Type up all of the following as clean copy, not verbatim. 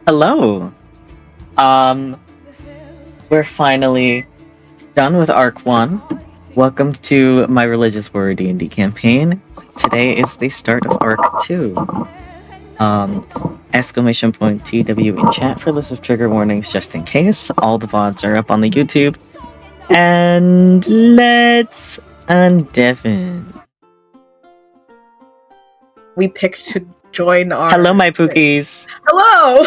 Hello. We're finally done with Arc 1. Welcome to my Religious Horror D&D campaign. Today is the start of Arc 2. Exclamation point TW in chat for a list of trigger warnings just in case. All the VODs are up on the YouTube. And let's undeafen. We picked to join our... Hello, my Pookies. Hello!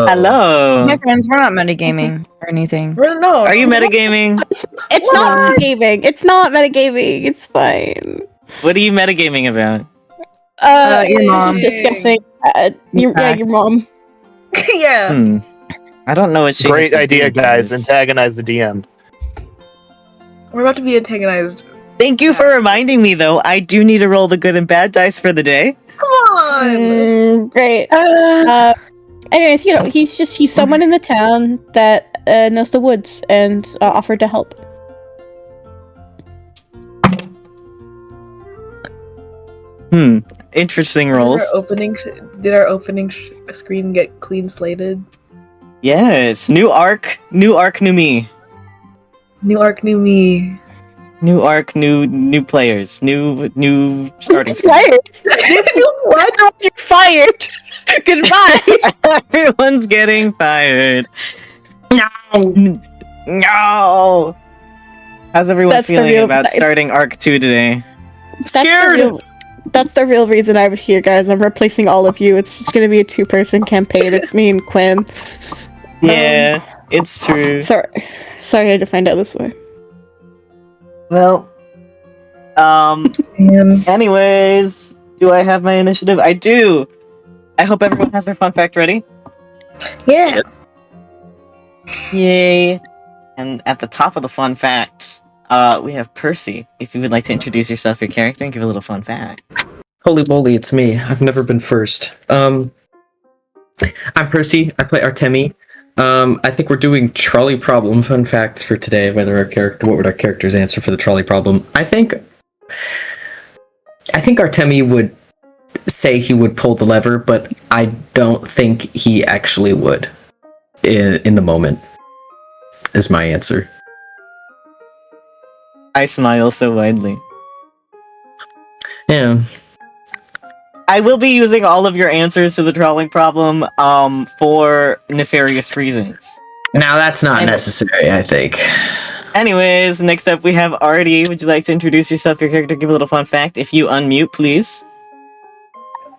Hello! My friends, we're not metagaming or anything. No. Are you metagaming? It's not metagaming. It's not metagaming. It's fine. What are you metagaming about? Your mom. Yay. Just discussing. Your mom. Yeah. I don't know what she. Great idea, guys. Antagonize the DM. We're about to be antagonized. Thank you for reminding me, though. I do need to roll the good and bad dice for the day. Come on! Great. Anyways, he's someone in the town that knows the woods and offered to help. Interesting rolls. Did our opening screen get clean slated? Yes. New arc, new me. New arc, new me. New arc, new players, new starting screen. What? You're fired. Goodbye. Everyone's getting fired. No. How's everyone feeling about starting Arc 2 today? Scared. That's the real reason I'm here, guys. I'm replacing all of you. It's just gonna be a 2-person campaign. It's me and Quinn. Yeah, it's true. Sorry, I had to find out this way. Well, anyways, do I have my initiative? I do. I hope everyone has their fun fact ready. Yeah. Yay. And at the top of the fun fact, we have Percy. If you would like to introduce yourself, your character, and give a little fun fact. Holy moly, it's me. I've never been first. I'm Percy. I play Artemi. I think we're doing trolley problem fun facts for today. What would our characters answer for the trolley problem? I think Artemi would say he would pull the lever, but I don't think he actually would. In the moment, is my answer. I smile so widely. Yeah. I will be using all of your answers to the trolley problem for nefarious reasons. Now that's not necessary, I think. Anyways, next up we have Artie. Would you like to introduce yourself, your character, give a little fun fact? If you unmute, please.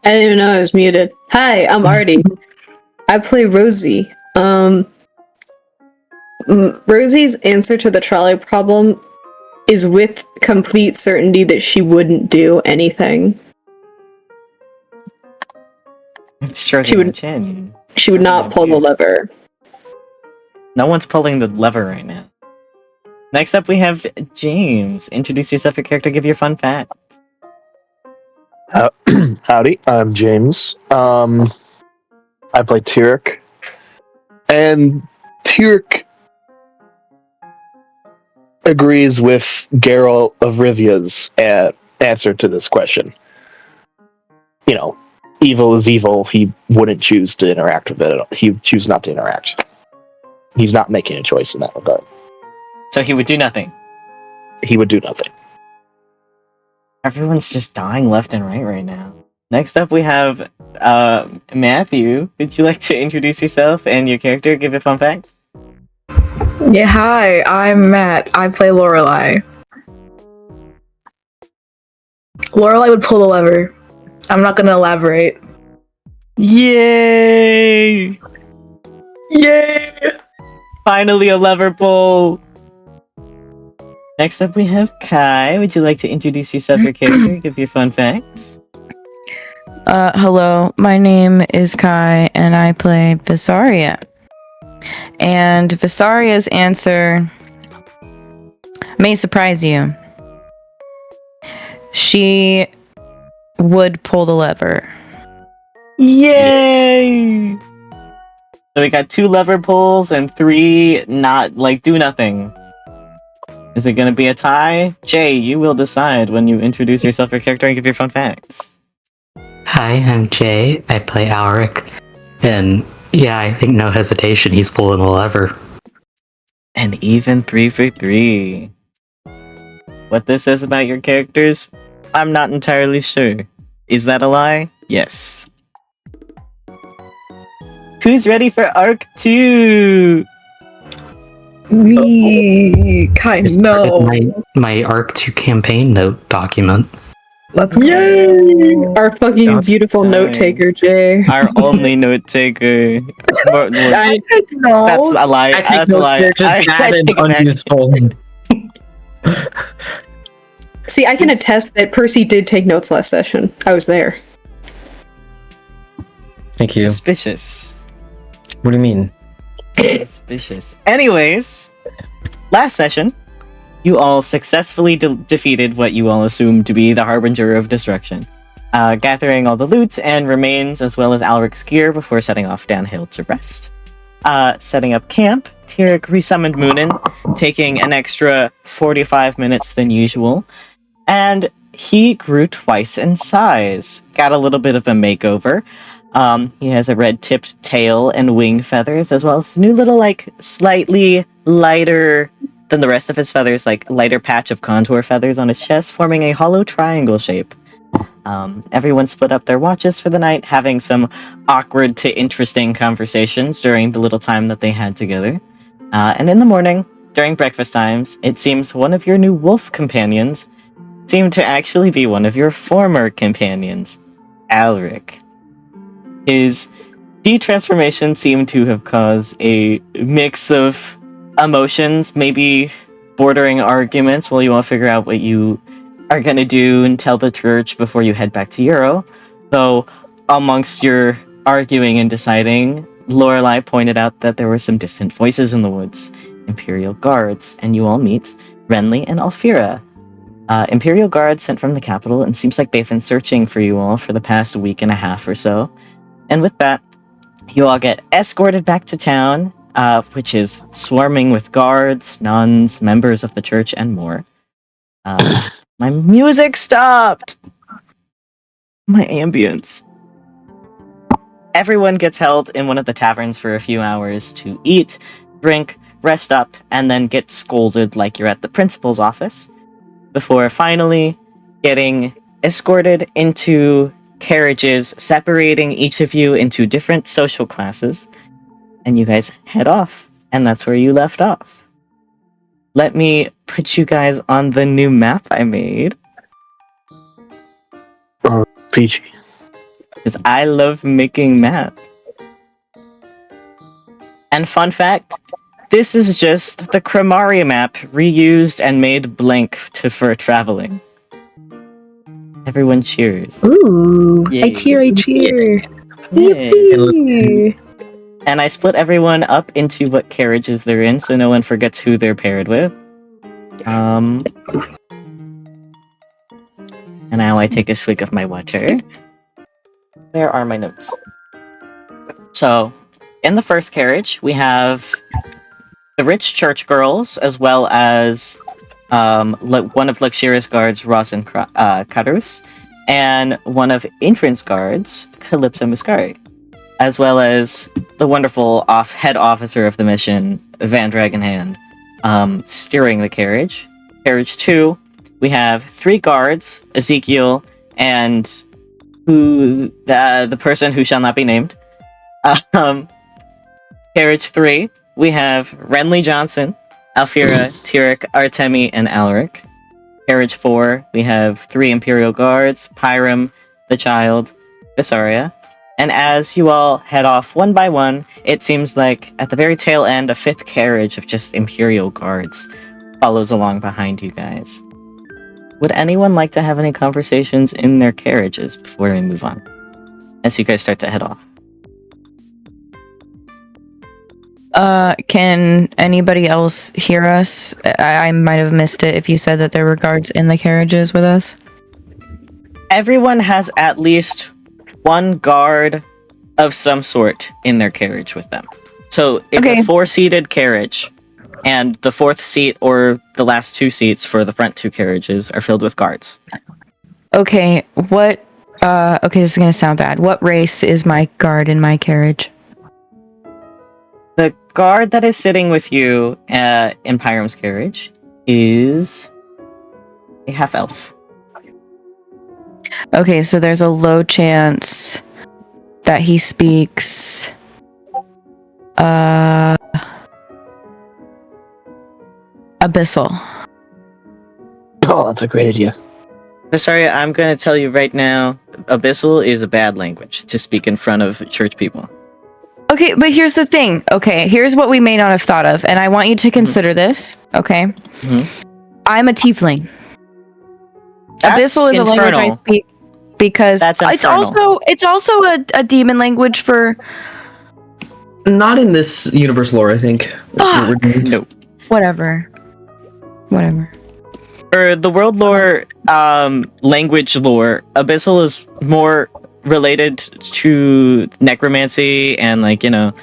I didn't even know I was muted. Hi, I'm Artie. I play Rosie. Rosie's answer to the trolley problem is with complete certainty that she wouldn't do anything. I'm struggling my chin. She would not pull the lever. No one's pulling the lever right now. Next up we have James. Introduce yourself, your character, give your fun fact. Howdy, I'm James. I play Tyric. And Tyric agrees with Geralt of Rivia's answer to this question. You know, evil is evil. He wouldn't choose to interact with it at all. He would choose not to interact. He's not making a choice in that regard. So he would do nothing. He would do nothing. Everyone's just dying left and right now. Next up we have Matthew. Would you like to introduce yourself and your character, give a fun fact? Yeah, hi, I'm Matt. I play Lorelai. Lorelai would pull the lever. I'm not gonna elaborate. Yay! Yay! Finally a lever pull! Next up we have Kai. Would you like to introduce yourself, your character, give your fun facts? Hello, my name is Kai, and I play Vysaria. And Vysaria's answer may surprise you. She would pull the lever. Yay! So we got 2 lever pulls and 3 not, do nothing. Is it gonna be a tie? Jay, you will decide when you introduce yourself, your character, and give your fun facts. Hi, I'm Jay. I play Alaric. And Yeah, I think no hesitation, he's pulling the lever. An even 3 for 3. What this says about your characters, I'm not entirely sure. Is that a lie? Yes. Who's ready for Arc 2? We kind of know. My Arc 2 campaign note document. Let's go. Yay! Our fucking That's beautiful fine. note taker, Jay. Our only note taker. I- That's a lie. I take That's a notes, lie. they're just bad and take it back. unuseful. See, I can attest that Percy did take notes last session. I was there. Thank you. Suspicious. What do you mean? Suspicious. Anyways, last session, you all successfully defeated what you all assumed to be the Harbinger of Destruction, gathering all the loot and remains as well as Alaric's gear before setting off downhill to rest. Setting up camp, Tyric resummoned Moonin, taking an extra 45 minutes than usual, and he grew twice in size. Got a little bit of a makeover. He has a red-tipped tail and wing feathers, as well as a new little, like, slightly lighter than the rest of his feathers, like, lighter patch of contour feathers on his chest, forming a hollow triangle shape. Everyone split up their watches for the night, having some awkward to interesting conversations during the little time that they had together. And in the morning, during breakfast times, it seems one of your new wolf companions seemed to actually be one of your former companions, Alaric. His de-transformation seemed to have caused a mix of emotions, maybe bordering arguments while you all figure out what you are going to do and tell the church before you head back to Euro. So, amongst your arguing and deciding, Lorelai pointed out that there were some distant voices in the woods, Imperial guards, and you all meet Renly and Alfira. Imperial guards sent from the capital, and seems like they've been searching for you all for the past week and a half or so. And with that, you all get escorted back to town, which is swarming with guards, nuns, members of the church, and more. My music stopped! My ambience. Everyone gets held in one of the taverns for a few hours to eat, drink, rest up, and then get scolded like you're at the principal's office, before finally getting escorted into carriages, separating each of you into different social classes, and you guys head off, and that's where you left off. Let me put you guys on the new map I made, Peachy. because I love making maps. And fun fact, this is just the Cremari map reused and made blank for traveling. Everyone cheers. Ooh, Yay. I cheer, I cheer. Yay. Yippee! And I split everyone up into what carriages they're in, so no one forgets who they're paired with. And now I take a swig of my water. Where are my notes? So, in the first carriage, we have the rich church girls, as well as one of Luxurious Guards, Ross and Karus, and one of Infant's Guards, Calypso Muscari, as well as the wonderful head officer of the mission, Van Dragonhand, steering the carriage. Carriage 2, we have 3 guards, Ezekiel, and the person who shall not be named. Carriage 3, we have Renly Johnson, Alfira, Tyric, Artemi, and Alaric. Carriage 4, we have 3 Imperial Guards, Pyram, the Child, Vysaria. And as you all head off one by one, it seems like at the very tail end, a 5th carriage of just Imperial Guards follows along behind you guys. Would anyone like to have any conversations in their carriages before we move on? As you guys start to head off. Can anybody else hear us? I might have missed it if you said that there were guards in the carriages with us. Everyone has at least one guard of some sort in their carriage with them. So it's Okay. a 4-seated carriage, and the 4th seat or the last 2 seats for the front 2 carriages are filled with guards. Okay, okay, this is gonna sound bad. What race is my guard in my carriage? The guard that is sitting with you in Pyram's carriage is a half elf. Okay, so there's a low chance that he speaks Abyssal. Oh, that's a great idea. Sorry, I'm going to tell you right now, Abyssal is a bad language to speak in front of church people. Okay, but here's the thing. Okay, here's what we may not have thought of, and I want you to consider this, okay? I'm a tiefling. That's Abyssal is a language I infernal. speak because That's it's infernal. also a demon language for Not in this universe lore, I think. Fuck. No. whatever. For the world lore, language lore, Abyssal is more related to necromancy and like the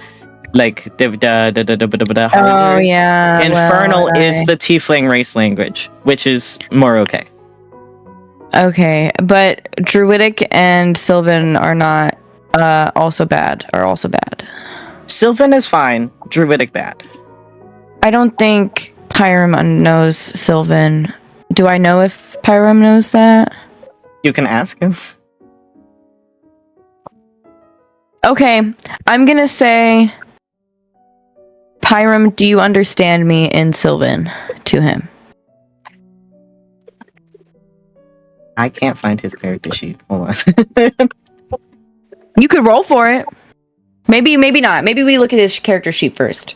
Oh yeah. Infernal well, is the tiefling race language, which is more okay. Okay, but Druidic and Sylvan are not also bad. Sylvan is fine, Druidic bad. I don't think Pyram knows Sylvan. Do I know if Pyram knows that? You can ask him. Okay, I'm gonna say, Pyram, do you understand me in Sylvan to him? I can't find his character sheet. Hold on. You could roll for it. Maybe not. Maybe we look at his character sheet first.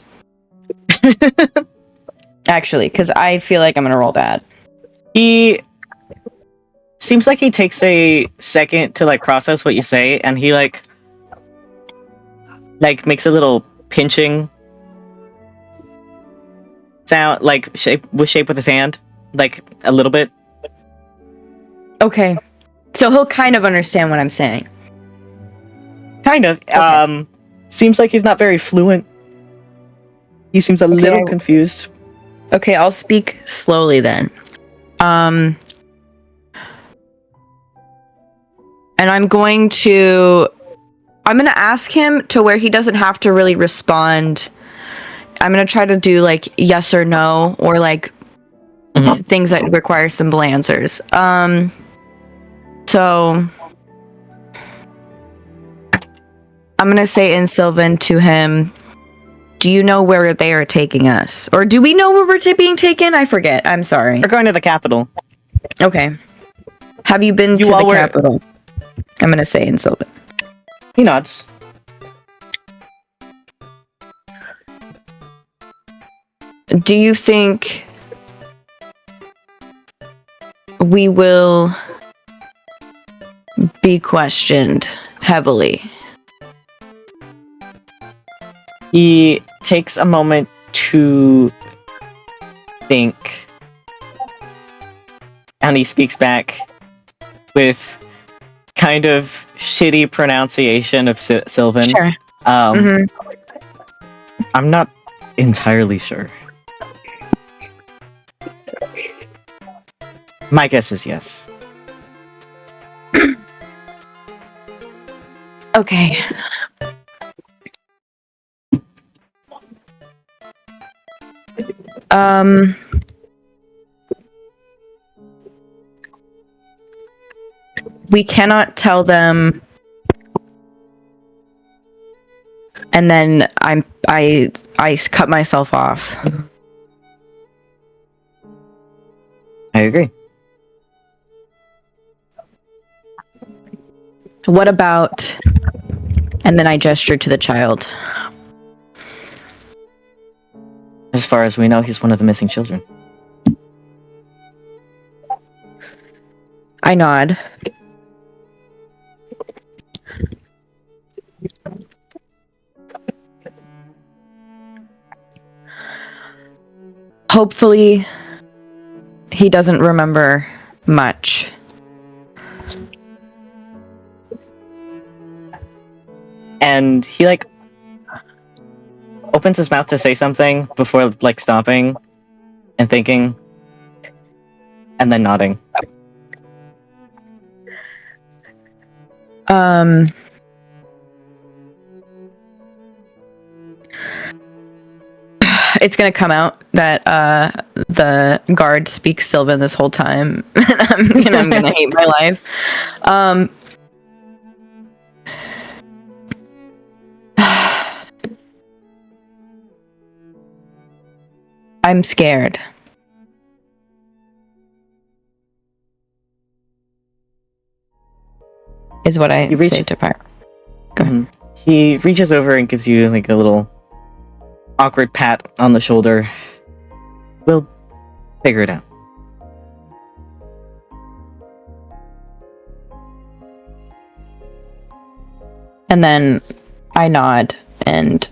Actually, because I feel like I'm gonna roll bad. He seems like he takes a second to like process what you say, and he like makes a little pinching sound, like shape with his hand, like a little bit. Okay, so he'll kind of understand what I'm saying. Kind of. Okay. Seems like he's not very fluent. He seems a little confused. Okay, I'll speak slowly then. And I'm gonna ask him to where he doesn't have to really respond. I'm gonna try to do like yes or no, or like things that require simple answers. So I'm gonna say in Sylvan to him, do you know where they are taking us? Or do we know where we're being taken? I forget. I'm sorry. We're going to the capital. Okay. Have you been to the capital? I'm gonna say in Sylvan. He nods. Do you think we will be questioned heavily? He takes a moment to think, and he speaks back with kind of shitty pronunciation of Sylvan. Sure. I'm not entirely sure. My guess is yes. Okay. We cannot tell them, and then I cut myself off. I agree. What about? And then I gestured to the child. As far as we know, he's one of the missing children. I nod. Hopefully, he doesn't remember much. And he opens his mouth to say something before stopping and thinking and then nodding. it's gonna come out that the guard speaks Sylvan this whole time, and I'm gonna hate my life. I'm scared. Is what I say to Pyro. Go ahead. He reaches over and gives you like a little awkward pat on the shoulder. We'll figure it out. And then I nod and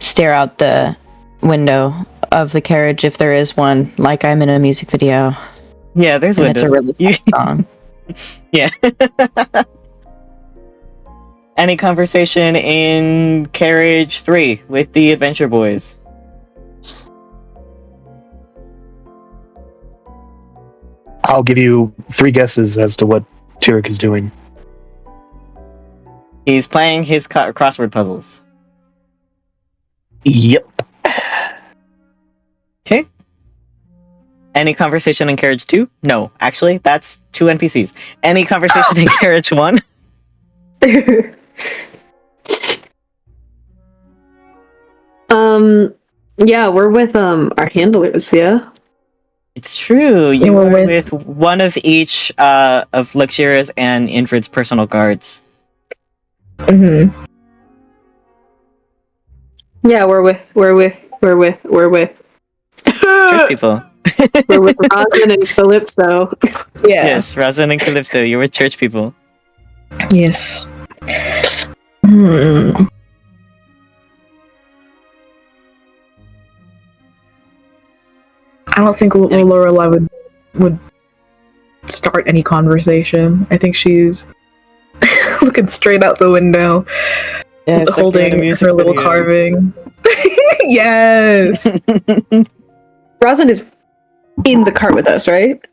stare out the window of the carriage if there is one, like I'm in a music video. Yeah, there's and windows. It's a really fun song. Yeah. Any conversation in carriage 3 with the adventure boys? I'll give you 3 guesses as to what Tyric is doing. He's playing his crossword puzzles. Yep. Okay. Any conversation in carriage 2? No, actually, that's 2 NPCs. Any conversation in carriage 1? Yeah, we're with our handlers, yeah. It's true. You we're were with one of each of Luxuria's and Infrid's personal guards. Mm-hmm. Yeah, we're with Church people. we're with Rosin and Calypso. Yeah. Yes, Razan and Calypso, you were church people. Yes. Hmm. I don't think Lorelai would start any conversation. I think she's looking straight out the window, Yeah, it's like you're in a holding music her little video. carving. Yes. Rosin is in the cart with us, right?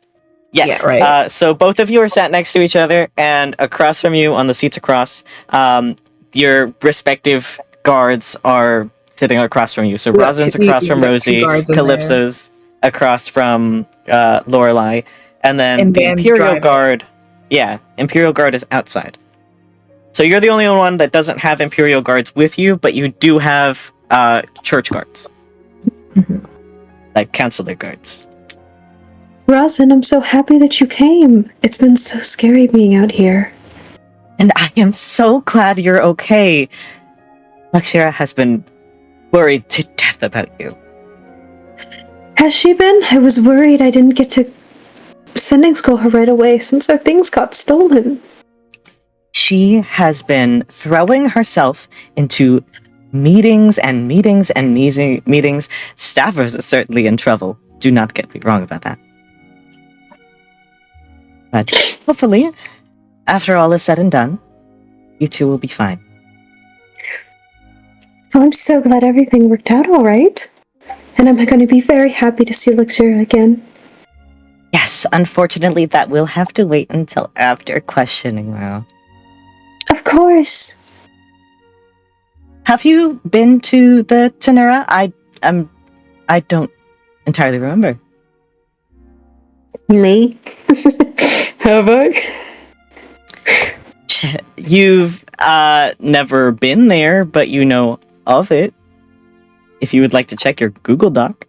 Yes. Yeah, right. So both of you are sat next to each other, and across from you, on the seats across, your respective guards are sitting across from you. So Yeah, Rosin's we- across we from got 2 Rosie, guards in Calypso's across from Lorelai, and then And the Van's Imperial driving. Guard. Yeah, Imperial Guard is outside. So you're the only one that doesn't have Imperial Guards with you, but you do have church guards, Mhm. like counselor guards. Rosin, I'm so happy that you came. It's been so scary being out here. And I am so glad you're okay. Luxura has been worried to death about you. Has she been? I was worried I didn't get to sending school her right away since our things got stolen. She has been throwing herself into meetings and meetings and meetings. Staffers are certainly in trouble. Do not get me wrong about that. But hopefully, after all is said and done, you two will be fine. Well, I'm so glad everything worked out all right. And I'm going to be very happy to see Luxura again. Yes, unfortunately, that will have to wait until after questioning now. Of course. Have you been to the Tenera? I don't entirely remember. Me? Have I? You've never been there, but you know of it. If you would like to check your Google Doc.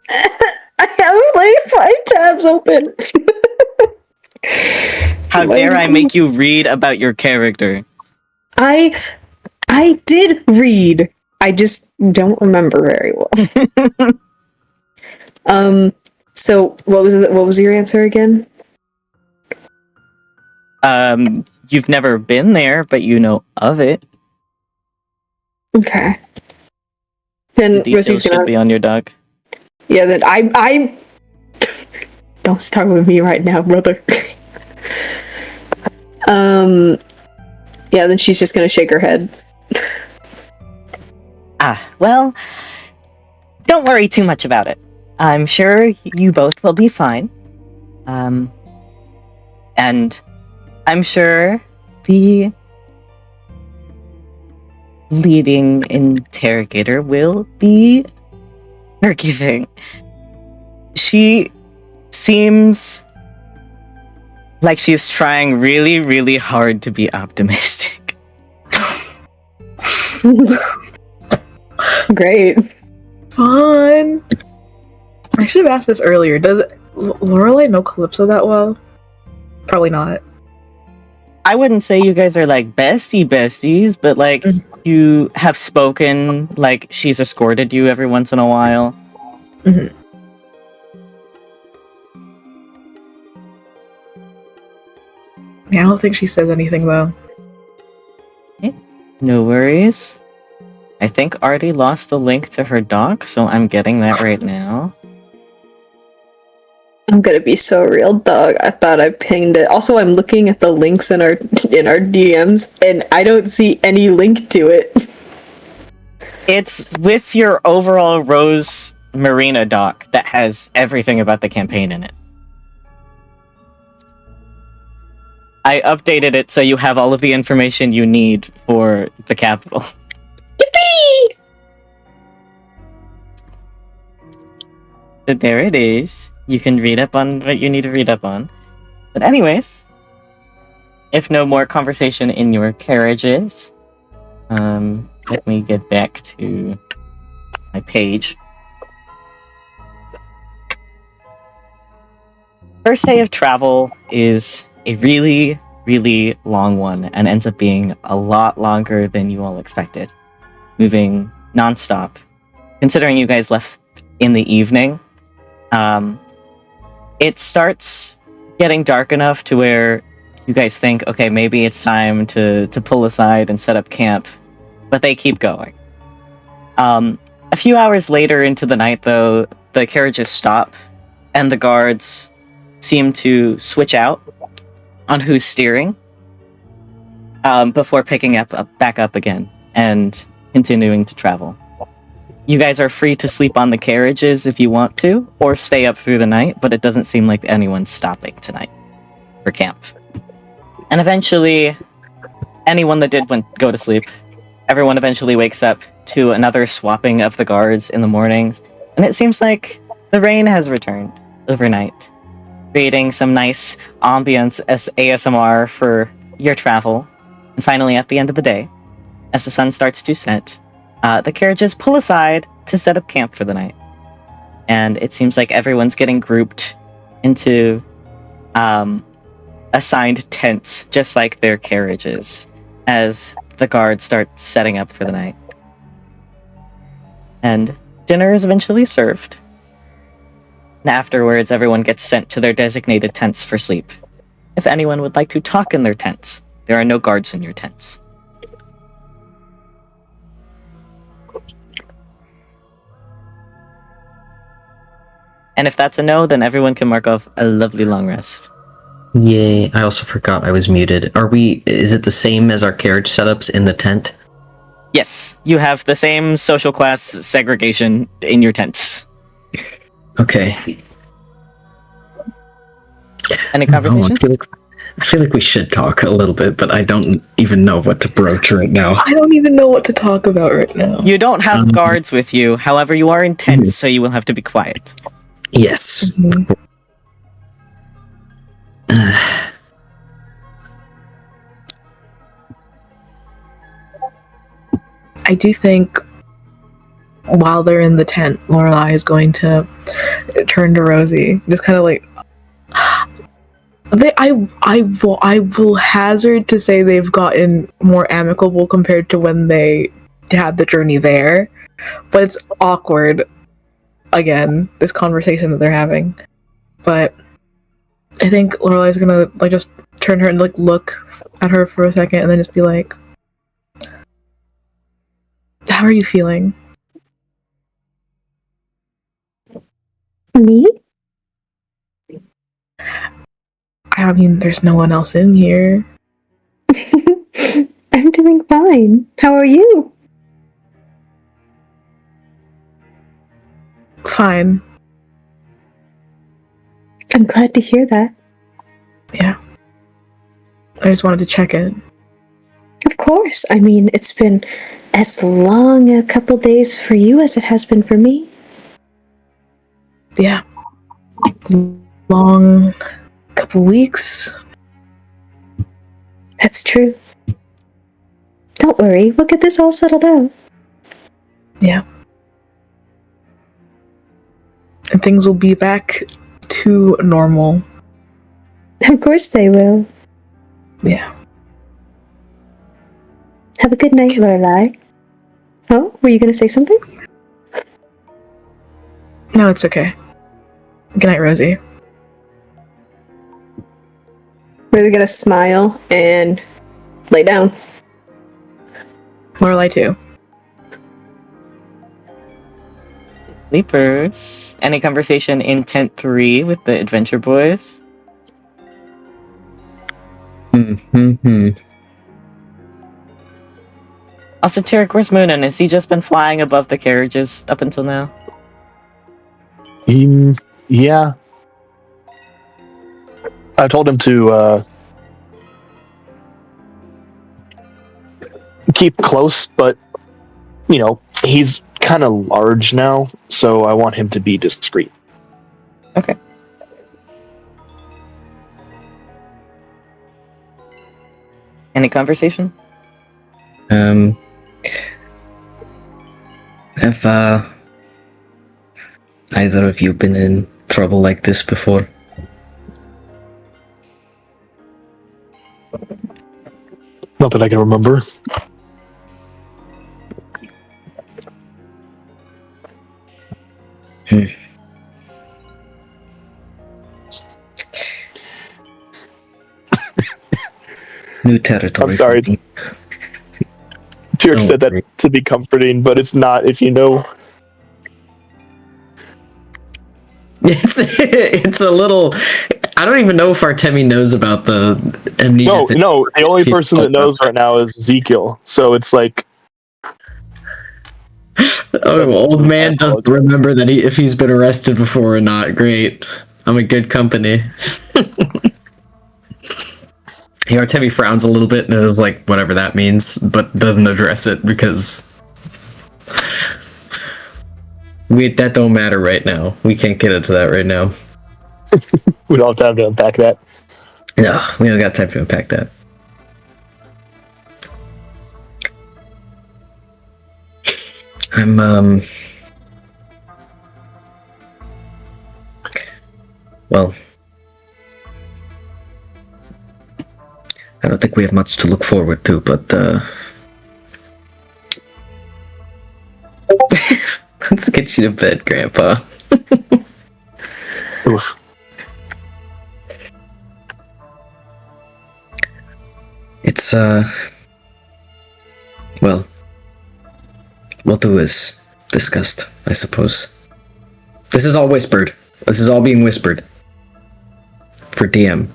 I have like 5 tabs open. How dare I make you read about your character? I did read. I just don't remember very well. So what was your answer again? You've never been there, but you know of it. Okay. Then The details Rosie's should gonna. be on your doc. Yeah. Then I. Don't start with me right now, brother. Yeah. Then she's just gonna shake her head. Well, don't worry too much about it. I'm sure you both will be fine. And I'm sure the leading interrogator will be forgiving. She seems like she's trying really, really hard to be optimistic. Great. Fun. I should have asked this earlier. Does Lorelai know Calypso that well? Probably not. I wouldn't say you guys are like besties, but like you have spoken, like she's escorted you every once in a while. Mm-hmm. Yeah, I don't think she says anything though. No worries. I think Artie lost the link to her doc, so I'm getting that right now. I'm gonna be so real, dog. I thought I pinged it. Also, I'm looking at the links in our DMs, and I don't see any link to it. It's with your overall Rose Marina doc that has everything about the campaign in it. I updated it so you have all of the information you need for the capital. Yippee! But there it is. You can read up on what you need to read up on. But anyways, if no more conversation in your carriages, let me get back to my page. First day of travel is a really, really long one and ends up being a lot longer than you all expected. Moving nonstop. Considering you guys left in the evening, it starts getting dark enough to where you guys think, okay, maybe it's time to pull aside and set up camp, but they keep going. A few hours later into the night, though, the carriages stop, and the guards seem to switch out on who's steering, before picking back up again and continuing to travel. You guys are free to sleep on the carriages if you want to, or stay up through the night, but it doesn't seem like anyone's stopping tonight for camp. And eventually, anyone that did go to sleep, everyone eventually wakes up to another swapping of the guards in the mornings, and it seems like the rain has returned overnight, creating some nice ambience as ASMR for your travel. And finally, at the end of the day, as the sun starts to set, the carriages pull aside to set up camp for the night. And it seems like everyone's getting grouped into assigned tents, just like their carriages, as the guards start setting up for the night. And dinner is eventually served. And afterwards, everyone gets sent to their designated tents for sleep. If anyone would like to talk in their tents, there are no guards in your tents. And if that's a no, then everyone can mark off a lovely long rest. Yay, I also forgot I was muted. Is it the same as our carriage setups in the tent? Yes, you have the same social class segregation in your tents. Okay. Any conversations? I feel like we should talk a little bit, but I don't even know what to broach right now. I don't even know what to talk about right now. You don't have guards with you, however, you are in tents, so you will have to be quiet. Yes. Mm-hmm. I do think while they're in the tent, Lorelai is going to turn to Rosie, just kind of like, I will hazard to say they've gotten more amicable compared to when they had the journey there, but it's awkward. Again, this conversation that they're having, but I think Lorelai's gonna like just turn her and like look at her for a second, and then just be like, "How are you feeling?" Me? I mean, there's no one else in here. I'm doing fine. How are you? Fine. I'm glad to hear that. Yeah. I just wanted to check in. Of course. I mean, it's been as long a couple days for you as it has been for me. Yeah. Long couple weeks. That's true. Don't worry, we'll get this all settled out. Yeah. And things will be back to normal. Of course they will. Yeah. Have a good night, Lorelai. Oh, were you going to say something? No, it's okay. Good night, Rosie. We're gonna smile and lay down. Lorelai too. Sleepers. Any conversation in tent 3 with the adventure boys? Also, Tyric, where's Moonin? Has he just been flying above the carriages up until now? Yeah. I told him to keep close, but, you know, he's kind of large now, so I want him to be discreet. Okay. Any conversation? Have either of you been in trouble like this before? Not that I can remember. New territory. I'm sorry. For me. Tyric Don't said that worry. to be comforting, but it's not if you know. It's a little. I don't even know if Artemi knows about the amnesia. No. The only person that knows right now is Ezekiel. So it's like, oh, old man doesn't remember that if he's been arrested before or not. Great, I'm in good company. Artemi frowns a little bit and is like, whatever that means, but doesn't address it because that don't matter right now. We can't get into that right now. we don't have time to unpack that. No, we don't got time to unpack that. I'm well, I don't think we have much to look forward to, but let's get you to bed, Grandpa. Oof. It's well, we'll do as discussed, I suppose. This is all whispered. This is all being whispered for DM.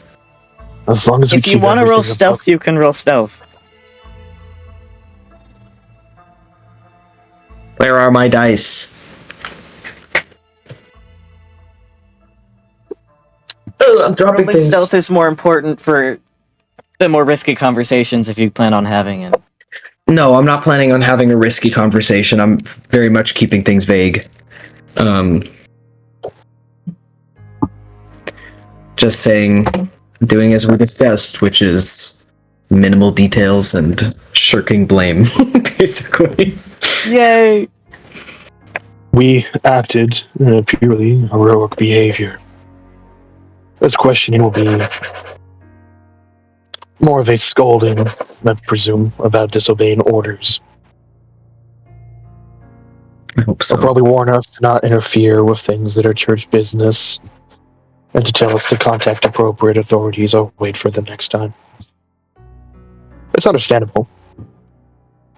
As long as we If you keep want to roll everything stealth, you can roll stealth. Where are my dice? I'm dropping Rolling things. stealth is more important for the more risky conversations if you plan on having it. No, I'm not planning on having a risky conversation. I'm very much keeping things vague. Just saying, doing as we discussed, which is minimal details and shirking blame, basically. Yay! We acted in a purely heroic behavior. This questioning will be more of a scolding, I presume, about disobeying orders. I hope so. They'll probably warn us to not interfere with things that are church business, and to tell us to contact appropriate authorities or wait for them next time. It's understandable.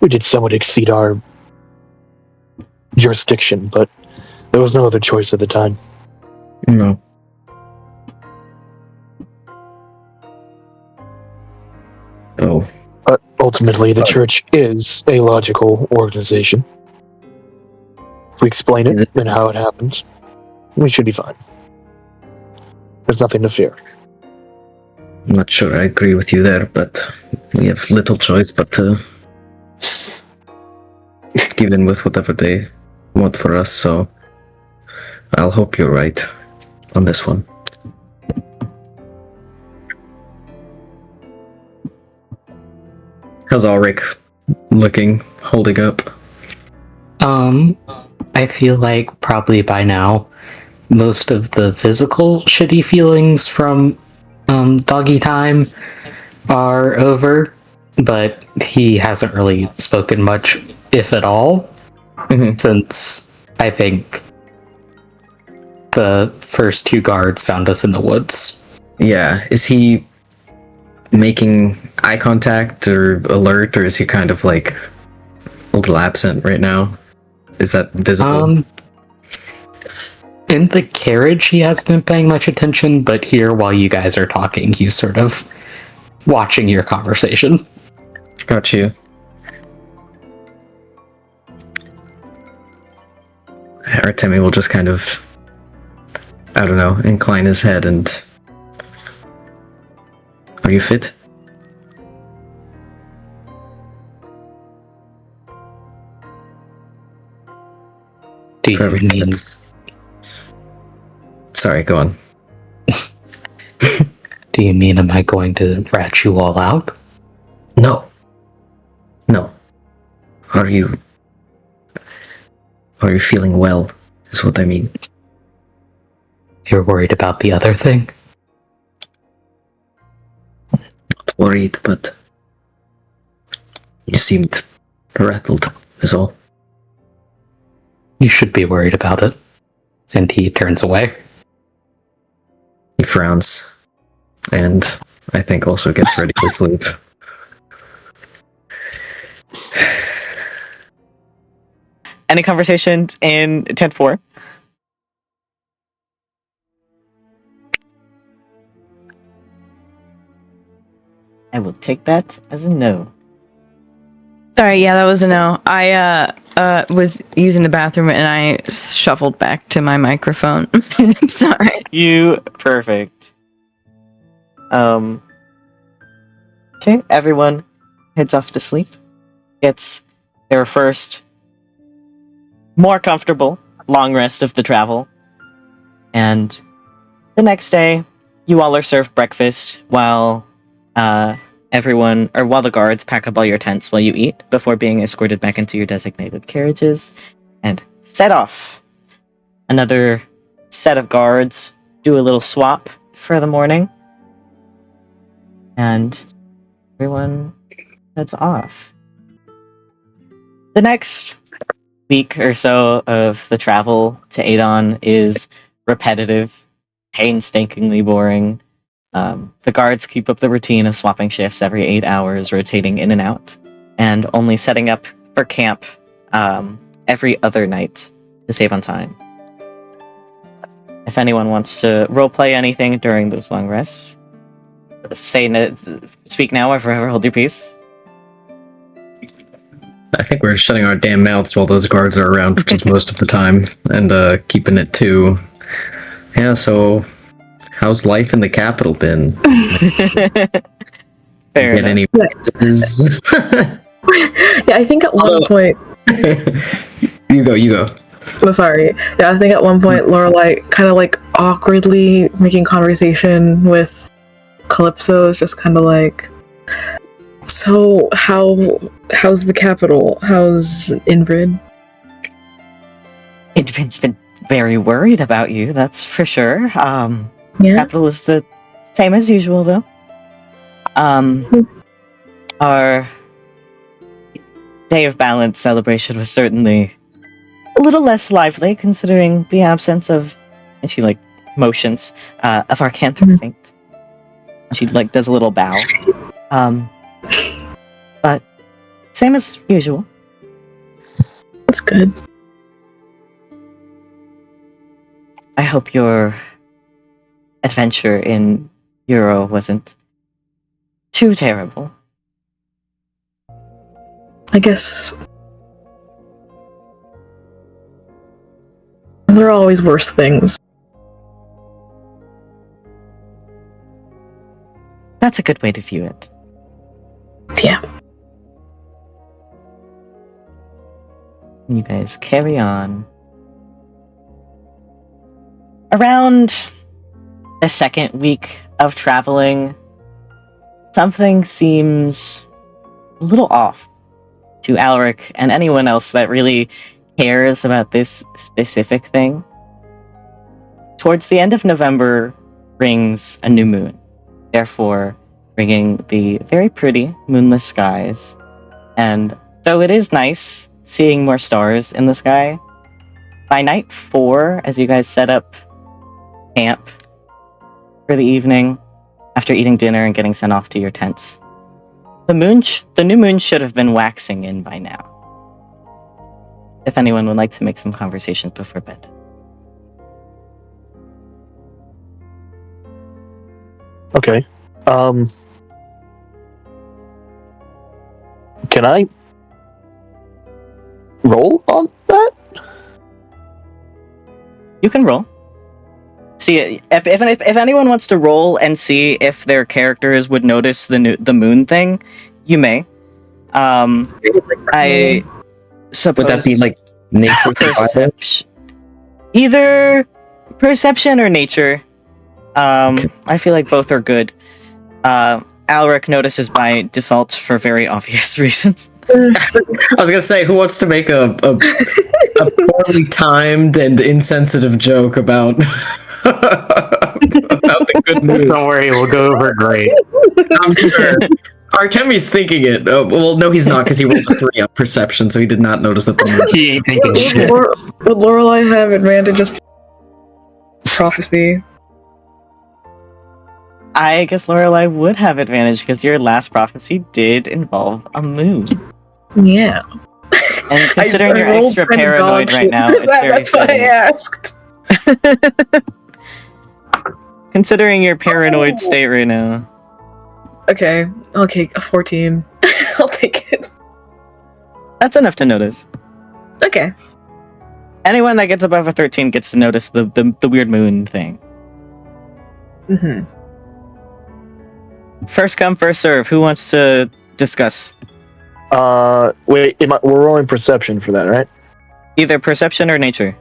We did somewhat exceed our jurisdiction, but there was no other choice at the time. No. Oh. But ultimately, the church is a logical organization. If we explain it and how it happens, we should be fine. There's nothing to fear. I'm not sure I agree with you there, but we have little choice but to give in with whatever they want for us, so I'll hope you're right on this one. How's Alaric looking, holding up? I feel like probably by now, most of the physical shitty feelings from doggy time are over, but he hasn't really spoken much, if at all, since I think the first two guards found us in the woods. Yeah, is he making eye contact or alert, or is he kind of like a little absent right now? Is that visible? In the carriage, he hasn't been paying much attention, but here, while you guys are talking, he's sort of watching your conversation. Got you. Artemi will just kind of, I don't know, incline his head and... Are you fit? Do you mean... Sorry, go on. Do you mean, am I going to rat you all out? No. No. Are you feeling well, is what I mean. You're worried about the other thing? Not worried, but you seemed rattled, is all. You should be worried about it. And he turns away. He frowns, and I think also gets ready to sleep. Any conversations in 10-4? I will take that as a no. Sorry, yeah, that was a no. I was using the bathroom and I shuffled back to my microphone. I'm sorry. Perfect. Okay, everyone heads off to sleep. Gets their first more comfortable long rest of the travel. And the next day, you all are served breakfast while while the guards pack up all your tents while you eat before being escorted back into your designated carriages and set off. Another set of guards do a little swap for the morning, and everyone heads off. The next week or so of the travel to Adon is repetitive, painstakingly boring. The guards keep up the routine of swapping shifts every 8 hours, rotating in and out, and only setting up for camp every other night to save on time. If anyone wants to roleplay anything during those long rests, speak now or forever hold your peace. I think we're shutting our damn mouths while those guards are around, which is most of the time, and keeping it to... Yeah, so... How's life in the capital been? Fair Get any messages? Yeah, I think at one point... You go. Oh, sorry. Yeah, I think at one point Lorelai kind of like awkwardly making conversation with Calypso is just kind of like, so how's the capital? How's Inbrid? Inbrid's been very worried about you, that's for sure. Yeah. Capital is the same as usual, though. Our Day of Balance celebration was certainly a little less lively, considering the absence of, and she motions, of our Cantor Saint. She does a little bow. But same as usual. That's good. I hope your adventure in Euro wasn't too terrible. I guess there are always worse things. That's a good way to view it. Yeah. You guys carry on. Around the second week of traveling, something seems a little off to Alaric and anyone else that really cares about this specific thing. Towards the end of November brings a new moon, therefore bringing the very pretty moonless skies. And though it is nice seeing more stars in the sky, by night 4, as you guys set up camp for the evening, after eating dinner and getting sent off to your tents, the new moon should have been waxing in by now. If anyone would like to make some conversations before bed. Okay. Can I roll on that? You can roll. See, if anyone wants to roll and see if their characters would notice the moon thing, you may. I suppose. Would that be like nature perception? Either perception or nature. I feel like both are good. Alaric notices by default for very obvious reasons. I was gonna say, who wants to make a poorly timed and insensitive joke about the good news? Don't worry, we'll go over great. I'm sure. Artemi's thinking it. Oh, well, no, he's not, because he rolled a 3 on perception, so he did not notice that. He ain't thinking shit. Would Lorelai have advantage prophecy? I guess Lorelai would have advantage because your last prophecy did involve a moon. Yeah. And considering you're extra paranoid right now, it's that's why I asked. Considering your paranoid state right now. Okay, a 14. I'll take it. That's enough to notice. Okay. Anyone that gets above a 13 gets to notice the weird moon thing. Mm-hmm. First come, first serve. Who wants to discuss? Wait, we're rolling perception for that, right? Either perception or nature.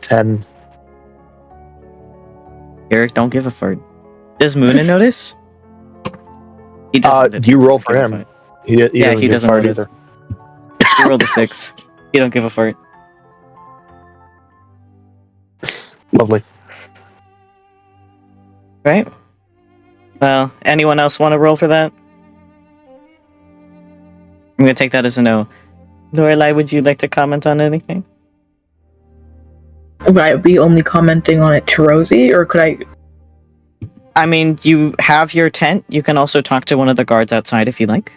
10. Eric, don't give a fart. Does Moona notice? He doesn't. You roll for him. He he doesn't fart notice. either. He rolled a 6. He don't give a fart. Lovely. Right? Well, anyone else want to roll for that? I'm going to take that as a no. Lorelai, would you like to comment on anything? Would I be only commenting on it to Rosie, or could I... I mean, you have your tent. You can also talk to one of the guards outside if you like.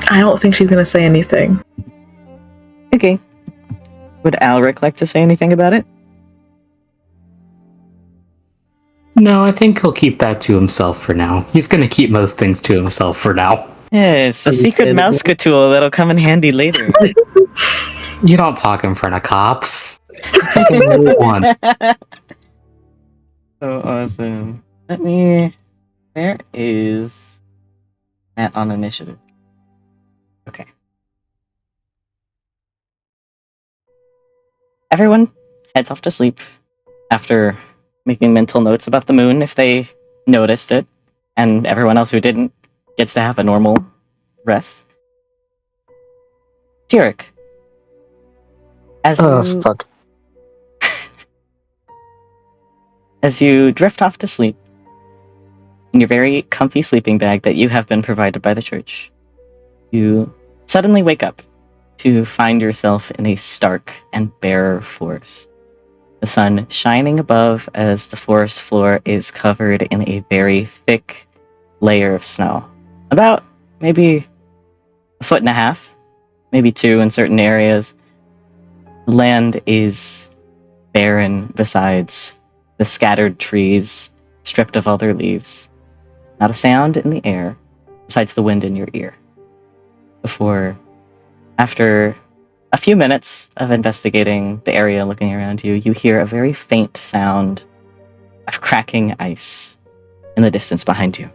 I don't think she's gonna say anything. Okay. Would Alaric like to say anything about it? No, I think he'll keep that to himself for now. He's gonna keep most things to himself for now. Yes, a secret mouse tool that'll come in handy later. You don't talk in front of cops. One. So awesome. Where is Matt on initiative? Okay. Everyone heads off to sleep after making mental notes about the moon if they noticed it, and everyone else who didn't gets to have a normal rest. Tyric. Fuck. As you drift off to sleep in your very comfy sleeping bag that you have been provided by the church, you suddenly wake up to find yourself in a stark and bare forest. The sun shining above as the forest floor is covered in a very thick layer of snow. About maybe 1.5 feet, maybe 2 in certain areas. The land is barren besides the scattered trees stripped of all their leaves. Not a sound in the air besides the wind in your ear. before, after a few minutes of investigating the area, looking around you, you hear a very faint sound of cracking ice in the distance behind you.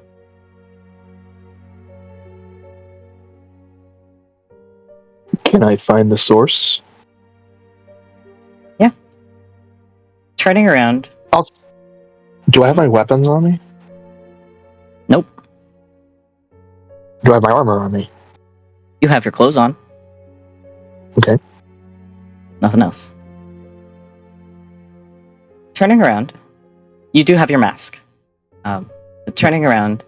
Can I find the source? Turning around, Do I have my weapons on me? nope, Do I have my armor on me? you have your clothes on. Okay. Nothing else. Turning around, you do have your mask. But turning around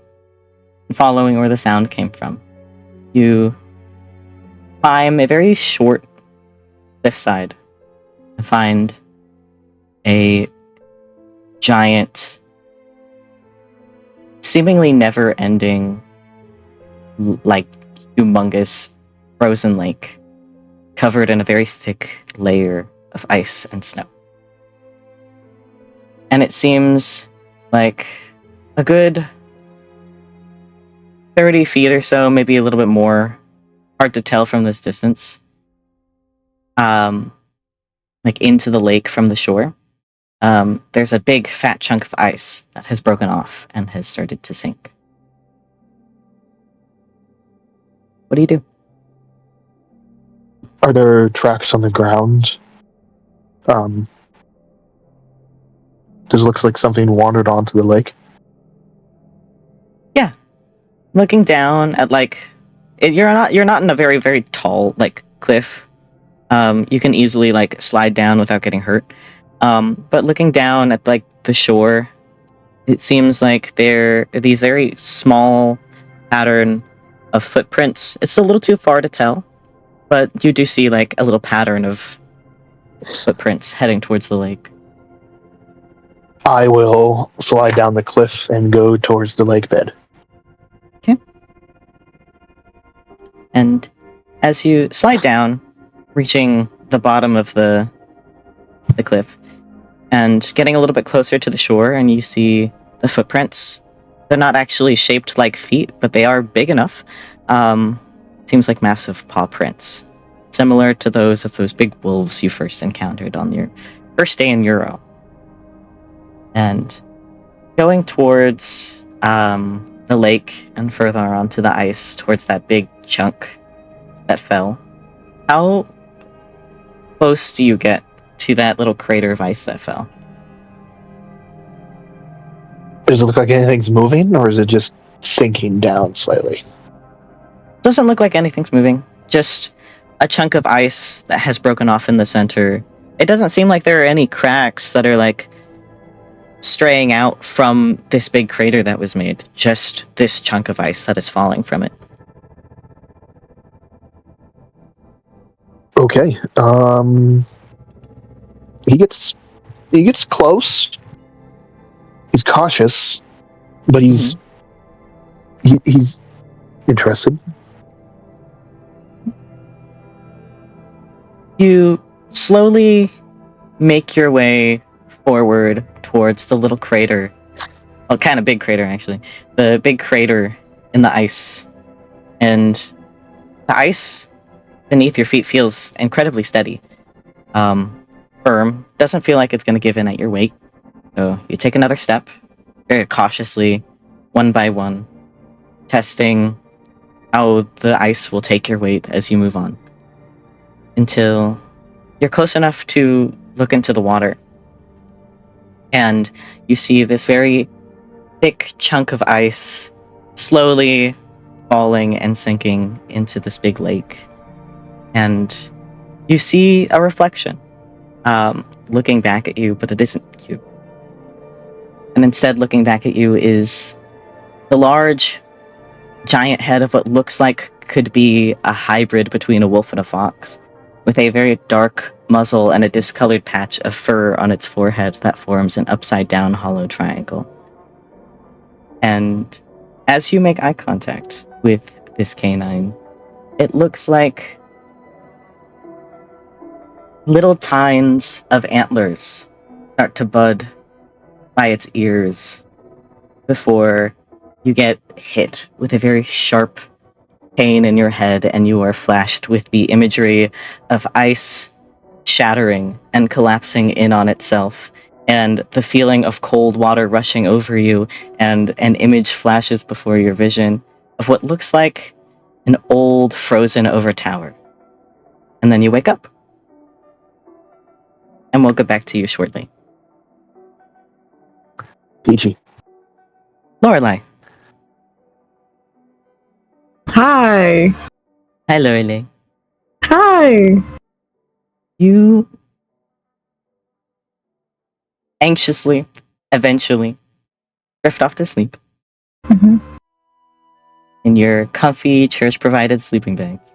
and following where the sound came from, you climb a very short cliffside and find a giant, seemingly never-ending, like humongous frozen lake covered in a very thick layer of ice and snow. And it seems like a good 30 feet or so, maybe a little bit more, hard to tell from this distance, like into the lake from the shore. There's a big fat chunk of ice that has broken off and has started to sink. What do you do? Are there tracks on the ground? This looks like something wandered onto the lake. Yeah, looking down at you're not in a very very tall cliff. You can easily slide down without getting hurt. But looking down at the shore, it seems like there are these very small pattern of footprints. It's a little too far to tell, but you do see a little pattern of footprints heading towards the lake. I will slide down the cliff and go towards the lake bed. Okay. And as you slide down, reaching the bottom of the cliff, and getting a little bit closer to the shore, and you see the footprints. They're not actually shaped like feet, but they are big enough. Seems like massive paw prints, similar to those of those big wolves you first encountered on your first day in Euro. And going towards the lake and further onto the ice, towards that big chunk that fell, how close do you get to that little crater of ice that fell? Does it look like anything's moving, or is it just sinking down slightly? Doesn't look like anything's moving. Just a chunk of ice that has broken off in the center. It doesn't seem like there are any cracks that are straying out from this big crater that was made. Just this chunk of ice that is falling from it. Okay. He gets close. He's cautious, but he's interested. You slowly make your way forward towards the little crater. Well, kind of big crater, actually. The big crater in the ice. And the ice beneath your feet feels incredibly steady. Firm. Doesn't feel like it's going to give in at your weight. So you take another step, very cautiously, one by one, testing how the ice will take your weight as you move on. Until you're close enough to look into the water. And you see this very thick chunk of ice slowly falling and sinking into this big lake. And you see a reflection looking back at you, but it isn't you. And instead looking back at you is the large, giant head of what looks like could be a hybrid between a wolf and a fox, with a very dark muzzle and a discolored patch of fur on its forehead that forms an upside-down hollow triangle. And as you make eye contact with this canine, it looks like little tines of antlers start to bud by its ears before you get hit with a very sharp pain in your head, and you are flashed with the imagery of ice shattering and collapsing in on itself, and the feeling of cold water rushing over you, and an image flashes before your vision of what looks like an old frozen over tower. And then you wake up. And we'll get back to you shortly. Peachy. Lorelai. Hi. Hi, Lorelai. Hi. You anxiously, eventually, drift off to sleep Mhm. in your comfy church-provided sleeping bags.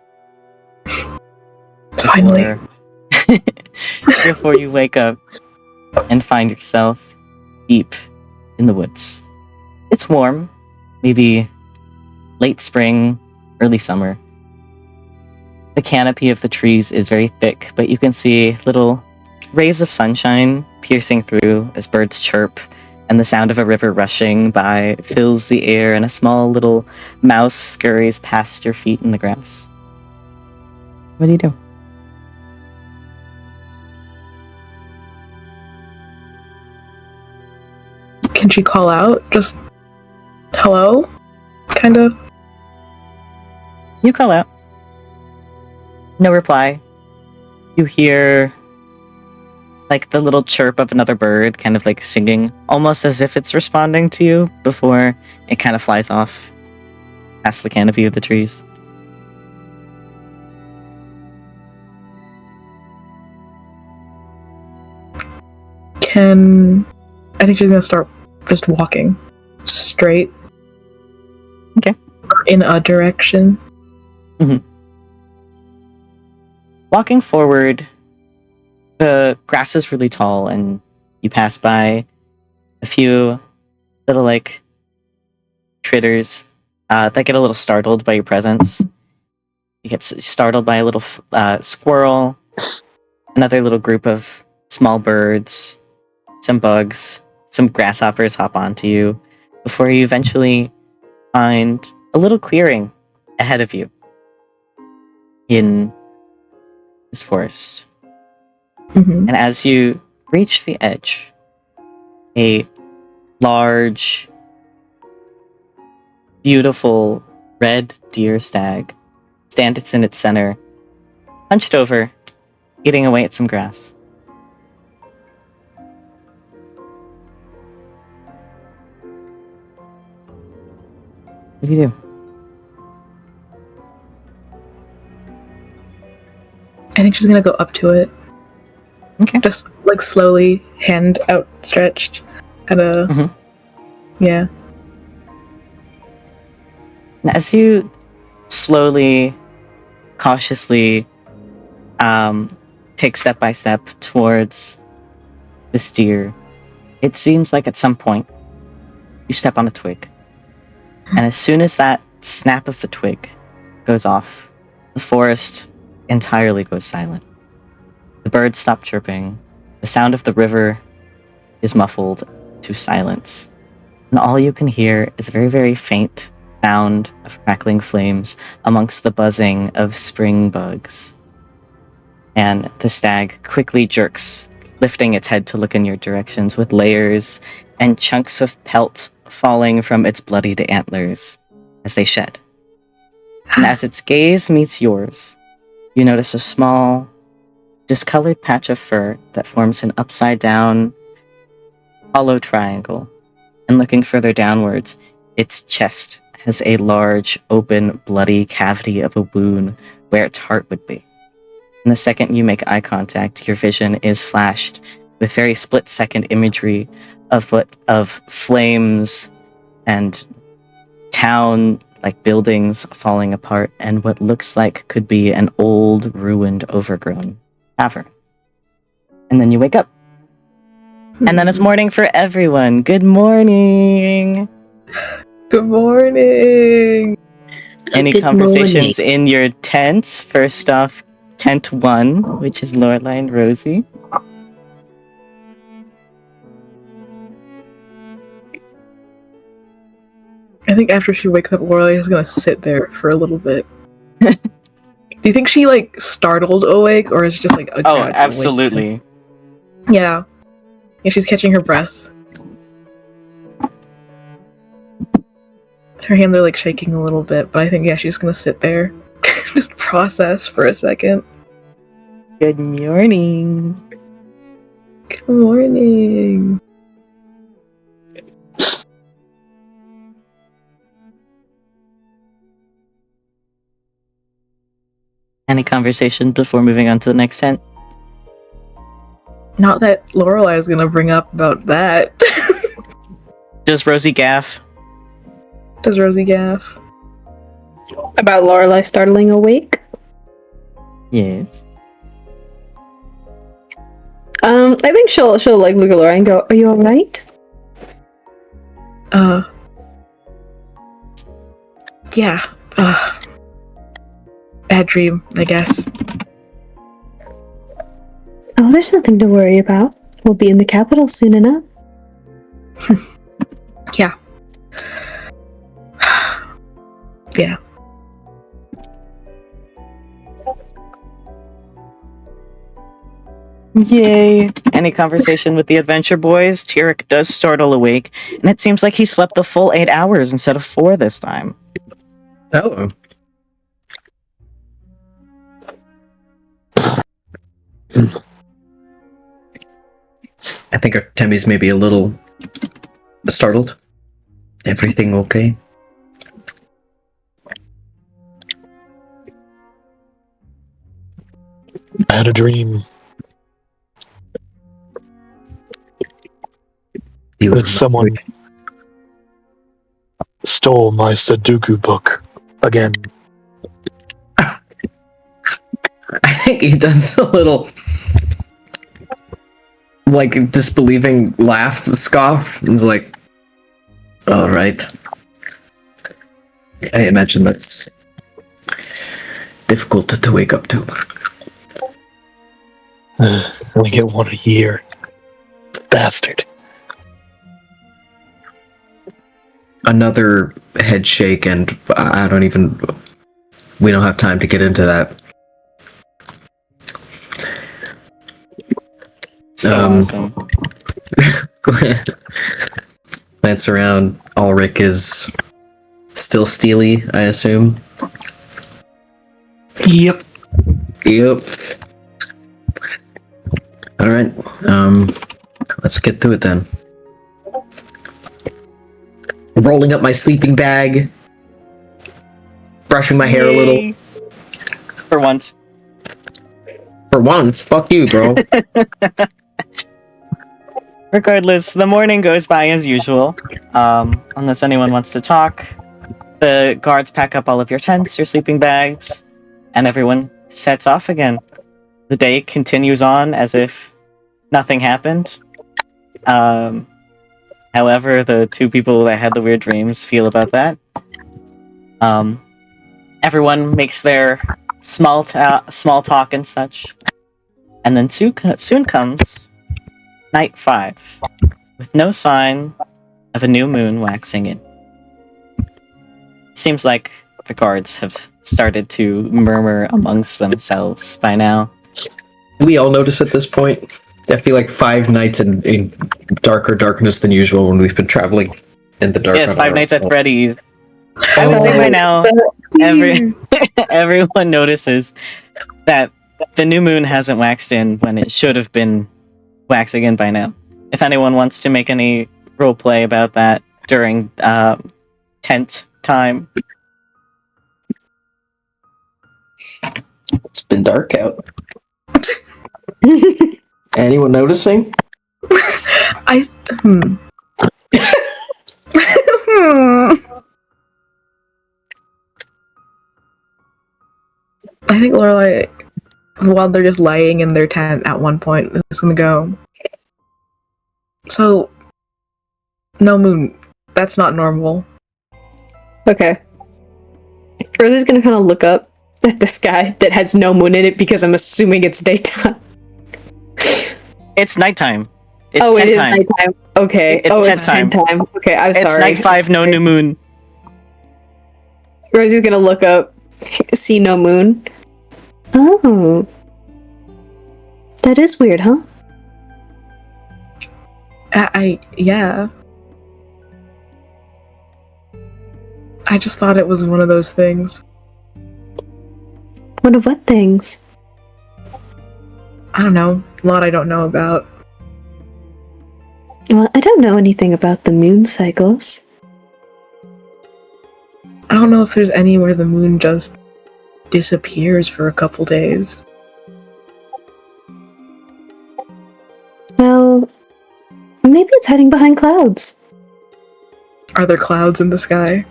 Finally. Before you wake up and find yourself deep in the woods. It's warm, maybe late spring, early summer. The canopy of the trees is very thick, but you can see little rays of sunshine piercing through as birds chirp, and the sound of a river rushing by fills the air, and a small little mouse scurries past your feet in the grass. What do you do? Can she call out? Just hello? Kind of. You call out. No reply. You hear like the little chirp of another bird kind of like singing, almost as if it's responding to you before it kind of flies off past the canopy of the trees. I think she's gonna start just walking straight. Okay. In a direction. Walking forward, the grass is really tall, and you pass by a few little like critters that get a little startled by your presence. You get startled by a little squirrel, another little group of small birds, some bugs, some grasshoppers hop onto you before you eventually find a little clearing ahead of you in this forest. Mm-hmm. And as you reach the edge, a large, beautiful red deer stag stands in its center, hunched over, eating away at some grass. What do you do? I think she's gonna go up to it. Okay. Just like slowly, hand outstretched. Kinda. Mhm. Yeah. And as you slowly, cautiously take step by step towards this deer, it seems like at some point you step on a twig. And as soon as that snap of the twig goes off, the forest entirely goes silent. The birds stop chirping. The sound of the river is muffled to silence. And all you can hear is a very, very faint sound of crackling flames amongst the buzzing of spring bugs. And the stag quickly jerks, lifting its head to look in your directions with layers and chunks of pelt falling from its bloodied antlers as they shed. And as its gaze meets yours, you notice a small, discolored patch of fur that forms an upside-down, hollow triangle. And looking further downwards, its chest has a large, open, bloody cavity of a wound where its heart would be. And the second you make eye contact, your vision is flashed with very split-second imagery of flames and town like buildings falling apart, and what looks like could be an old, ruined, overgrown tavern. And then you wake up. And then it's morning for everyone. Good morning. Good morning. Any Good conversations in your tents? First off, tent 1, which is Lorelai and Rosie. I think after she wakes up, Lorelai is gonna sit there for a little bit. Do you think she like startled awake, or is it just like a Oh, gradual absolutely. awakening? Yeah. Yeah, she's catching her breath. Her hands are like shaking a little bit, but I think she's gonna sit there, just process for a second. Good morning. Good morning. Any conversation before moving on to the next tent? Not that Lorelai is gonna bring up about that. Does Rosie gaff? Does Rosie gaff? About Lorelai startling awake. Yes. I think she'll like look at Lorelai and go, "Are you alright?" Yeah. Bad dream, I guess. Oh, there's nothing to worry about. We'll be in the capital soon enough. Yeah. Yeah. Yay! Any conversation with the adventure boys? Tyric does startle awake, and it seems like he slept the full 8 hours instead of 4 this time. Oh. I think Artemi's maybe a little startled. Everything okay? I had a dream. That someone stole my Sudoku book again. I think he does a little, like, disbelieving laugh, scoff, and is like, all right. I imagine that's difficult to wake up to. I only get one a year. Bastard. Another head shake, and we don't have time to get into that. So awesome. Glance around. Alaric is still steely, I assume. Yep. Yep. All right. Let's get to it then. Rolling up my sleeping bag, brushing my hair a little. Yay. For once. For once, fuck you, bro. Regardless, the morning goes by as usual. Unless anyone wants to talk. The guards pack up all of your tents, your sleeping bags, and everyone sets off again. The day continues on as if nothing happened. However, the two people that had the weird dreams feel about that. Everyone makes their small talk and such. And then soon comes night 5, with no sign of a new moon waxing in. Seems like the guards have started to murmur amongst themselves by now. We all notice at this point. I feel like 5 nights in darker darkness than usual when we've been traveling in the dark. Yes, 5 nights at Freddy's. I would say by now, everyone notices that the new moon hasn't waxed in when it should have been waxing in by now. If anyone wants to make any roleplay about that during tent time. It's been dark out. Anyone noticing? I think Lorelai, while they're just lying in their tent at one point, is gonna go. So, no moon. That's not normal. Okay. Rosie's gonna kind of look up at the sky that has no moon in it because I'm assuming it's daytime. It's nighttime. It's it tent is time. nighttime. Okay. It's tent time. Okay, I'm It's sorry. night 5, no new moon. Rosie's gonna look up See no moon. Oh. That is weird, huh? Yeah. I just thought it was one of those things. One of what things? I don't know. A lot I don't know about. Well, I don't know anything about the moon cycles. I don't know if there's anywhere the moon just disappears for a couple days. Well, maybe it's hiding behind clouds. Are there clouds in the sky?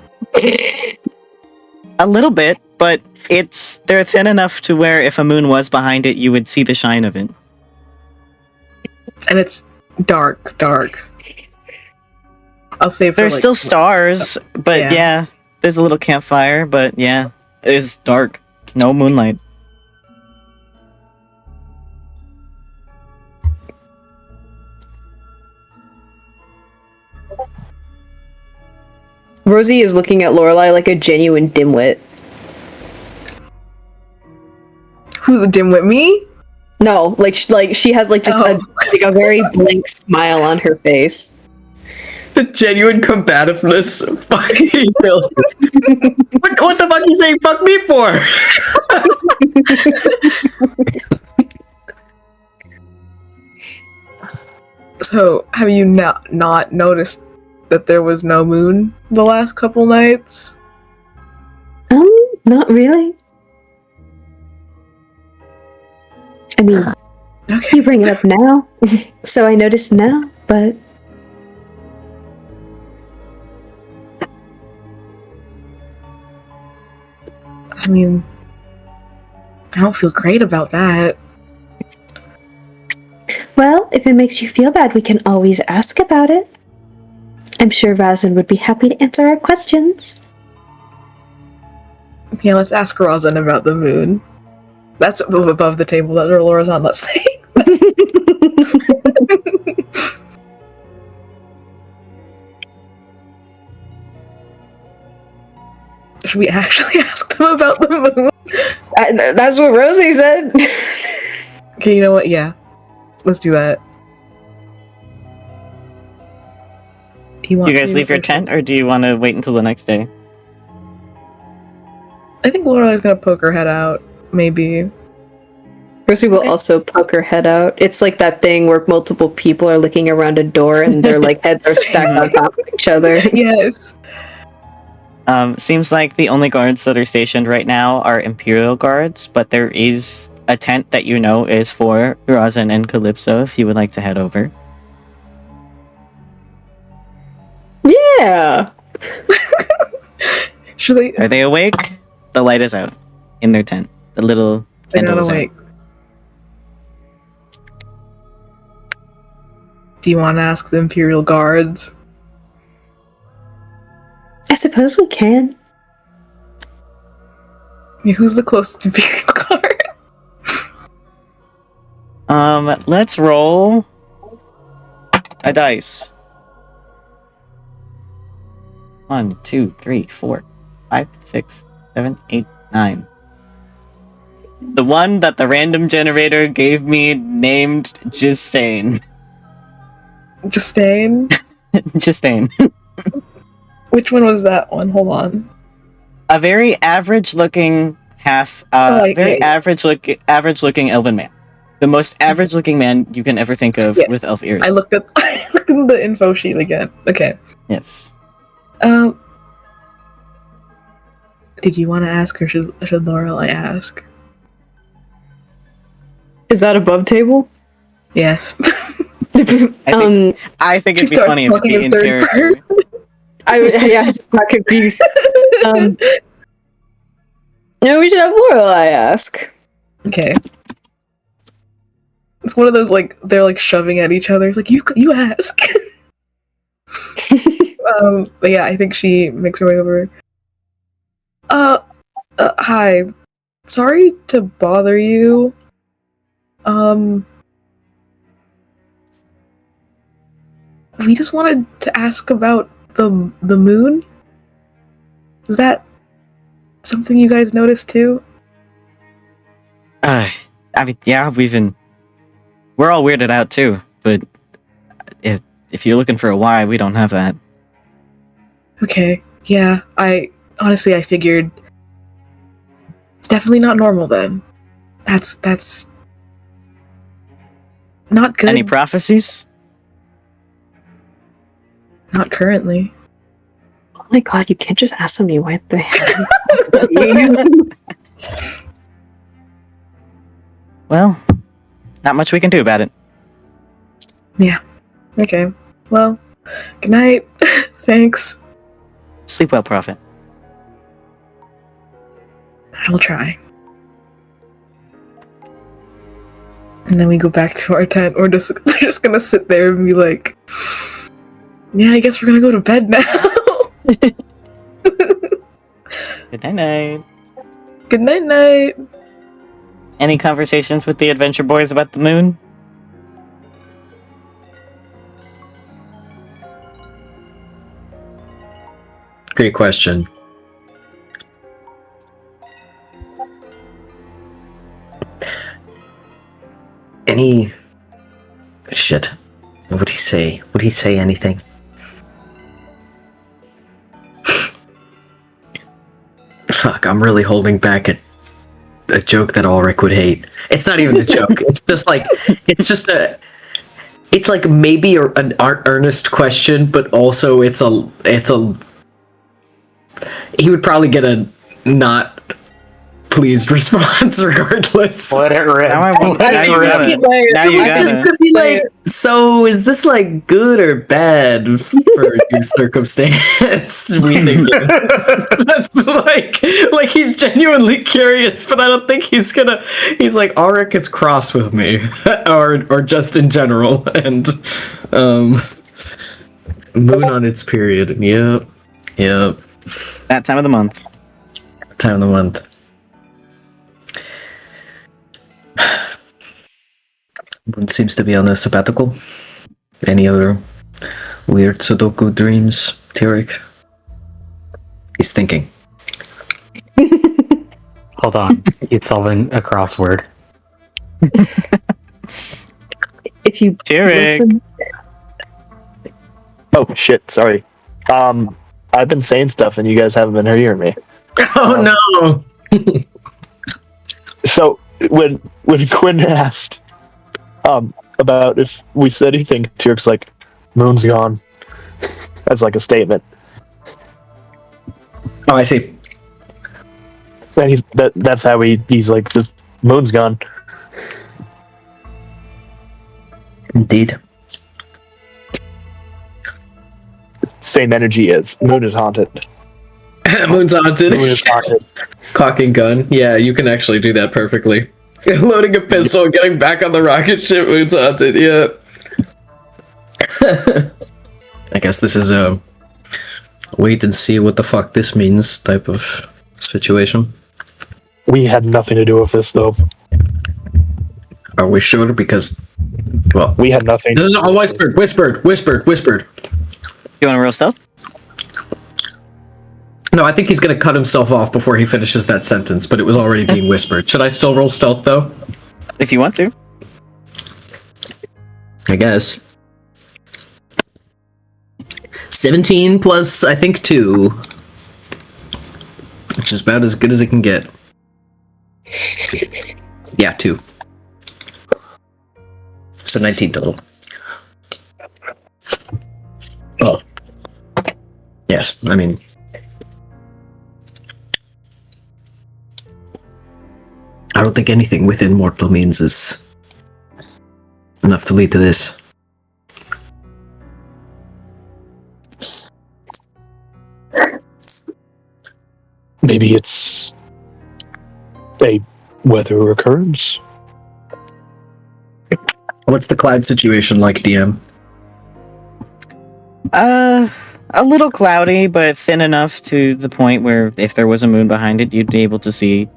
A little bit, but they're thin enough to where if a moon was behind it, you would see the shine of it. And it's dark. I'll say for There's still stars, but yeah, there's a little campfire, but yeah, it's dark. No moonlight. Rosie is looking at Lorelai like a genuine dimwit. Who's the dimwit? Me? No, like she has like just a very blank smile on her face. The genuine combativeness. Fucking what the fuck you saying fuck me for? So, have you not noticed that there was no moon the last couple nights? Not really. I mean, Okay. you bring it up now, so I noticed now, but... I mean, I don't feel great about that. Well, if it makes you feel bad, we can always ask about it. I'm sure Razin would be happy to answer our questions. Yeah, let's ask Rosin about the moon. That's above the table that Laura's on, let's say. Should we actually ask them about the moon? That's what Rosie said. Okay, you know what? Yeah. Let's do that. Do You guys leave your tent, or do you want to wait until the next day? I think Lorelai's gonna poke her head out, maybe. Rosie will also poke her head out. It's like that thing where multiple people are looking around a door and their like heads are stacked on top of each other. Yes. Seems like the only guards that are stationed right now are Imperial guards, but there is a tent that you know is for Rosin and Calypso if you would like to head over. Yeah. Should they? Are they awake? The light is out in their tent. The little They're candle not is out. awake. Do you want to ask the Imperial guards? I suppose we can. Yeah, who's the closest Imperial guard? Let's roll a dice. 1, 2, 3, 4, 5, 6, 7, 8, 9. The one that the random generator gave me named Justine. Justine? Justine. Which one was that one? Hold on. A very average-looking average-looking elven man. The most average-looking man you can ever think of with elf ears. I looked at the info sheet again. Okay. Yes. Did you want to ask, or should Lorelai ask? Is that above table? Yes. I think it'd be funny if it'd be in character. I got confused. No, we should have Lorelai ask. Okay. It's one of those, like, they're like shoving at each other. It's like, you ask. But yeah, I think she makes her way over. Hi. Sorry to bother you. We just wanted to ask about the moon. Is that something you guys noticed too? I mean, yeah, we're all weirded out too, but if you're looking for a why, we don't have that. Okay, yeah, I figured it's definitely not normal then. That's not good. Any prophecies? Not currently. Oh my god, you can't just ask somebody why the heck. Well, not much we can do about it. Okay. Well, good night. Thanks. Sleep well, Prophet. I'll try. And then we go back to our tent. We're just gonna sit there and be like, yeah, I guess we're gonna go to bed now. Good night. Good night. Any conversations with the adventure boys about the moon? Great question. Any shit? Would he say? Would he say anything? Fuck! I'm really holding back a joke that Alaric would hate. It's not even a joke. It's like maybe an earnest question, but also it's a. He would probably get a not pleased response regardless. Let it rip. Now I won't. Now you got it. Now you It's just got gonna be like, so is this like good or bad for your circumstance? We think that's like he's genuinely curious, but I don't think he's like Alaric is cross with me, or just in general, and moon on its period. Yep. That time of the month. Time of the month. One seems to be on a sabbatical. Any other weird Sudoku dreams, Tyric? He's thinking. Hold on. He's solving a crossword. If you Tyric. listen, Oh shit! Sorry. I've been saying stuff and you guys haven't been hearing me. Oh no! So when Quinn asked about if we said anything, Tyrk's like, "Moon's gone." That's like a statement. Oh, I see. And that's how he's like, "Just moon's gone." Indeed. Same energy as moon is haunted. Moon's haunted. Moon is haunted. Cocking gun. Yeah, you can actually do that perfectly. Loading a pistol, getting back on the rocket ship, moon's haunted. Yeah. I guess this is a wait and see what the fuck this means type of situation. We had nothing to do with this, though. Are we sure? Because, well, We had nothing. this is all whispered. You want to roll stealth? No, I think he's gonna cut himself off before he finishes that sentence, but it was already being whispered. Should I still roll stealth, though? If you want to. I guess. 17 plus, I think, 2. Which is about as good as it can get. Yeah, 2. So 19 total. Oh. Yes, I mean... I don't think anything within mortal means is enough to lead to this. Maybe it's a weather occurrence. What's the cloud situation like, DM? A little cloudy, but thin enough to the point where if there was a moon behind it, you'd be able to see.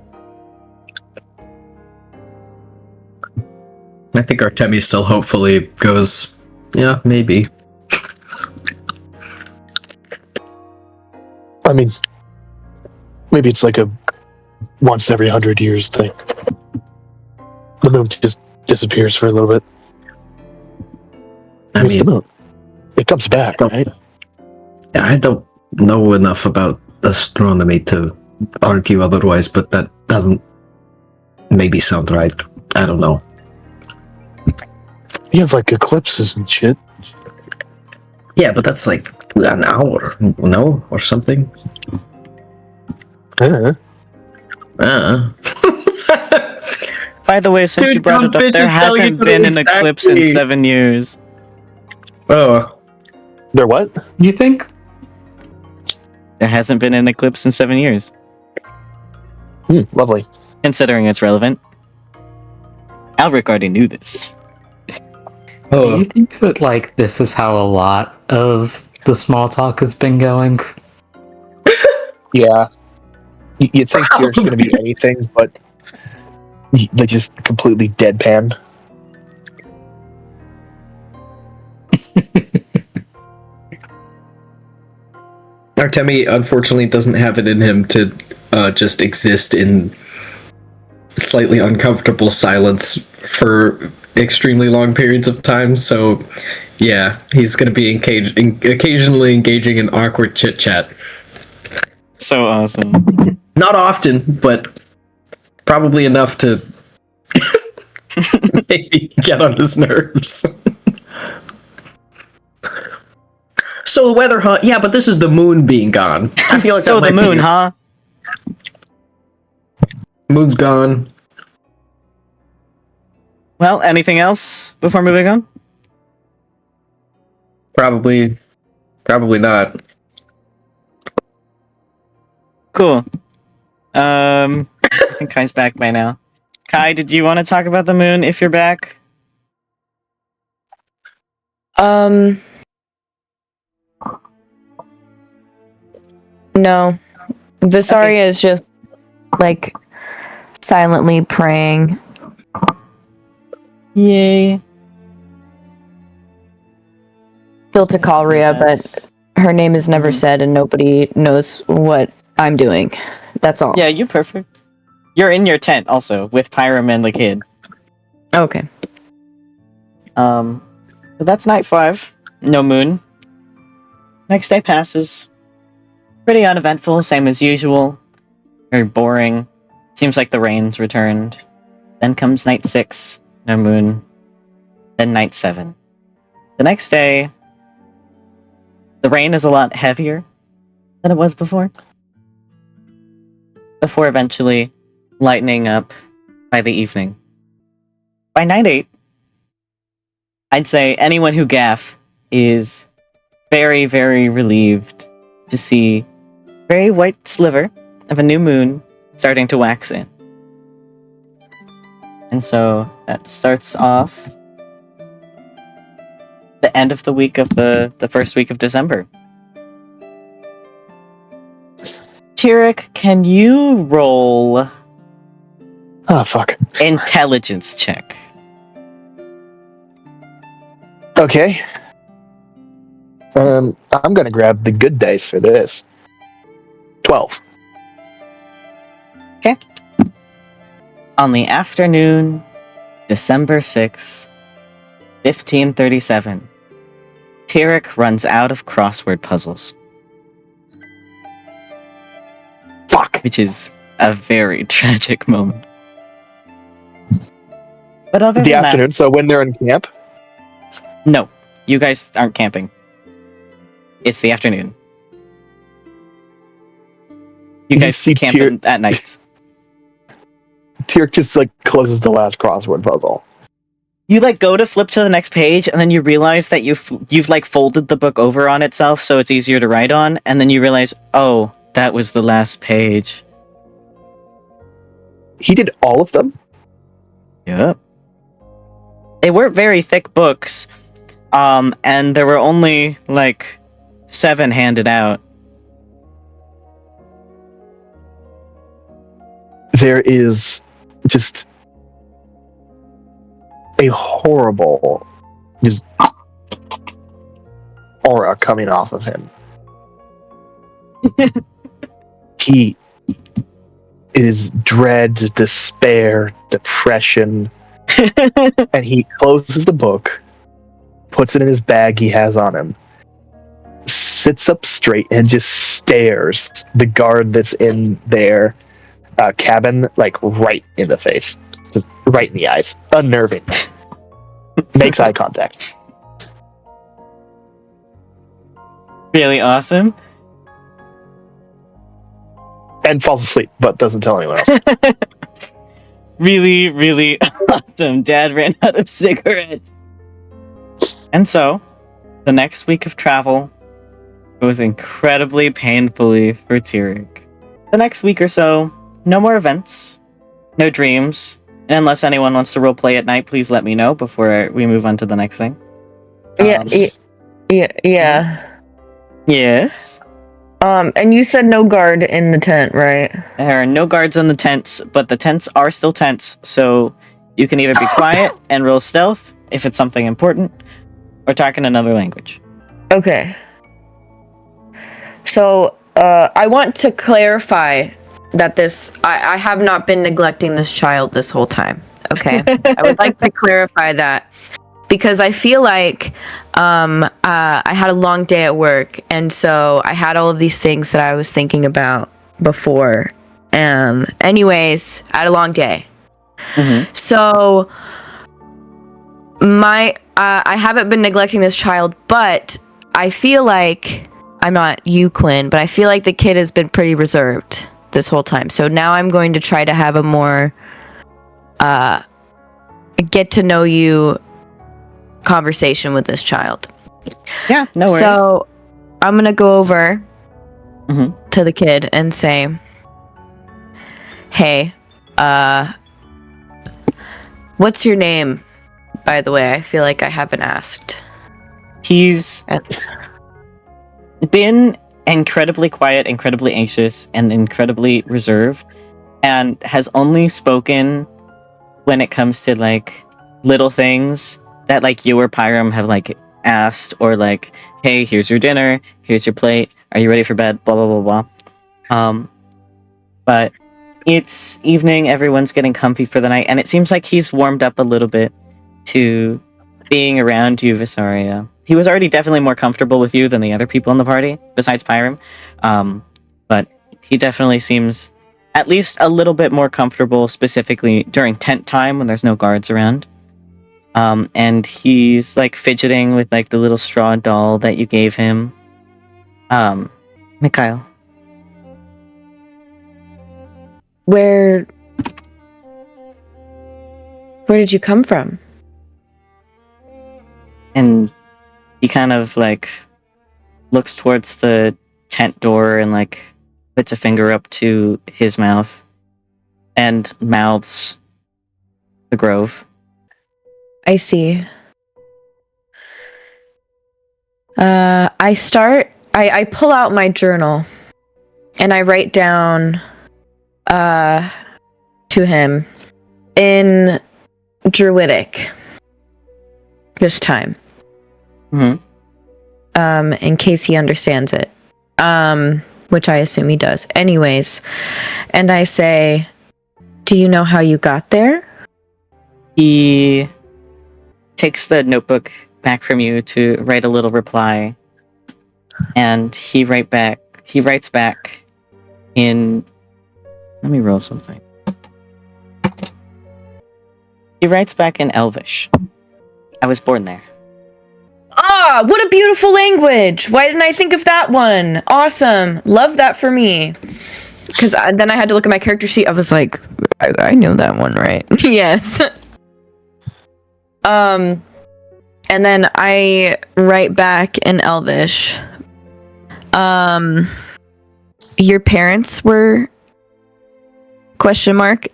I think Artemi still hopefully goes, yeah, maybe. I mean, Maybe it's like a once every 100 years thing. The moon just disappears for a little bit. It's the moon. It comes back, right? Yeah, I don't know enough about astronomy to argue otherwise, but that doesn't maybe sound right. I don't know. You have like eclipses and shit. Yeah, but that's like an hour, no? Or something? By the way, since Dude, you brought dumb it up, there bitches tell you hasn't to been an eclipse in exactly. 7 years. Oh. There what? You think? There hasn't been an eclipse in 7 years. Lovely. Considering it's relevant. Alaric already knew this. Do you think that, like, this is how a lot of the small talk has been going? Yeah. You think there's going to be anything, but they just completely deadpan. Artemi unfortunately doesn't have it in him to just exist in slightly uncomfortable silence for extremely long periods of time, so yeah, he's going to be occasionally engaging in awkward chit-chat. So awesome. Not often, but probably enough to maybe get on his nerves. So the weather, huh? Yeah, but this is the moon being gone. I feel like So that the might be moon, huh? Moon's gone. Well, anything else before moving on? Probably not. Cool. I think Kai's back by now. Kai, did you want to talk about the moon if you're back? No. Vysaria is just like silently praying. Yay. Still to Calria, but her name is never said and nobody knows what I'm doing. That's all. Yeah, you're perfect. You're in your tent also with Pyram and the kid. Okay. So that's night 5. No moon. Next day passes. Pretty uneventful, same as usual. Very boring. Seems like the rain's returned. Then comes night 6. No moon. Then night 7. The next day, the rain is a lot heavier than it was before. Before eventually lightening up by the evening. By night 8, I'd say anyone who gaff is very, very relieved to see a very white sliver of a new moon starting to wax in. And so that starts off the end of the week of the first week of December. Tyric, can you roll Oh, fuck. intelligence check? Okay. I'm gonna grab the good dice for this. 12. On the afternoon, December 6, 1537, Tyric runs out of crossword puzzles. Fuck. Which is a very tragic moment. But other The than afternoon, so when they're in camp? that, no, you guys aren't camping. It's the afternoon. You guys see camp at night. Tyric just like closes the last crossword puzzle. You like go to flip to the next page, and then you realize that you've like folded the book over on itself, so it's easier to write on. And then you realize, oh, that was the last page. He did all of them? Yep. They weren't very thick books, and there were only like 7 handed out. There is just a horrible just aura coming off of him. He is dread, despair, depression. And he closes the book, puts it in his bag he has on him, sits up straight, and just stares the guard that's in their cabin like right in the face, just right in the eyes, unnerving. Makes eye contact. Really awesome. And falls asleep, but doesn't tell anyone else. Really, really awesome. Dad ran out of cigarettes. And so, the next week of travel goes incredibly painfully for Tyric. The next week or so, no more events, no dreams, and unless anyone wants to roleplay at night, please let me know before we move on to the next thing. Yeah. Yes? And you said no guard in the tent, right? There are no guards in the tents, but the tents are still tents, so you can either be quiet and roll stealth if it's something important, or talk in another language. Okay. So, I want to clarify that I have not been neglecting this child this whole time. Okay? I would like to clarify that. Because I feel like I had a long day at work, and so I had all of these things that I was thinking about before. Anyways, I had a long day. Mm-hmm. So I haven't been neglecting this child, but I feel like, I'm not you, Quinn, but I feel like the kid has been pretty reserved this whole time. So now I'm going to try to have a more get to know you conversation with this child. Yeah, no worries. So I'm gonna go over Mm-hmm. to the kid and say, hey, what's your name, by the way? I feel like I haven't asked. He's been incredibly quiet, incredibly anxious, and incredibly reserved, and has only spoken when it comes to like little things that like you or Pyram have like asked, or like, hey, here's your dinner, here's your plate, are you ready for bed, blah blah blah blah. But it's evening, everyone's getting comfy for the night, and it seems like he's warmed up a little bit to being around you, Vysaria. He was already definitely more comfortable with you than the other people in the party, besides Pyram. But he definitely seems at least a little bit more comfortable, specifically during tent time when there's no guards around. And he's like fidgeting with like the little straw doll that you gave him. Mikhail. Where did you come from? And he kind of like looks towards the tent door and like puts a finger up to his mouth and mouths the grove. I see. I pull out my journal and I write down to him in Druidic this time. Mm-hmm. In case he understands it. Which I assume he does. Anyways, and I say, do you know how you got there? He takes the notebook back from you to write a little reply, and he writes back in, let me roll something. He writes back in Elvish. I was born there. Ah, what a beautiful language! Why didn't I think of that one? Awesome. Love that for me. Because then I had to look at my character sheet. I was like, I know that one, right? Yes. And then I write back in Elvish. Your parents were ?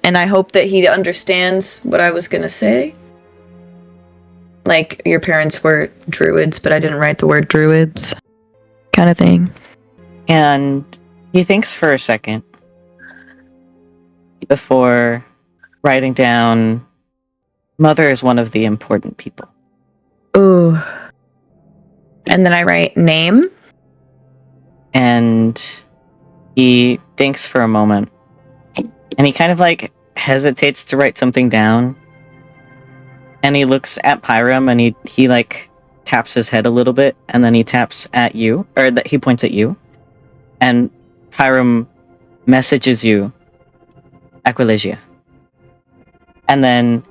And I hope that he understands what I was gonna say. Like, your parents were druids, but I didn't write the word druids. Kind of thing. And he thinks for a second before writing down, mother is one of the important people. Ooh. And then I write name. And he thinks for a moment. And he kind of like hesitates to write something down. And he looks at Pyram and he like taps his head a little bit, and then he taps at you, or that he points at you. And Pyram messages you, Aquilegia. And then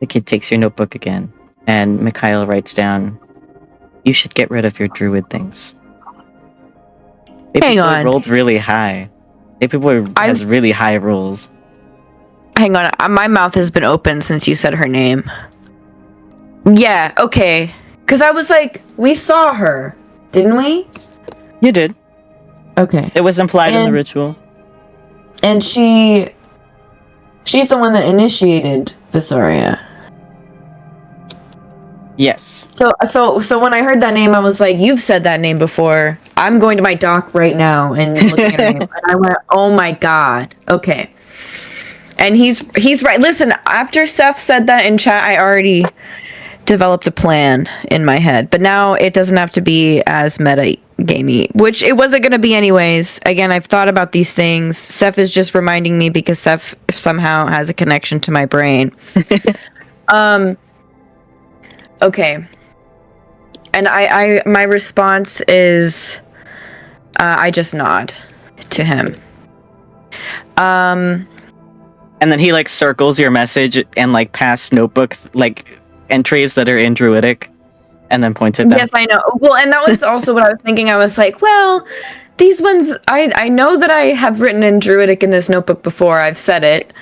the kid takes your notebook again, and Mikhail writes down, you should get rid of your druid things. Hang on. Rolled really high. People has really high rolls. Hang on, my mouth has been open since you said her name. Yeah, okay. Because I was like, we saw her, didn't we? You did. Okay. It was implied in the ritual. And she's the one that initiated Vysaria. Yes. So when I heard that name, I was like, you've said that name before. I'm going to my doc right now and looking at her name. And I went, oh my god. Okay. And he's right. Listen, after Seth said that in chat, I already developed a plan in my head. But now it doesn't have to be as meta-gamey, which it wasn't going to be anyways. Again, I've thought about these things. Seth is just reminding me because Seth somehow has a connection to my brain. Okay. And I my response is I just nod to him. And then he like circles your message and like past notebook like entries that are in Druidic, and then points it back. Yes, I know. Well, and that was also what I was thinking. I was like, well, these ones I know that I have written in Druidic in this notebook before. I've said it.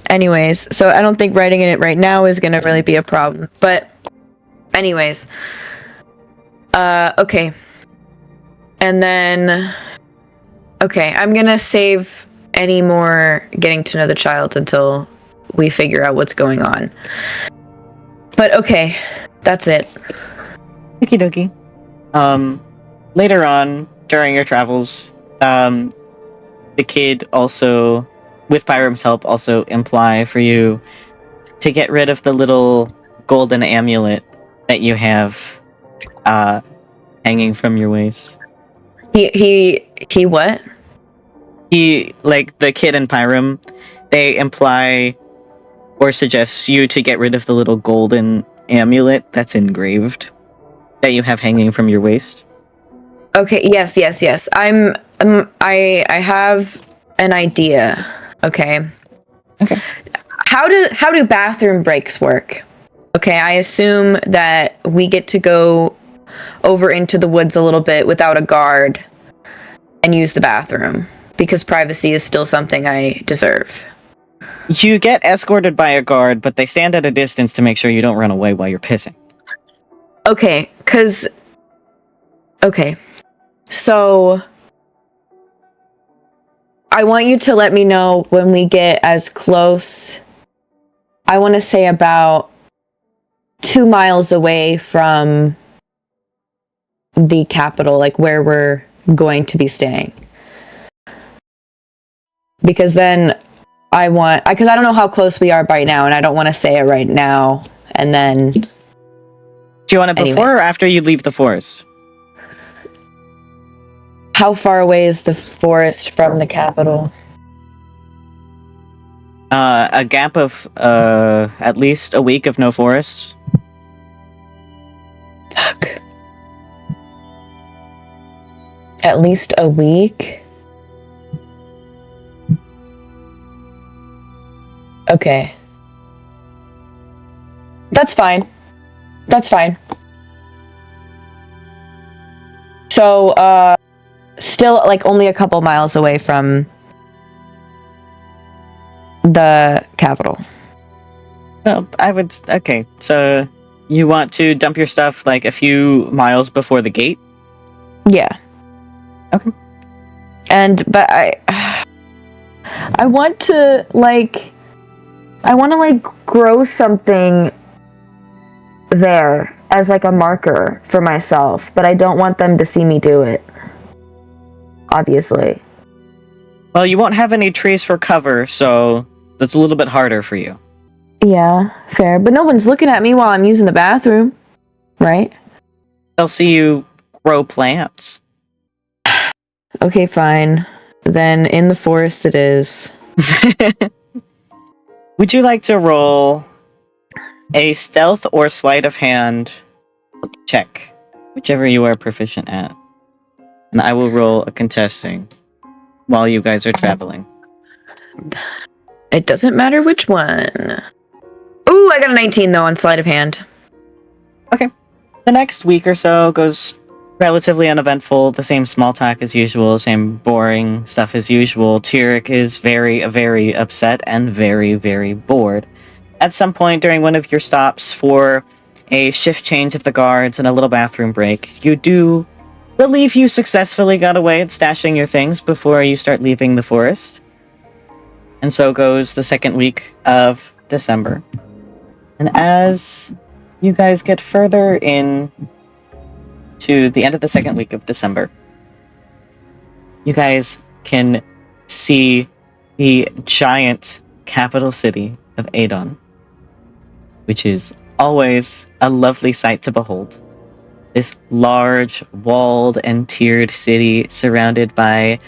Anyways, so I don't think writing in it right now is gonna really be a problem. But anyways. Okay. And then okay, I'm gonna save any more getting to know the child until we figure out what's going on. But okay, that's it. Okie dokie. Later on, during your travels, the kid also, with Pyram's help, also imply for you to get rid of the little golden amulet that you have hanging from your waist. He what? He, like, the kid and Pyram, they imply or suggest you to get rid of the little golden amulet that's engraved that you have hanging from your waist. Okay, yes. I have an idea. Okay. How do bathroom breaks work? Okay, I assume that we get to go over into the woods a little bit without a guard and use the bathroom because privacy is still something I deserve. You get escorted by a guard, but they stand at a distance to make sure you don't run away while you're pissing. Okay, so I want you to let me know when we get as close. I want to say about 2 miles away from the capital, like where we're going to be staying. Because then because I don't know how close we are right now, and I don't want to say it right now, and then... Do you want it before or after you leave the forest? How far away is the forest from the capital? A gap of at least a week of no forest. Fuck. At least a week? Okay. That's fine. So, still, like, only a couple miles away from the capital. Well, okay, so you want to dump your stuff, like, a few miles before the gate? Yeah. Okay. But I want to, like, grow something there as, like, a marker for myself, but I don't want them to see me do it. Obviously. Well, you won't have any trees for cover, so that's a little bit harder for you. Yeah, fair. But no one's looking at me while I'm using the bathroom, right? They'll see you grow plants. Okay, fine. then in the forest it is. Would you like to roll a stealth or sleight of hand check? Whichever you are proficient at. And I will roll a contesting while you guys are traveling. It doesn't matter which one. Ooh, I got a 19 though on sleight of hand. The next week or so goes relatively uneventful. The same small talk as usual, same boring stuff as usual. Tyric is very, very upset and very, very bored. At some point during one of your stops for a shift change of the guards and a little bathroom break, you do believe you successfully got away at stashing your things before you start leaving the forest. And so goes the second week of December. And as you guys get further in to the end of the second week of December, you guys can see the giant capital city of Adon, which is always a lovely sight to behold. This large, walled and tiered city surrounded by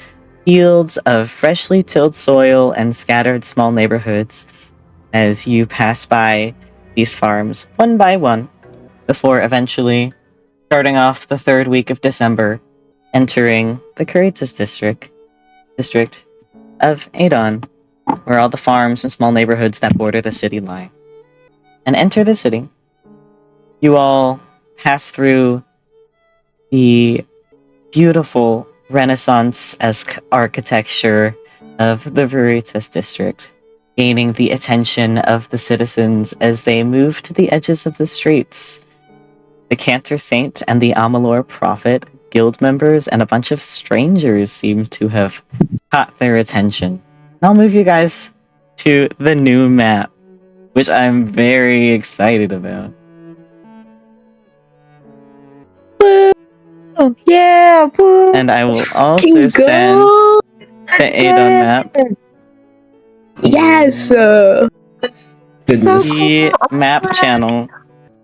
fields of freshly tilled soil and scattered small neighborhoods as you pass by these farms one by one before eventually starting off the third week of December, entering the Caritas district of Adon, where all the farms and small neighborhoods that border the city lie. And enter the city. You all pass through the beautiful Renaissance-esque architecture of the Veritas district, gaining the attention of the citizens as they move to the edges of the streets. The Cantor Saint and the Amalur Prophet guild members and a bunch of strangers seem to have caught their attention. I'll move you guys to the new map, which I'm very excited about. Woo! Yeah! Woo! And I will also send the Adon map. Yes! Goodness. The map channel.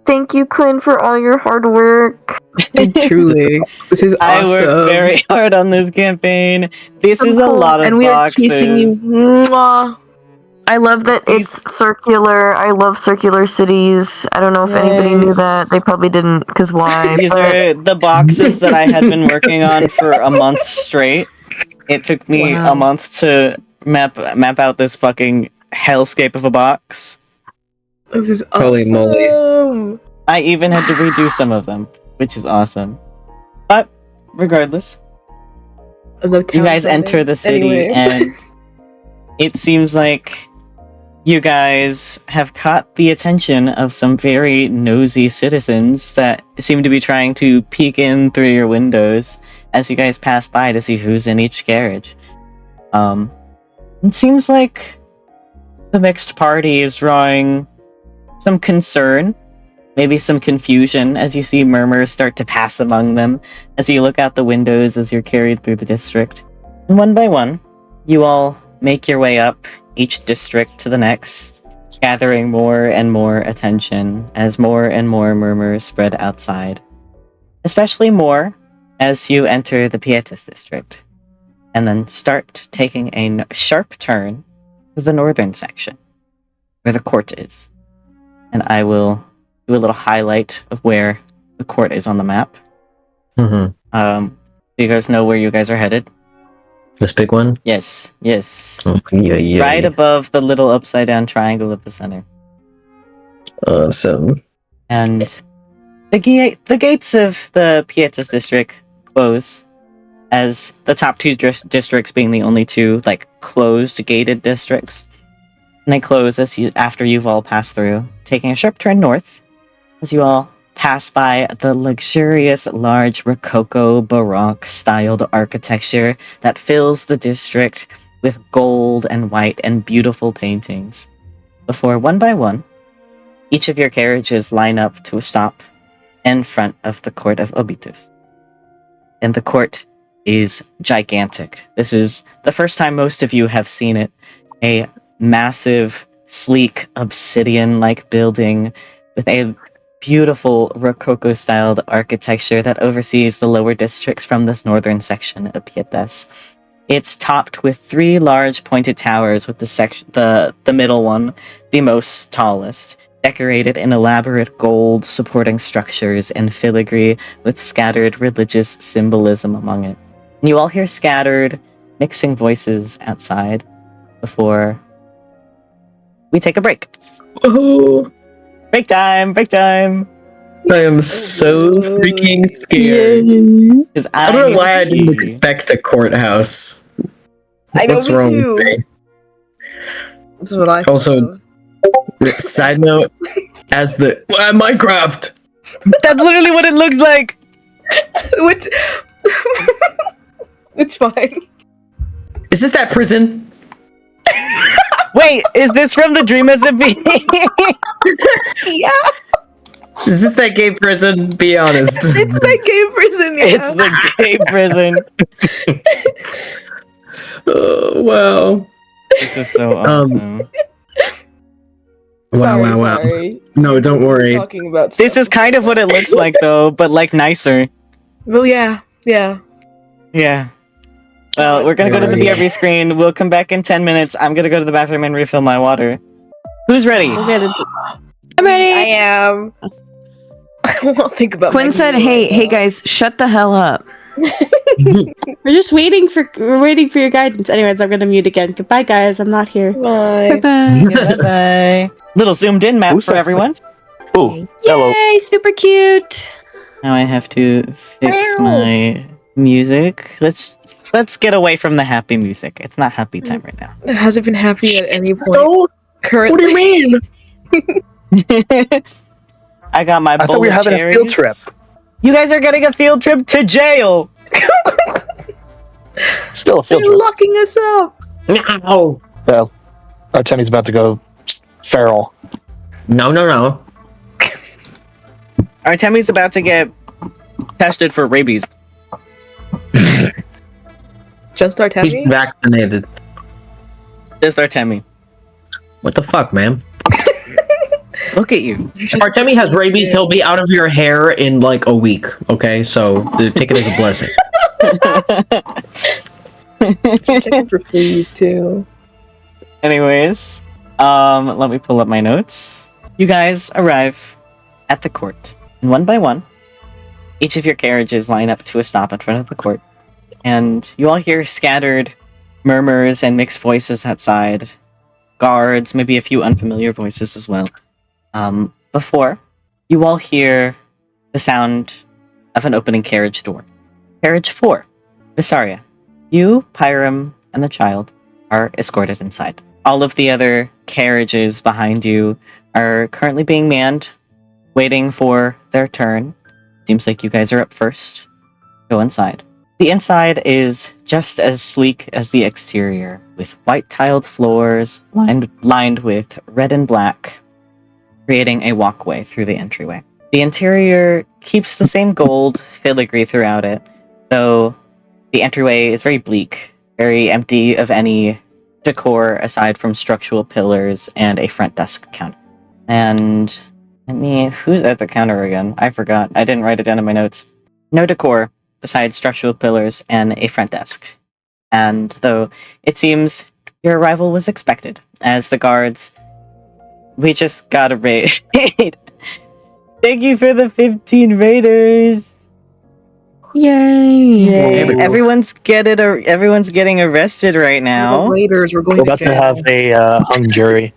Thank you, Quinn, for all your hard work. Truly. This is I awesome. worked very hard on this campaign. This is a lot of and we boxes. are chasing you. Mwah. I love that it's circular. I love circular cities. I don't know if anybody knew that. They probably didn't, because why? These are the boxes that I had been working on for a month straight. It took me a month to map out this fucking hellscape of a box. This is Holy moly. I even had to redo some of them, which is awesome. But regardless, you guys enter the city and it seems like you guys have caught the attention of some very nosy citizens that seem to be trying to peek in through your windows as you guys pass by to see who's in each carriage. It seems like the mixed party is drawing some concern, maybe some confusion, as you see murmurs start to pass among them as you look out the windows as you're carried through the district. And one by one, you all make your way up each district to the next, gathering more and more attention as more and more murmurs spread outside. Especially more as you enter the Pietas district, and then start taking a sharp turn to the northern section, where the court is. And I will do a little highlight of where the court is on the map. Mm-hmm. You guys know where you guys are headed? This big one? Yes. Oh, yeah. Right above the little upside down triangle at the center. Awesome. And the gates of the Pietas district close, as the top two districts being the only two closed gated districts. And they close after you've all passed through, taking a sharp turn north as you all pass by the luxurious, large Rococo Baroque styled architecture that fills the district with gold and white and beautiful paintings. Before, one by one, each of your carriages line up to a stop in front of the court of Obitus. And the court is gigantic. This is the first time most of you have seen it. A massive, sleek, obsidian-like building with a beautiful Rococo-styled architecture that oversees the lower districts from this northern section of Pietas. It's topped with 3 large pointed towers, with the middle one, the most tallest, decorated in elaborate gold supporting structures and filigree with scattered religious symbolism among it. And you all hear scattered, mixing voices outside before we take a break. Oh, Break time! Break time! I am so freaking scared. 'Cause I don't know why I didn't pee. expect a courthouse. I know, What's me wrong too. with me? This is what I Also- Side note, as the Minecraft. That's literally what it looks like! Which it's fine. Is this that prison? Wait, is this from the Dream as a Bee? Yeah, Is this that gay prison? Be honest. it's the gay prison. Yeah. It's the gay prison. Oh, wow. This is so awesome. Wow. Sorry. No, don't worry. Talking about This stuff. is kind of what it looks like, though, but like nicer. Well, yeah. Yeah. Well, we're gonna go to the BRB screen. We'll come back in 10 minutes. I'm gonna go to the bathroom and refill my water. Who's ready? I'm ready. I am. I won't think about. Quinn my said, meal "Hey, right hey now. guys, shut the hell up." We're just waiting for your guidance. Anyways, I'm gonna mute again. Goodbye, guys. I'm not here. Bye Bye. bye. Bye. Little zoomed in map Who's for that? everyone. Oh, hello. Yay, super cute. Now I have to fix my music. Let's get away from the happy music. It's not happy time right now. It hasn't been happy at any point. No, Currently. what do you mean? I got my I bowl thought we were of having a field cherries. trip. You guys are getting a field trip to jail. Still a field They're trip. locking us up. No. Well, Artemi's about to go feral. No. Artemi's about to get tested for rabies. Just He's Artemi? vaccinated. Just Artemi. What the fuck, man? Look at you. If Artemi has rabies, he'll be out of your hair in like a week. Okay, so take it as a blessing. Checking for fleas too. Anyways, let me pull up my notes. You guys arrive at the court, and one by one, each of your carriages line up to a stop in front of the court, and you all hear scattered murmurs and mixed voices outside, guards, maybe a few unfamiliar voices as well. Before you all hear the sound of an opening carriage door. Carriage 4, Vysaria. You, Pyram, and the child are escorted inside. All of the other carriages behind you are currently being manned, waiting for their turn. Seems like you guys are up first. Go inside. The inside is just as sleek as the exterior, with white tiled floors lined with red and black, creating a walkway through the entryway. The interior keeps the same gold filigree throughout it, though the entryway is very bleak, very empty of any decor aside from structural pillars and a front desk counter. And who's at the counter again? I forgot. I didn't write it down in my notes. No decor besides structural pillars and a front desk. And though it seems your arrival was expected, as the guards, we just got a raid. Thank you for the 15 raiders. Yay. Everyone's getting arrested right The now. Raiders, we're going We're to about to jail. have a hung jury.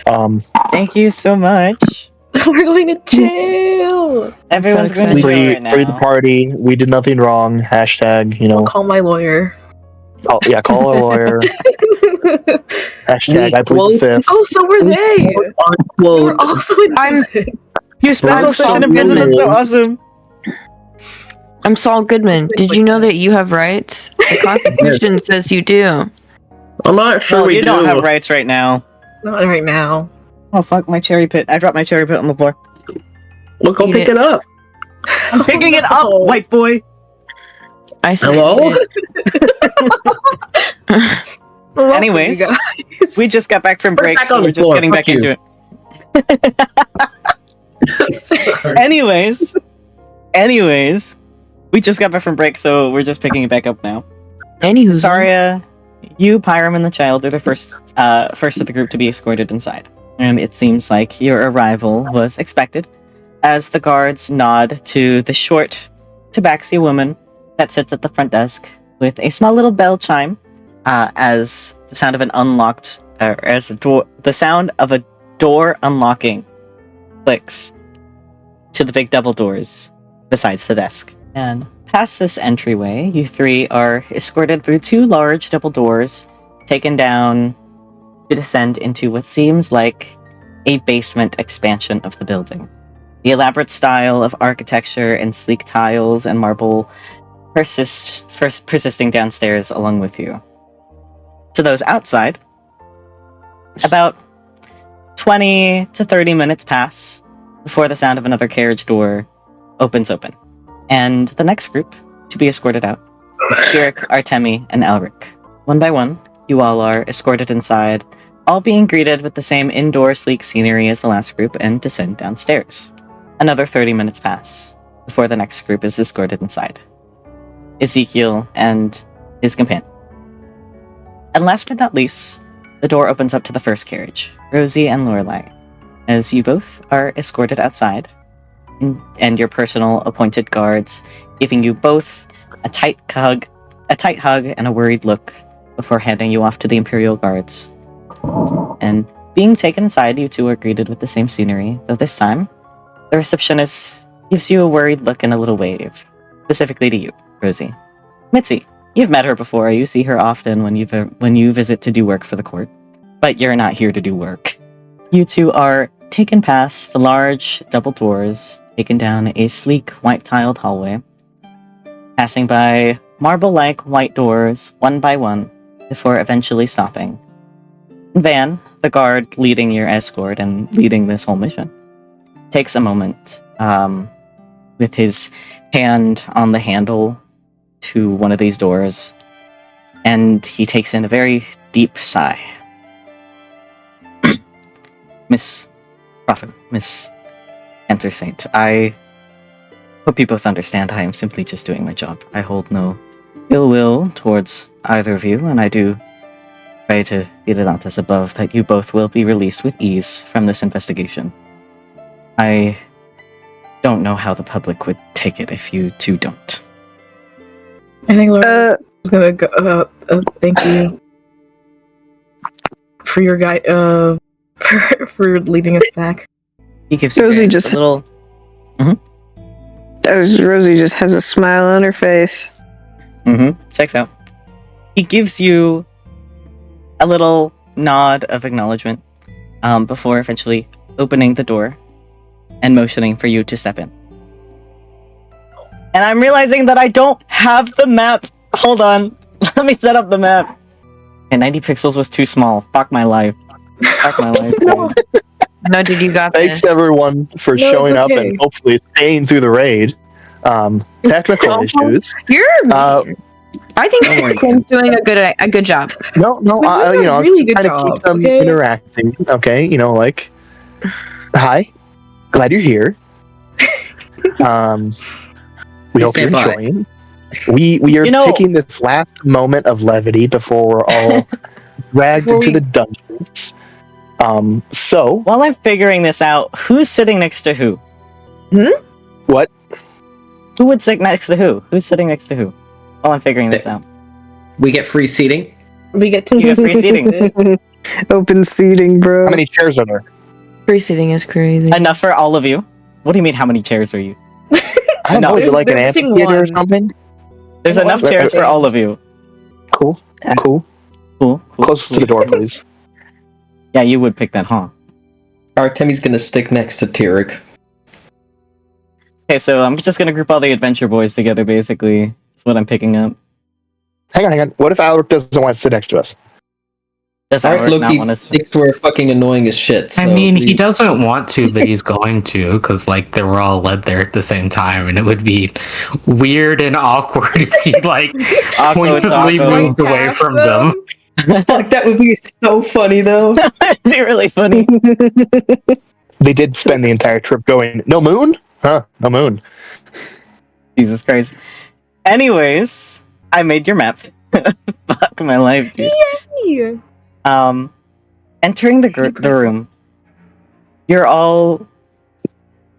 Thank you so much. We're going to jail. Everyone's going to excited. jail free, right free the now. party. We did nothing wrong. Hashtag, I'll call my lawyer. call a lawyer. Hashtag, I plead the fifth. Oh, so were they. We're Unquote. also in I'm- prison. You spent a I'm session so in prison. That's so good. awesome. I'm Saul Goodman. Did you know that you have rights? The Constitution says you do. I'm not sure No, we you do. don't have rights right now. Not right now. Oh fuck, my cherry pit. I dropped my cherry pit on the floor. Well, go Eat pick it. it up. I'm picking it up, no. white boy. I said Hello? Welcome, Anyways, you guys. We just got back from Put it break, back so on we're the just floor. getting Fuck back into it. Anyways, we just got back from break, so we're just picking it back up now. Anywho, Vysaria, you, Pyram, and the child are the first of the group to be escorted inside. And it seems like your arrival was expected, as the guards nod to the short tabaxi woman that sits at the front desk with a small little bell chime, as the sound of the sound of a door unlocking clicks to the big double doors besides the desk. And past this entryway, you three are escorted through two large double doors, taken down to descend into what seems like a basement expansion of the building. The elaborate style of architecture and sleek tiles and marble persisting downstairs along with you. To those outside, about 20 to 30 minutes pass before the sound of another carriage door opens open. And the next group to be escorted out is Tyric, Artemi, and Alaric. One by one, you all are escorted inside, all being greeted with the same indoor sleek scenery as the last group, and descend downstairs. Another 30 minutes pass before the next group is escorted inside. Ezekiel and his companion. And last but not least, the door opens up to the first carriage, Rosie and Lorelai, as you both are escorted outside, and your personal appointed guards giving you both a tight hug and a worried look before handing you off to the Imperial Guards. And being taken inside, you two are greeted with the same scenery, though this time, the receptionist gives you a worried look and a little wave, specifically to you, Rosie. Mitzi, you've met her before. You see her often when you visit to do work for the court, but you're not here to do work. You two are taken past the large double doors, taken down a sleek white-tiled hallway, passing by marble-like white doors one by one before eventually stopping. Van, the guard leading your escort and leading this whole mission, takes a moment with his hand on the handle to one of these doors, and he takes in a very deep sigh. Miss Enter Saint, I hope you both understand I am simply just doing my job. I hold no ill will towards either of you, and I do pray to Vigilantes above that you both will be released with ease from this investigation. I don't know how the public would take it if you two don't. I think Laura is gonna go. Thank you for your guy. For leading us back. He gives you Rosie a just- little. Rosie just has a smile on her face. Checks out. He gives you a little nod of acknowledgement before eventually opening the door and motioning for you to step in. And I'm realizing that I don't have the map. Hold on. Let me set up the map. And 90 pixels was too small. Fuck my life. Fuck my life, dude. no, dude, you got Thanks this. everyone for No, showing it's up okay. and hopefully staying through the raid. Technical issues. You're. I think Don't worry. Quinn's doing a good job. No, We're doing a really good trying to job, keep them okay? interacting. Okay, hi, glad you're here. We hope Say you're bye. enjoying. We are taking this last moment of levity before we're all dragged into the dungeons. So While I'm figuring this out, who's sitting next to who? What? Who would sit next to who? Who's sitting next to who? While I'm figuring this out. We get free seating. We get to You get free seating. Open seating, bro. how many chairs are there? Free sitting is crazy. Enough for all of you? What do you mean, how many chairs are you? I don't know. Is it like an They're missing amphitheater or one. something? There's enough Well, chairs for all of you. Cool. Cool. Closest to the door, please. Yeah, you would pick that, huh? Artemi's gonna stick next to Tyric. Okay, so I'm just gonna group all the adventure boys together, basically. That's what I'm picking up. Hang on. What if Alaric doesn't want to sit next to us? Does Alric Alaric not Loki want to... thinks we're fucking annoying as shit. So I mean, he doesn't want to, but he's going to, because, like, they were all led there at the same time, and it would be weird and awkward if he, like, pointedly moved away from them. Fuck, that would be so funny though. It'd be really funny. They did spend the entire trip going, no moon? Huh, no moon. Jesus Christ. Anyways, I made your map. Fuck my life, dude. Yay! Entering the room, you're all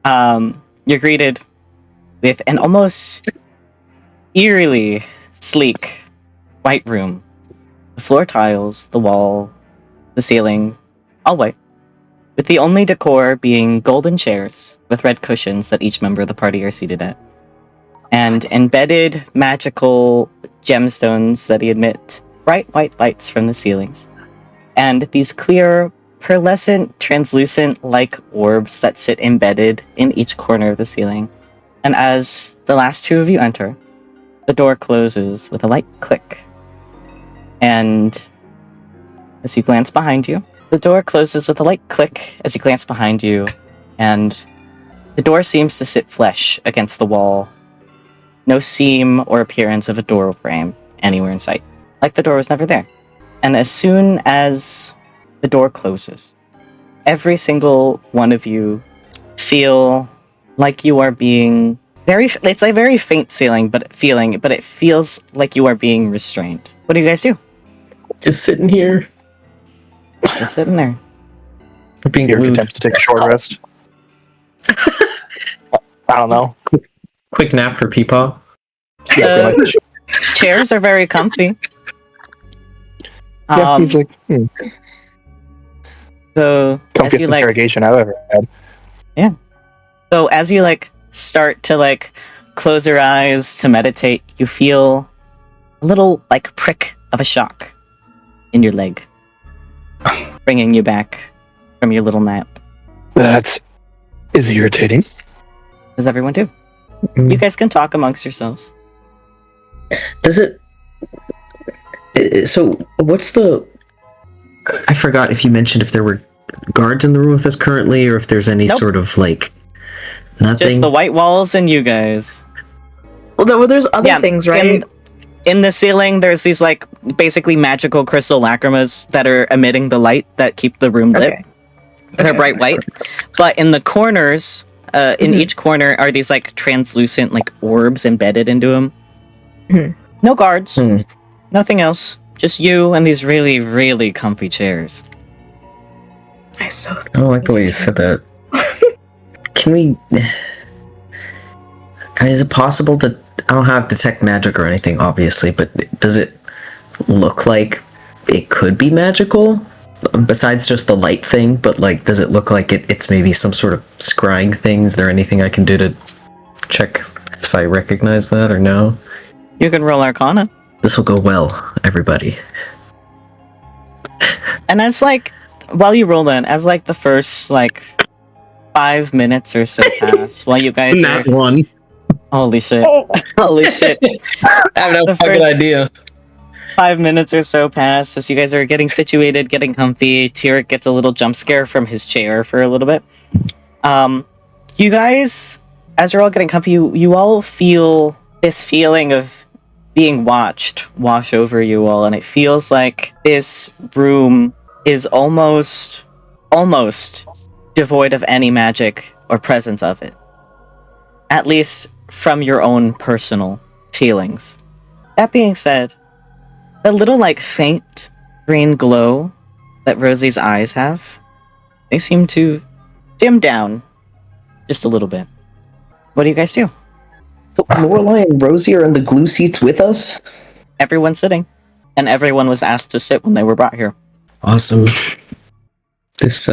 you're greeted with an almost eerily sleek white room. The floor tiles, the wall, the ceiling, all white, with the only decor being golden chairs with red cushions that each member of the party are seated at, and embedded magical gemstones that emit bright white lights from the ceilings, and these clear, pearlescent, translucent-like orbs that sit embedded in each corner of the ceiling. And as the last two of you enter, the door closes with a light click. And as you glance behind you, the door closes with a light click as you glance behind you, and the door seems to sit flush against the wall. No seam or appearance of a door frame anywhere in sight, like the door was never there. And as soon as the door closes, every single one of you feel like you are being it's a very faint but it feels like you are being restrained. What do you guys do? Just sitting here. Just sitting there. Being Your glued. attempt to take a short rest. I don't know. Quick nap for Peepaw. Yeah, pretty much. Chairs are very comfy. Yeah, he's like, So don't as get you some interrogation I've ever had. So as you start to close your eyes to meditate, you feel a little prick of a shock in your leg, bringing you back from your little nap. That is irritating. What does everyone do? You guys can talk amongst yourselves. Does it? So, what's the? I forgot if you mentioned if there were guards in the room with us currently, or if there's any Nope. sort of nothing. Just the white walls and you guys. Well, there's other things, right? In the ceiling, there's these basically magical crystal lacrimas that are emitting the light that keep the room lit. Okay. They're bright white. But in the corners, in each corner, are these translucent orbs embedded into them. Mhm. No guards. Nothing else. Just you and these really, really comfy chairs. I so I don't like the way you said that. Can we? Is it possible to? I don't have detect magic or anything, obviously, but does it look like it could be magical? Besides just the light thing, but does it look like it's maybe some sort of scrying thing? Is there anything I can do to check if I recognize that or no? You can roll Arcana. This will go well, everybody. And as while you roll that, as the first 5 minutes or so pass, while you guys Not are... one. Holy shit. Holy shit. I have no The fucking first- idea. 5 minutes or so pass as you guys are getting situated, getting comfy. Tyric gets a little jump scare from his chair for a little bit. You guys, as you're all getting comfy, you all feel this feeling of being watched wash over you all, and it feels like this room is almost devoid of any magic or presence of it. At least from your own personal feelings. That being said, the little faint green glow that Rosie's eyes have, they seem to dim down just a little bit. What do you guys do? So Lorelai and Rosie are in the glue seats with us? Everyone's sitting, and everyone was asked to sit when they were brought here. Awesome. This,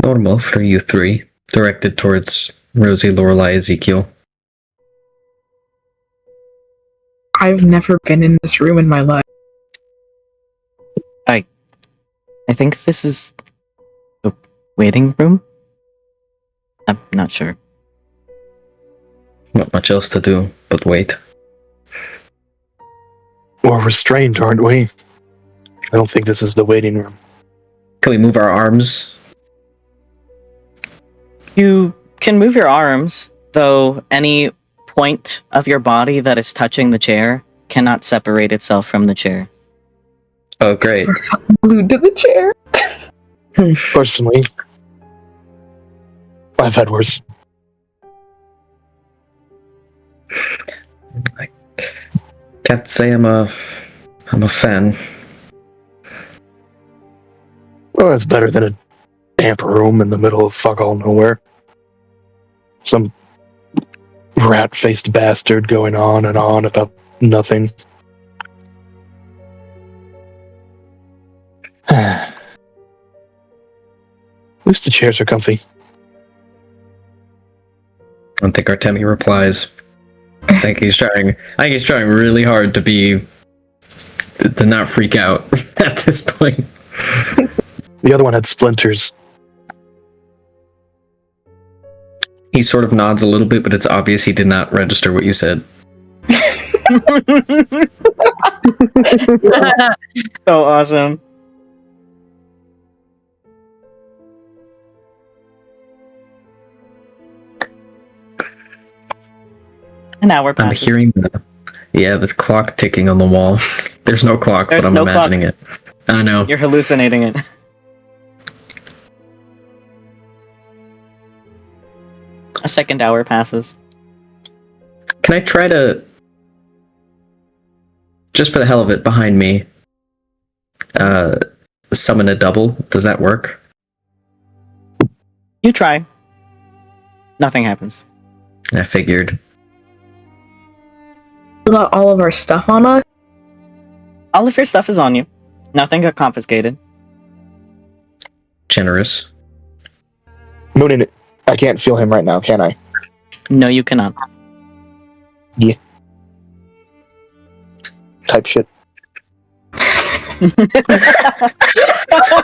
normal for you three. Directed towards Rosie, Lorelai, Ezekiel. I've never been in this room in my life. I think this is the waiting room? I'm not sure. Not much else to do, but wait. We're restrained, aren't we? I don't think this is the waiting room. Can we move our arms? You can move your arms, though any point of your body that is touching the chair cannot separate itself from the chair. Oh, great. We're fucking glued to the chair. Personally, I've had worse. Can't say I'm a fan. Well, that's better than a damp room in the middle of fuck all nowhere. Some rat-faced bastard going on and on about nothing. At least the chairs are comfy. I don't think Artemi replies. I think he's trying really hard to not freak out at this point. The other one had splinters. He sort of nods a little bit, but it's obvious he did not register what you said. So awesome. An hour I'm passes. hearing the clock ticking on the wall. There's no clock, There's but I'm no imagining it. I know. You're hallucinating it. A second hour passes. Can I try to, just for the hell of it, behind me, summon a double? Does that work? You try. Nothing happens. I figured. We got all of our stuff on us. All of your stuff is on you. Nothing got confiscated. Generous. Moonin, I can't feel him right now, can I? No, you cannot. Type shit.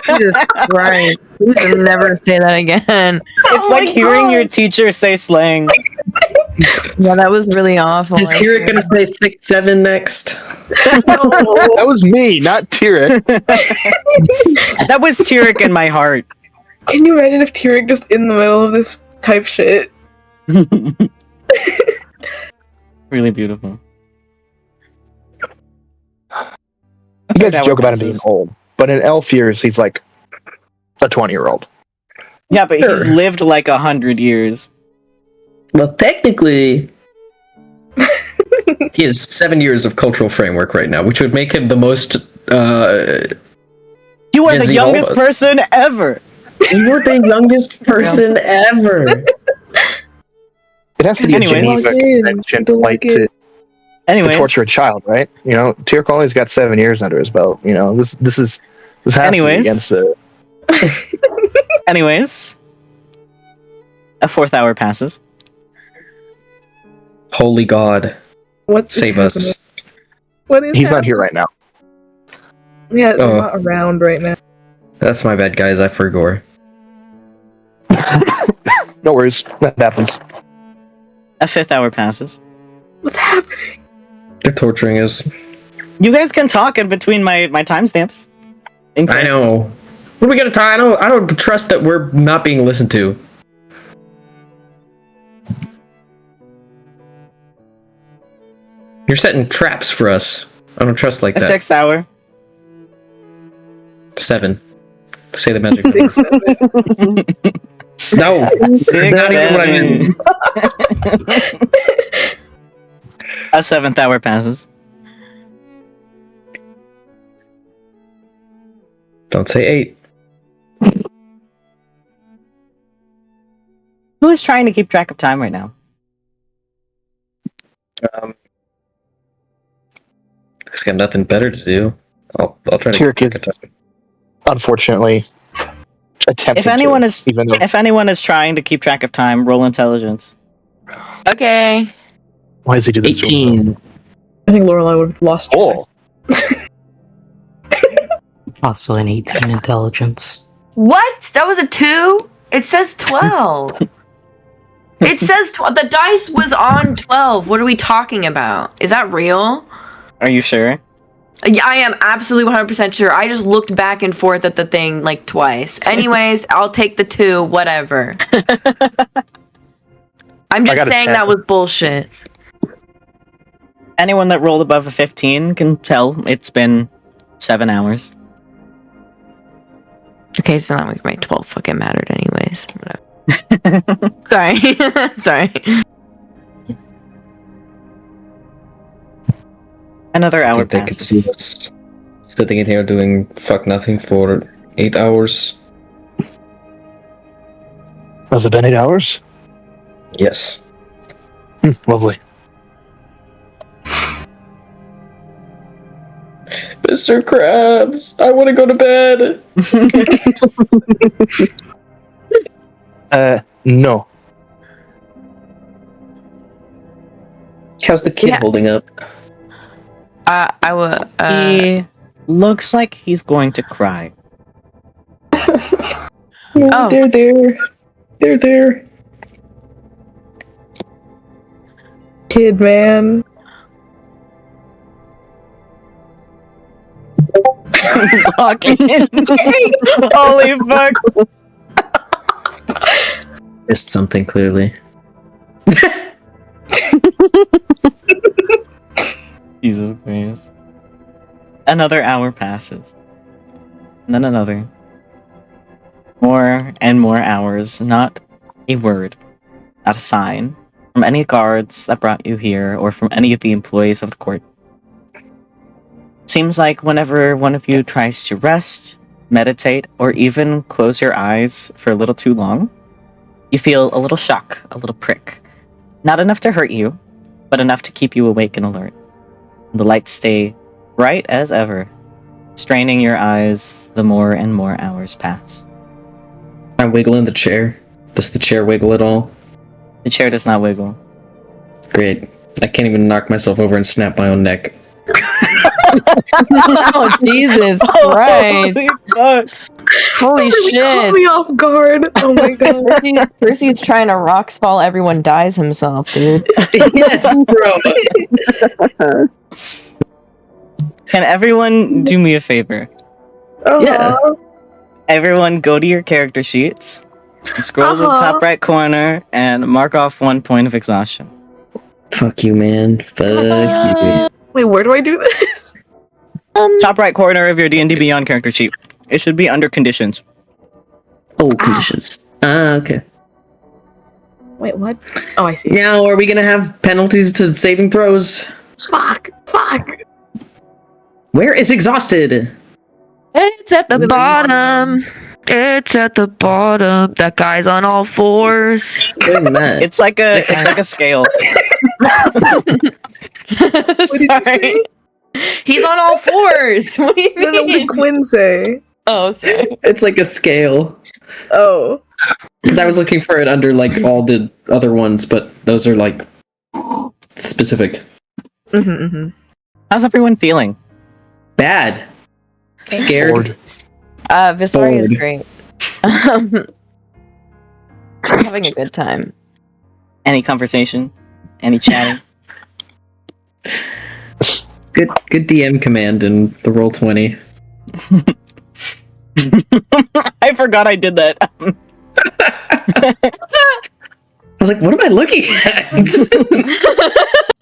Jesus Christ. Please never say that again. It's like hearing your teacher say slang. Yeah, that was really awful. Is Tyric gonna say 6-7 next? That was me, not Tyric. That was Tyric in my heart. Can you imagine if Tyric just in the middle of this type shit? Really beautiful. You guys joke about him being old, but in elf years, he's like a 20-year-old. Yeah, but Sure. he's lived like 100 years. Well, technically, he has 7 years of cultural framework right now, which would make him the most. You are Gen the Z youngest Volvo. person ever. You're the youngest person ever. It has to be Anyways. a Geneva convention like to Anyways, torture a child, right? You know, Tyric only's got 7 years under his belt. You know, this has to be Anyways. against the. anyways, a fourth hour passes. Holy God, What's save happening? us! What is He's not here right now. Yeah, they're Oh. not around right now. That's my bad, guys. I forgot. No worries, that happens. A fifth hour passes. What's happening? They're torturing us. You guys can talk in between my timestamps. I know. What are we gonna talk? I don't trust that we're not being listened to. You're setting traps for us. I don't trust like A that. sixth hour. 7. Say the magic number. 6, 7. No, Six, not even what I meant. A seventh hour passes. Don't say 8. Who is trying to keep track of time right now? He's got nothing better to do. I'll try to. Tyric is unfortunately attempting. If anyone is even though if anyone is trying to keep track of time, roll intelligence. Okay. why does he do this? to himself? 18. I think Lorelai would have lost. Oh, Also an 18 intelligence. What? That was a 2? It says 12. It says 12. The dice was on 12. What are we talking about? Is that real? Are you sure? Yeah, I am absolutely 100% sure. I just looked back and forth at the thing like twice. Anyways, I'll take the 2, whatever. I'm I got just a saying 10. that was bullshit. Anyone that rolled above a 15 can tell it's been 7 hours. Okay, so not like my 12 fucking mattered anyways. Whatever. Sorry. Sorry. Another I hour think they could see passes. us sitting in here doing fuck nothing for 8 hours. Has it been 8 hours? Yes. Lovely. Mr. Krabs, I want to go to bed. No. How's the kid Yeah. holding up? I will. He looks like he's going to cry. Oh. They're there. They're there. Kid man. Walk in. Holy fuck. Missed something clearly. Jesus Christ. Another hour passes. And then another. More and more hours. Not a word. Not a sign. From any guards that brought you here, or from any of the employees of the court. Seems like whenever one of you tries to rest, meditate, or even close your eyes for a little too long, you feel a little shock, a little prick. Not enough to hurt you, but enough to keep you awake and alert. The lights stay bright as ever, straining your eyes the more and more hours pass. I wiggle in the chair. Does the chair wiggle at all? The chair does not wiggle. Great. I can't even knock myself over and snap my own neck. Oh Jesus Christ! Holy fuck. Holy Really caught shit! me off guard. Oh my god. Percy's trying to rock fall. Everyone dies himself, dude. Yes, bro. Can everyone do me a favor? Yeah. Everyone go to your character sheets, scroll to the top right corner, and mark off 1 point of exhaustion. Fuck you, man. Fuck you. Wait, where do I do this? Top right corner of your D&D Beyond character sheet. It should be under conditions. Oh, conditions. Ah, okay. Wait, what? Oh, I see. Now, are we gonna have penalties to saving throws? Fuck. Where is exhausted? It's at the bottom. It's at the bottom. That guy's on all fours. Good man. It's like a scale. What did you say? He's on all fours. What do you No, what mean? did Quinn say? Oh, sorry. It's like a scale. Oh. Because I was looking for it under like all the other ones, but those are like specific. How's everyone feeling? Bad. Scared. Bored. Vysaria is Bored. great. She's having a good time. Any conversation? Any chatting? Good DM command in the roll 20. I forgot I did that. I was like, what am I looking at?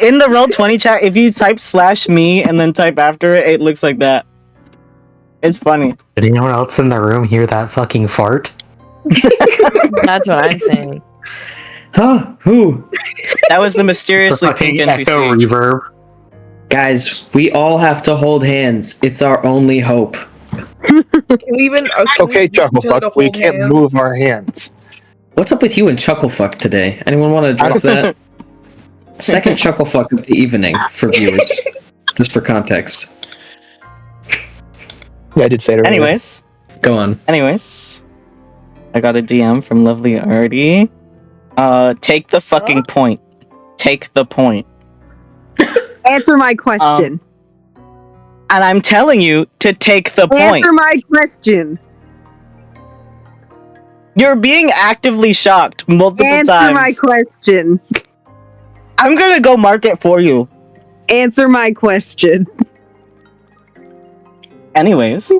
In the Roll20 chat, if you type /me and then type after it, it looks like that. It's funny. Did anyone else in the room hear that fucking fart? That's what I'm saying. Huh? Who? That was the mysteriously Fucking pink echo NPC. reverb. Guys, we all have to hold hands. It's our only hope. Can we even? Okay, Chucklefuck, we can't move our hands. What's up with you and Chucklefuck today? Anyone want to address that? Second Chucklefuck of the evening for viewers. Just for context. Yeah, I did say it earlier. Anyways, Go on. I got a DM from Lovely Artie. Take the fucking point. Take the point. Answer my question. And I'm telling you to take the point. Answer my question. You're being actively shocked multiple Answer times. my question. I'm gonna go mark it for you. Answer my question. Anyways,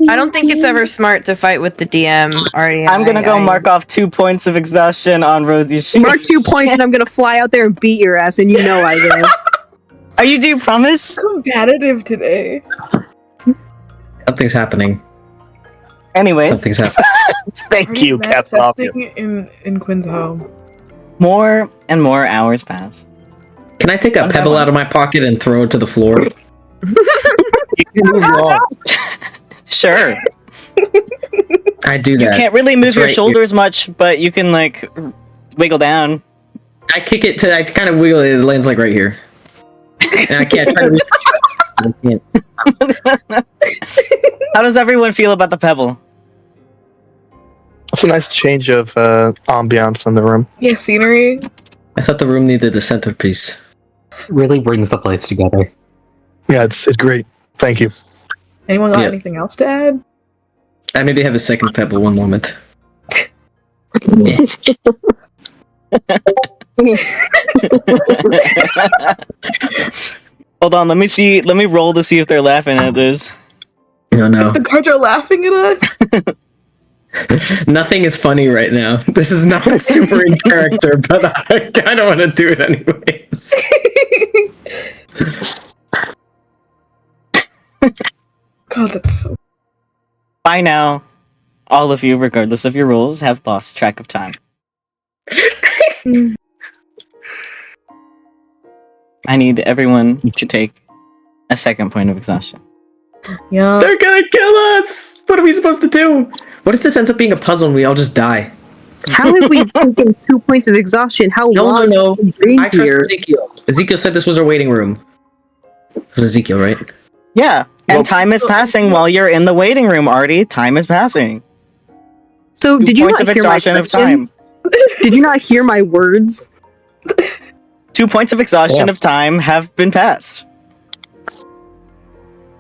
I don't think it's ever smart to fight with the DM already. I'm gonna go mark off 2 points of exhaustion on Rosie's sheet. Mark 2 points and I'm gonna fly out there and beat your ass, and you know I will. Are you? Do you promise? Competitive today. Something's happening. Anyways, Something's happening. Thank you, Captain Obvious. In Quinn's home. more and more hours pass. Can I take a pebble out of my pocket and throw it to the floor? You can move along. Sure. I do that. You can't really move That's your right. shoulders much, but you can like wiggle down. I kick it to. I kind of wiggle it. It lands like right here. And I can't try to. I can't. How does everyone feel about the pebble? It's a nice change of ambiance in the room. Yeah, scenery. I thought the room needed a centerpiece. Really brings the place together. Yeah, it's great. Thank you. Anyone got Yeah. anything else to add? I maybe have a second pebble. One moment. Hold on, let me see. Let me roll to see if they're laughing at this. No. The guards are laughing at us. Nothing is funny right now. This is not super in character, but I kind of want to do it anyways. God, that's so. By now, all of you, regardless of your rolls, have lost track of time. I need everyone to take a second point of exhaustion. Yeah. They're gonna kill us! What are we supposed to do? What if this ends up being a puzzle and we all just die? How have we taken 2 points of exhaustion? How long No. have we been I trust here? Ezekiel. Ezekiel said this was our waiting room. It was Ezekiel, right? Yeah, and Well- time is passing while you're in the waiting room, Artie. Time is passing. So, 2 did you points not of hear my exhaustion of question? time. Did you not hear my words? 2 points of exhaustion Yeah. of time have been passed.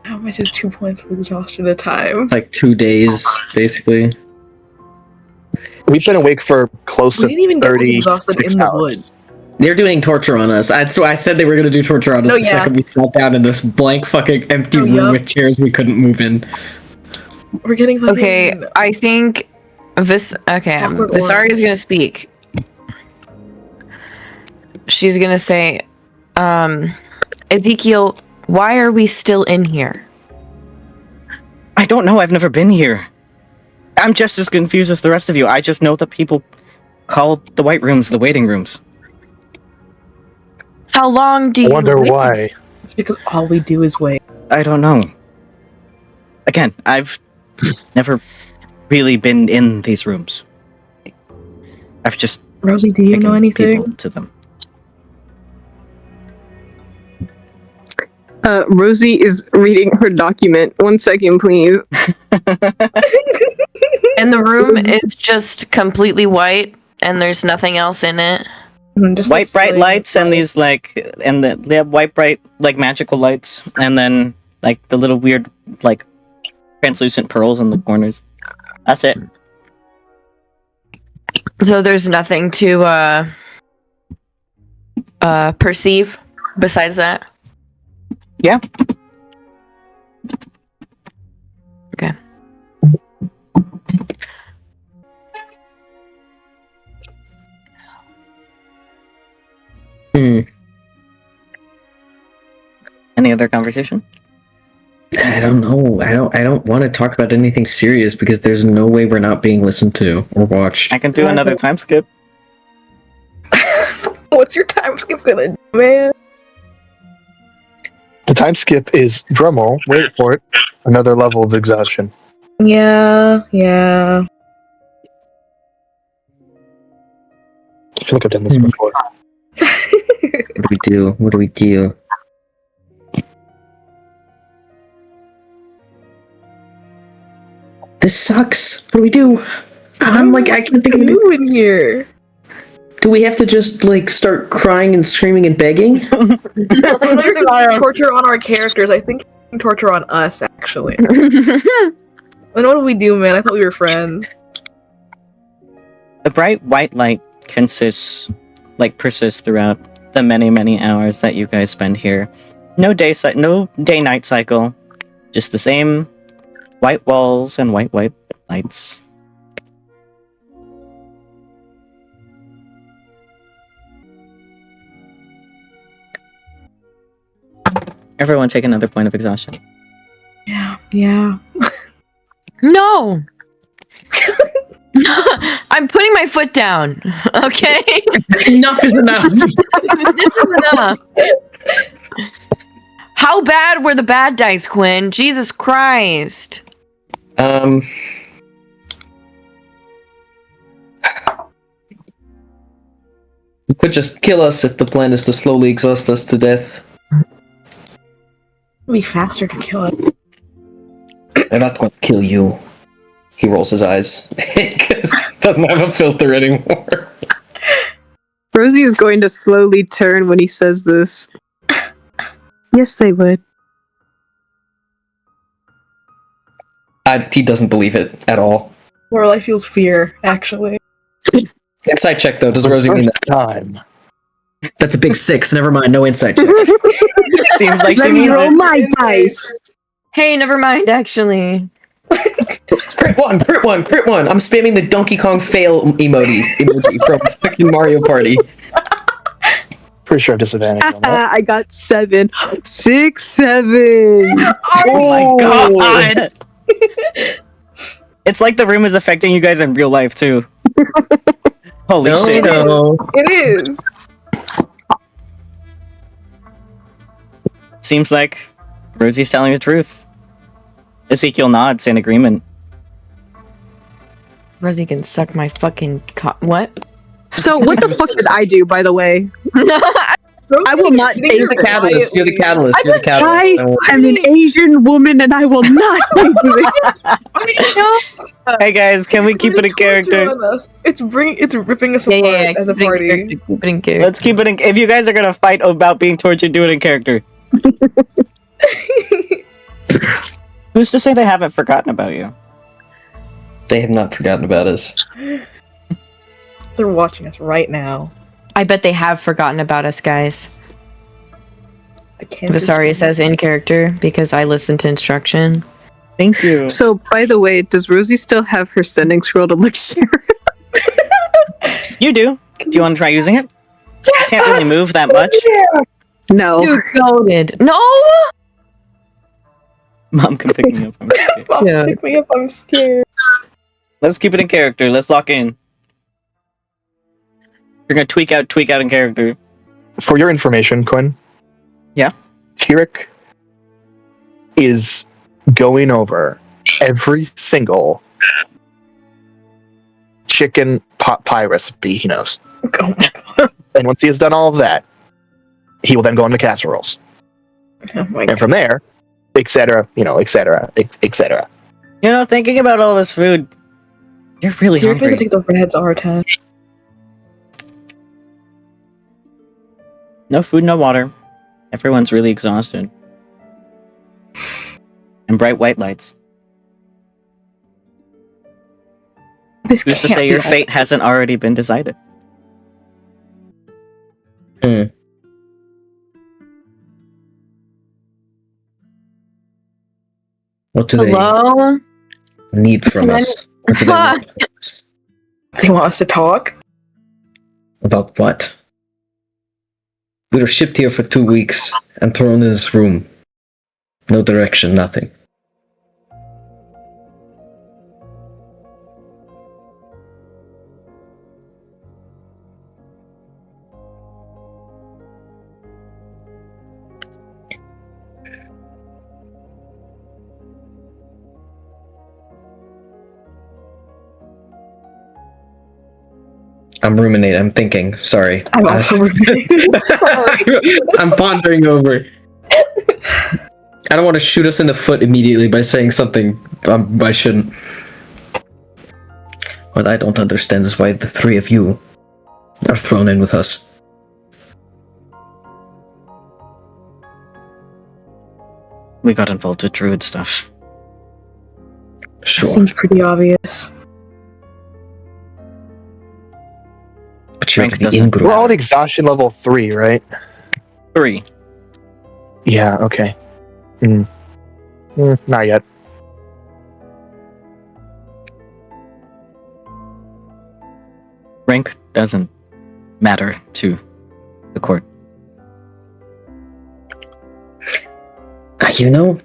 How much is 2 points of exhaustion at a time? It's like 2 days, basically. We've been awake for close We to didn't even get this 36 exhausted in the hours. wood. They're doing torture on us. That's why I said they were gonna do torture on us No, the yeah. second we sat down in this blank fucking empty Oh, room yup. with chairs we couldn't move in. We're getting fucking. Okay, I think Awkward Vysaria is orange. gonna speak. She's gonna say, Ezekiel, why are we still in here? I don't know. I've never been here. I'm just as confused as the rest of you. I just know that people call the white rooms the waiting rooms. How long do I you wonder wait? why. It's because all we do is wait. I don't know. Again, I've never really been in these rooms. I've just Rosie, do you taken know anything? people to them. Rosie is reading her document. 1 second, please. And the room is just completely white, and there's nothing else in it. Just White the bright ceiling. lights and these they have white bright like magical lights, and then like the little weird like translucent pearls in the corners. That's it. So there's nothing to perceive besides that. Yeah. Okay. Any other conversation? I don't know. I don't want to talk about anything serious because there's no way we're not being listened to or watched. I can do another time skip. What's your time skip gonna do, man? The time skip is drumroll. Wait for it. Another level of exhaustion. Yeah. I feel like I've done this before. What do we do? This sucks. What do we do? I'm like, I can't think of it. you in here. Do we have to just like start crying and screaming and begging? Torture on our characters. I think you can torture on us, actually. Then what do we do, man? I thought we were friends. The bright white light persists throughout the many hours that you guys spend here. No day-night cycle, just the same white walls and white lights. Everyone take another point of exhaustion. Yeah. No! I'm putting my foot down, okay? Enough is enough. This is enough. How bad were the bad dice, Quinn? Jesus Christ. You could just kill us if the plan is to slowly exhaust us to death. It'd be faster to kill it. They're not going to kill you. He rolls his eyes because he doesn't have a filter anymore. Rosie is going to slowly turn when he says this. Yes, they would. He doesn't believe it at all. Lorelai feels fear, actually. Insight check though. Does Rosie mean that? Time. That's a big 6. Never mind. No insight check. Seems like she Let me needs roll it. my dice. Hey, never mind, actually. Crit one. I'm spamming the Donkey Kong fail emoji from fucking Mario Party. Pretty sure I have disadvantage on that. I got 7. 6, 7. Oh my god! It's like the room is affecting you guys in real life too. Holy shit. No. It is. Seems like Rosie's telling the truth. Ezekiel nods in agreement. Rosie can suck my fucking what? So what the fuck did I do, by the way? I will not take You're the catalyst. You're the catalyst. You're the catalyst. I am an Asian woman and I will not take this. Hey guys, can we keep it in character? It's ripping us apart as a party. Let's keep it in. If you guys are gonna fight about being tortured, do it in character. Who's to say they haven't forgotten about you? They have not forgotten about us. They're watching us right now. I bet they have forgotten about us, guys. The Vysaria says in character because I listened to instruction. Thank you. So, by the way, does Rosie still have her sending scroll to elixir? You do. Do you want to try using it? You can't really move that much. No. Dude, goated. No! Mom can pick me up. I'm scared. Mom, pick me up. I'm scared. Let's keep it in character. Let's lock in. You're gonna tweak out in character. For your information, Quinn. Yeah? Tyric is going over every single chicken pot pie recipe he knows. Oh my god. And once he has done all of that, he will then go into casseroles. Oh my And god. from there, etc., etc., etc. You know, thinking about all this food, you're really Tyric doesn't hungry. think the redheads are 10. No food, no water. Everyone's really exhausted. And bright white lights. This Who's to can't say be your all- fate hasn't already been decided? What do Hello? they need from us? What do they want from us? They want us to talk? About what? We were shipped here for 2 weeks and thrown in this room. No direction, nothing. I'm ruminating. I'm thinking. Sorry. I'm also I'm pondering over. I don't want to shoot us in the foot immediately by saying something I shouldn't. What I don't understand is why the three of you are thrown in with us. We got involved with druid stuff. Sure. Seems pretty obvious. But you're Frank the doesn't. in-group. We're all at exhaustion level 3, right? 3. Yeah, okay. Not yet. Rank doesn't matter to the court. You know,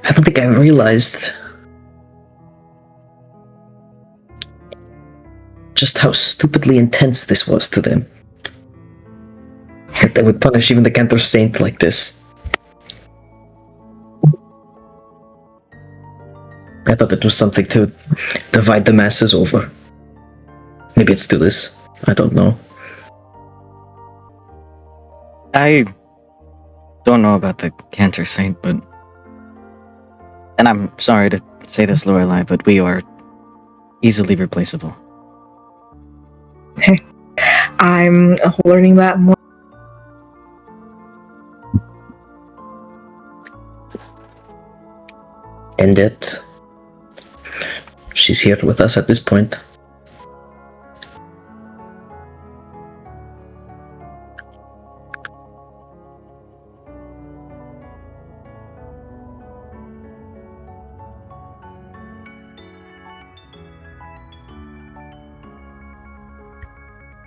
I don't think I realized just how stupidly intense this was to them. Like, that would punish even the Cantor Saint like this. I thought it was something to divide the masses over. Maybe it still is. I don't know. I don't know about the Cantor Saint, but... And I'm sorry to say this, Lorelai, but we are easily replaceable. I'm learning that more. And yet, she's here with us at this point.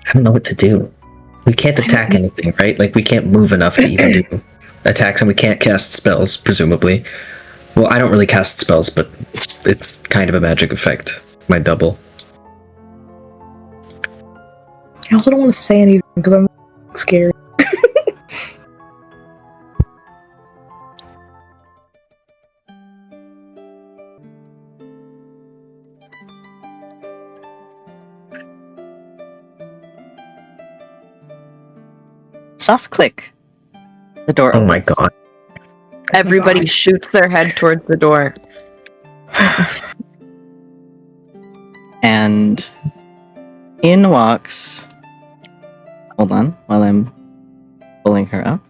I don't know what to do. We can't attack anything, right? Like, we can't move enough to even do attacks, and we can't cast spells, presumably. Well, I don't really cast spells, but it's kind of a magic effect. My double. I also don't want to say anything because I'm scared. Soft click. The door Oh opens. my god. Everybody shoots their head towards the door. And in walks... Hold on, while I'm pulling her up.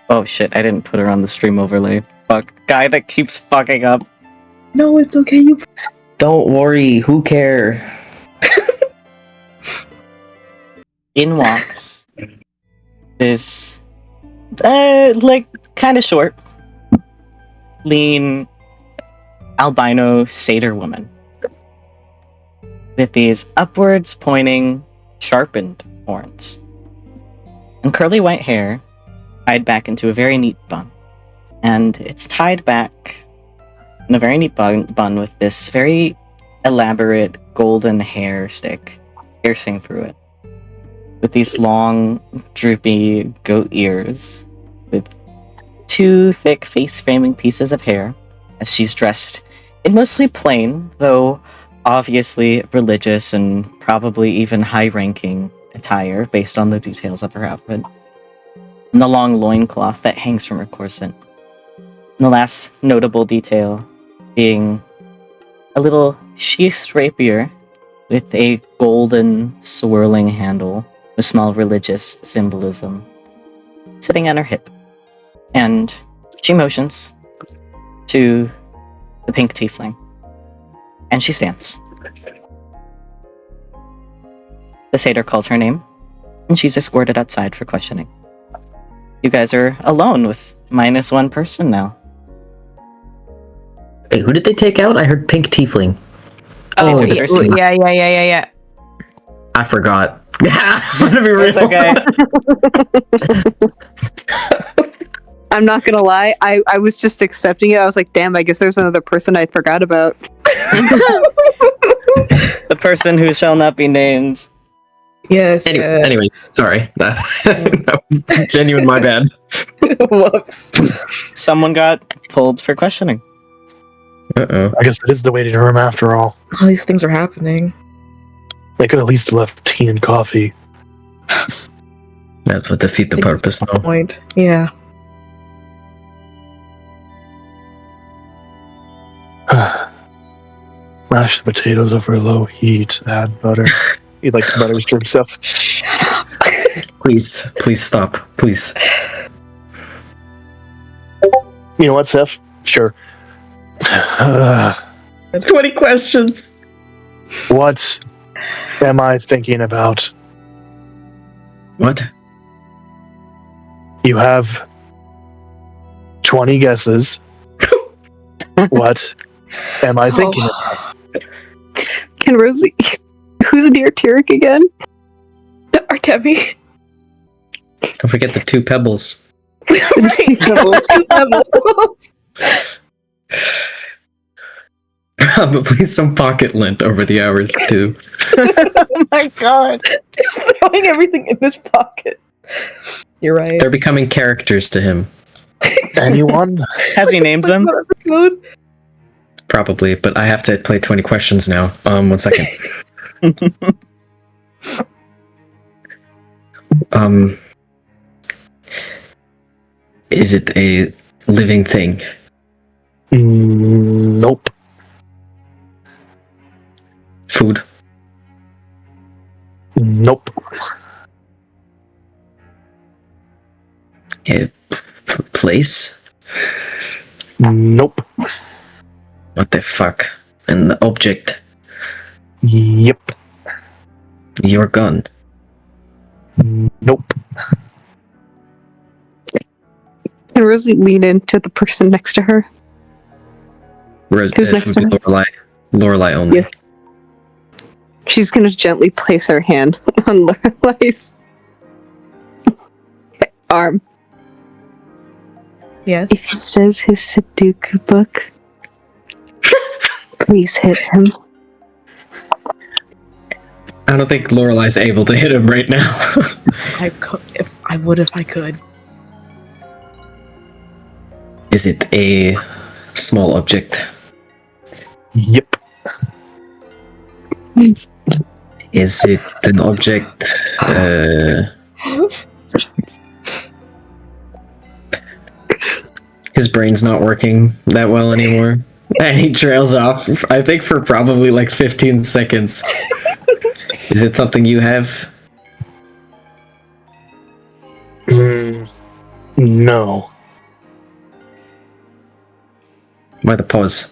Oh shit, I didn't put her on the stream overlay. Fuck. Guy that keeps fucking up. No, it's okay. You. Don't worry, who care? In walks this, like, kind of short, lean, albino satyr woman with these upwards pointing, sharpened horns and curly white hair tied back into a very neat bun. And it's tied back in a very neat bun with this very elaborate golden hair stick piercing through it, with these long, droopy goat ears, with two thick face-framing pieces of hair, as she's dressed in mostly plain, though obviously religious and probably even high-ranking attire based on the details of her outfit, and the long loincloth that hangs from her corset. And the last notable detail being a little sheathed rapier with a golden swirling handle with small religious symbolism sitting on her hip. And she motions to the pink tiefling, and she stands. The satyr calls her name, and she's escorted outside for questioning. You guys are alone with -1 person now. Wait, who did they take out? I heard pink tiefling. Oh, It's yeah, Cersei. yeah. I forgot. I'm gonna be real. It's okay. I'm not gonna lie, I was just accepting it. I was like, damn, I guess there's another person I forgot about. The person who shall not be named. Yes. Anyways, sorry. That was genuine, my bad. Whoops. Someone got pulled for questioning. Uh-oh. I guess it is the waiting room after all. All these things are happening. They could at least have left tea and coffee. That would defeat the purpose, no. Point. Yeah. Mash the potatoes over low heat, add butter. He like butters to himself. Please stop. Please. You know what, Seth? Sure. 20 questions. What am I thinking about? What? You have 20 guesses. What am I thinking about? Can Rosie... Who's dear Tyric again? Artemi. Don't forget the 2 pebbles. Probably some pocket lint over the hours too. Oh my god. He's throwing everything in his pocket. You're right. They're becoming characters to him. Anyone? Has he named them? What episode? Probably, but I have to play 20 questions now. 1 second. Is it a living thing? Nope. Food? Nope. A place? Nope. What the fuck? An object? Yep. Your gun? Nope. Can Rosie lean into the person next to her? Who's next to her? Lorelai. Lorelai only. Yeah. She's gonna gently place her hand on Lorelai's arm. Yes. If he says his Sudoku book, please hit him. I don't think Lorelai's able to hit him right now. I could if I could. Is it a small object? Yep. Is it an object? His brain's not working that well anymore. And he trails off, I think, for probably like 15 seconds. Is it something you have? No. Why the pause?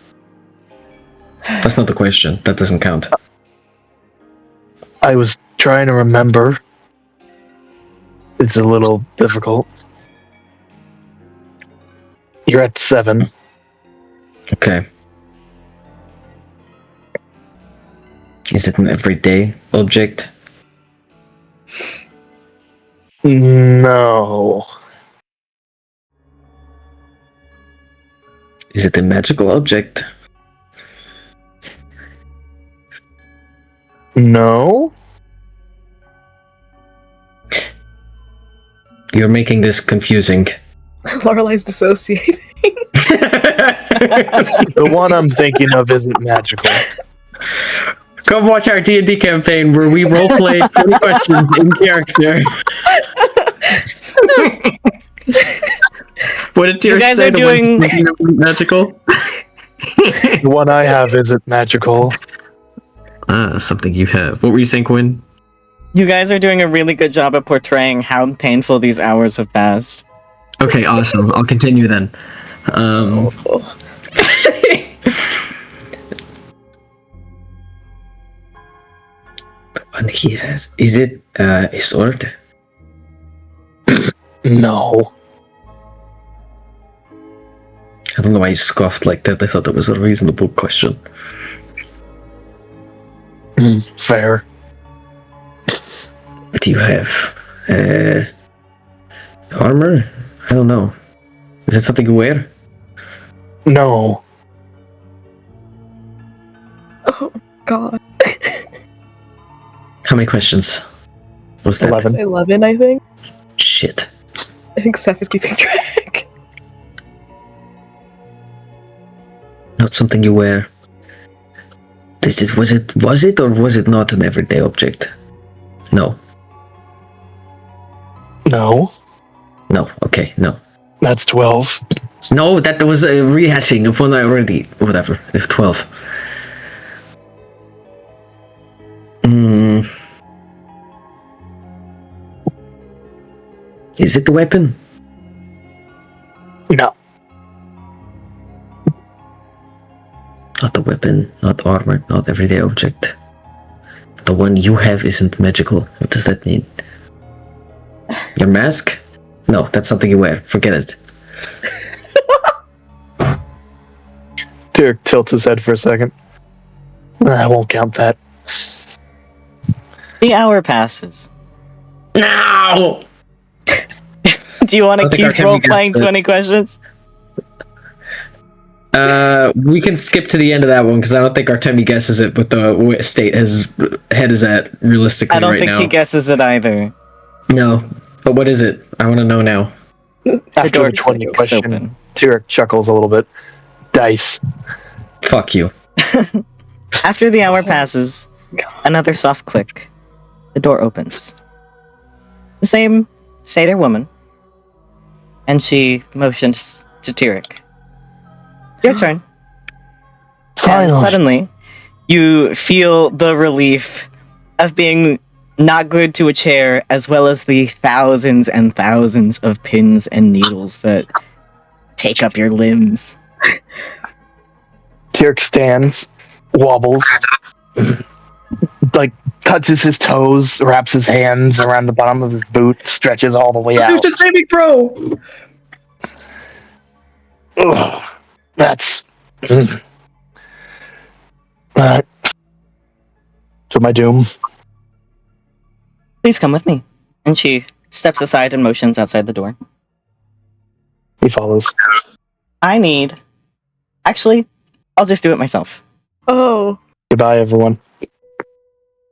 That's not the question. That doesn't count. I was trying to remember. It's a little difficult. You're at 7. Okay. Is it an everyday object? No. Is it a magical object? No. You're making this confusing. Lorelai's dissociating. The one I'm thinking of isn't magical. Come watch our D&D campaign where we roleplay 20 questions in character. What did Tyric guys say? are The one doing- thinking of isn't magical? The one I have isn't magical. Something you have. What were you saying, Quinn? You guys are doing a really good job at portraying how painful these hours have passed. Okay, awesome. I'll continue then. One he has. Is it a sword? No. I don't know why you scoffed like that. I thought that was a reasonable question. Fair. What do you have? Armor? I don't know. Is it something you wear? No. Oh god. How many questions was that? 11. 11, I think. Shit. I think Seth is keeping track. Not something you wear. Was it or was it not an everyday object? No. No. No. Okay. No. That's 12. No, that was a rehashing of one I already. Whatever. It's 12. Is it the weapon? No. Not the weapon, not armor, not everyday object. The one you have isn't magical. What does that mean? Your mask? No, that's something you wear. Forget it. Tyric tilts his head for a second. I won't count that. The hour passes. No! Do you want I to think keep Artemi role playing gets the- 20 questions? We can skip to the end of that one because I don't think Artemi guesses it with the state his head is at realistically I don't right think now. he guesses it either. No, but what is it? I want to know now. After door the 20 clicks question, open. Tyric chuckles a little bit. Dice. Fuck you. After the hour passes, another soft click. The door opens. The same satyr woman. And she motions to Tyric. Your turn. And Finally. suddenly, you feel the relief of being not glued to a chair, as well as the thousands and thousands of pins and needles that take up your limbs. Tyric stands, wobbles, like touches his toes, wraps his hands around the bottom of his boot, stretches all the way out. Constitution saving throw! Ugh, that's to my doom. Please come with me. And she steps aside and motions outside the door. He follows. Actually, I'll just do it myself. Oh. Goodbye, everyone.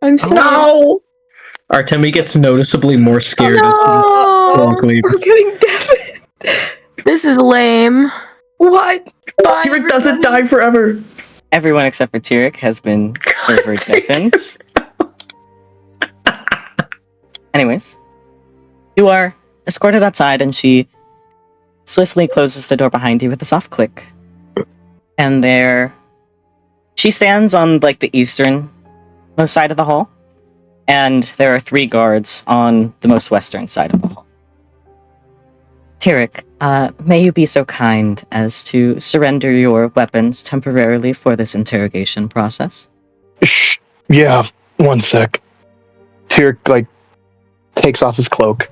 I'm so No! Artemi gets noticeably more scared as Oh, he leaves. we're getting deafened. This is lame. What? Bye, Tyric doesn't everybody. die forever. Everyone except for Tyric has been server deafened. Anyways, you are escorted outside, and she swiftly closes the door behind you with a soft click. And there, she stands on like the eastern most side of the hall, and there are 3 guards on the most western side of the hall. Tyric, may you be so kind as to surrender your weapons temporarily for this interrogation process? Shh. Yeah, one sec. Tyric, takes off his cloak,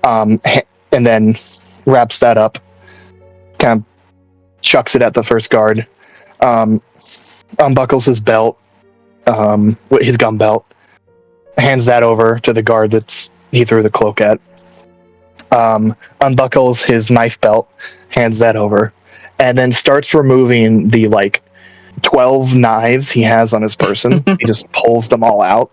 and then wraps that up, kind of chucks it at the first guard, unbuckles his belt, his gun belt, hands that over to the guard he threw the cloak at, unbuckles his knife belt, hands that over, and then starts removing the 12 knives he has on his person. He just pulls them all out,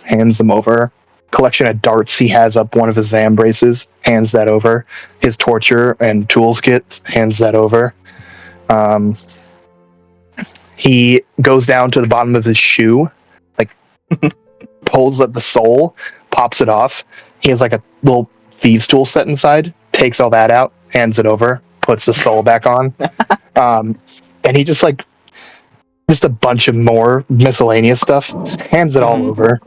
hands them over. Collection of darts he has up one of his van braces, hands that over. His torture and tools kit, hands that over. He goes down to the bottom of his shoe, pulls at the sole, pops it off. He has a little thieves tool set inside, takes all that out, hands it over, puts the sole back on. And he just a bunch of more miscellaneous stuff, hands it all over.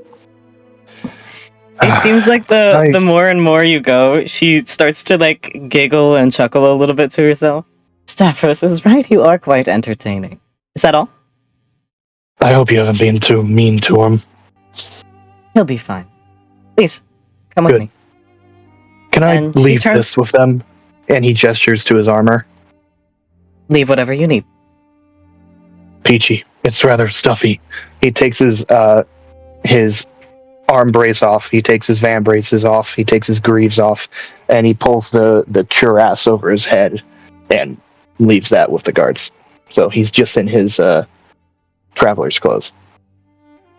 It seems like the more and more you go, she starts to giggle and chuckle a little bit to herself. Stavros is right, you are quite entertaining. Is that all? I hope you haven't been too mean to him. He'll be fine. Please, come with Good. me. Can I And she leave turns- this with them? And he gestures to his armor. Leave whatever you need. Peachy. It's rather stuffy. He takes his arm brace off. He takes his van braces off. He takes his greaves off, and he pulls the cuirass over his head and leaves that with the guards. So he's just in his traveler's clothes.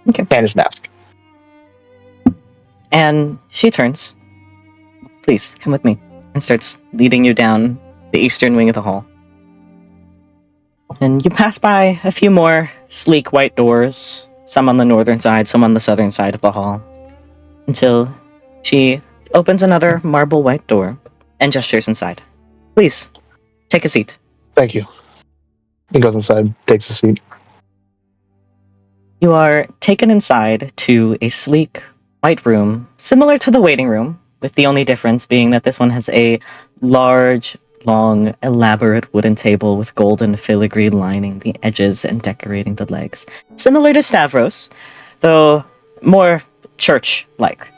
Okay. And his mask. And she turns. Please, come with me. And starts leading you down the eastern wing of the hall. And you pass by a few more sleek white doors, some on the northern side, some on the southern side of the hall, until she opens another marble white door and gestures inside. Please, take a seat. Thank you. He goes inside, takes a seat. You are taken inside to a sleek white room, similar to the waiting room, with the only difference being that this one has a large, long, elaborate wooden table with golden filigree lining the edges and decorating the legs. Similar to Stavros, though more church-like.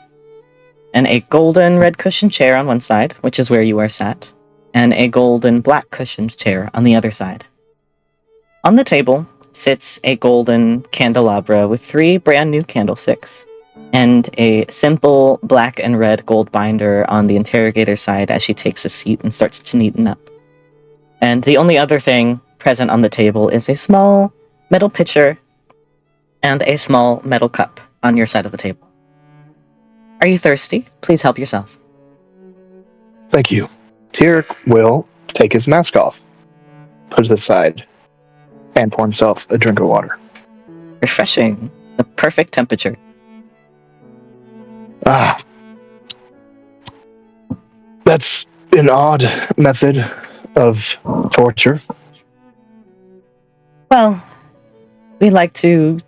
And a golden red cushioned chair on one side, which is where you are sat, and a golden black cushioned chair on the other side. On the table sits a golden candelabra with 3 brand new candlesticks, and a simple black and red gold binder on the interrogator's side as she takes a seat and starts to neaten up. And the only other thing present on the table is a small metal pitcher and a small metal cup on your side of the table. Are you thirsty? Please help yourself. Thank you. Tyric will take his mask off, put it aside, and pour himself a drink of water. Refreshing. The perfect temperature. Ah. That's an odd method of torture. Well, we like to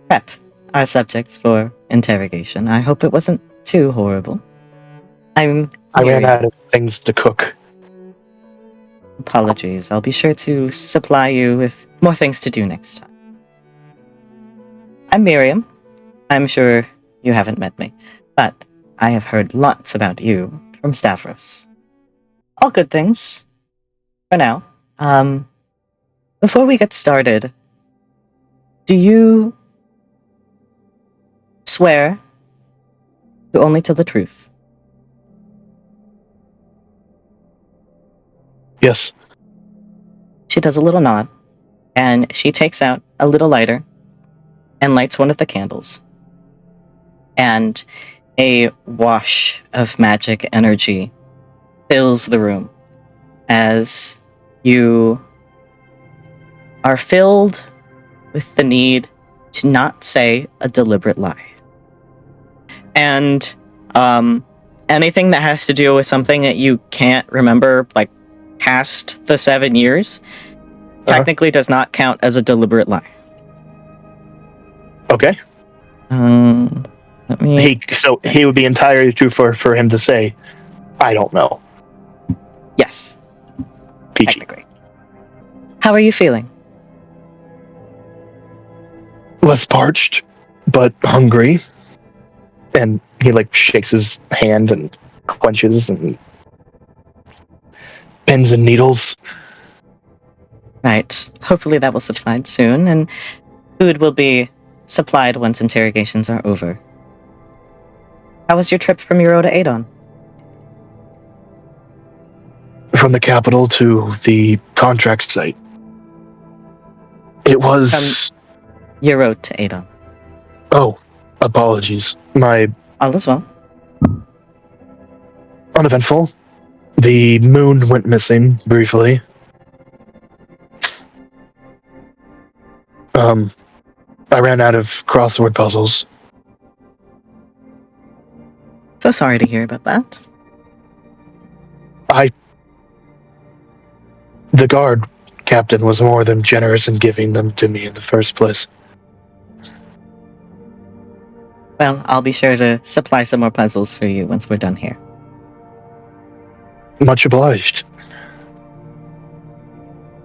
prep our subjects for interrogation. I hope it wasn't too horrible. I ran out of things to cook. Apologies. I'll be sure to supply you with more things to do next time. I'm Miriam. I'm sure you haven't met me, but I have heard lots about you from Stavros. All good things. For now. Before we get started, do you swear to only tell the truth? Yes. She does a little nod, and she takes out a little lighter and lights one of the candles. And a wash of magic energy fills the room as you are filled with the need to not say a deliberate lie. And anything that has to do with something that you can't remember, like past the 7 years, technically does not count as a deliberate lie. Okay. Let me... He would be entirely true for him to say, I don't know. Yes. PG. Technically. How are you feeling? Less parched, but hungry. And he shakes his hand and clenches and pins and needles. Right. Hopefully that will subside soon, and food will be supplied once interrogations are over. How was your trip from Euro to Adon? From the capital to the contract site. It was... Euro to Adon. Oh, apologies. All is well. Uneventful. The moon went missing, briefly. I ran out of crossword puzzles. So sorry to hear about that. The guard captain was more than generous in giving them to me in the first place. Well, I'll be sure to supply some more puzzles for you once we're done here. Much obliged.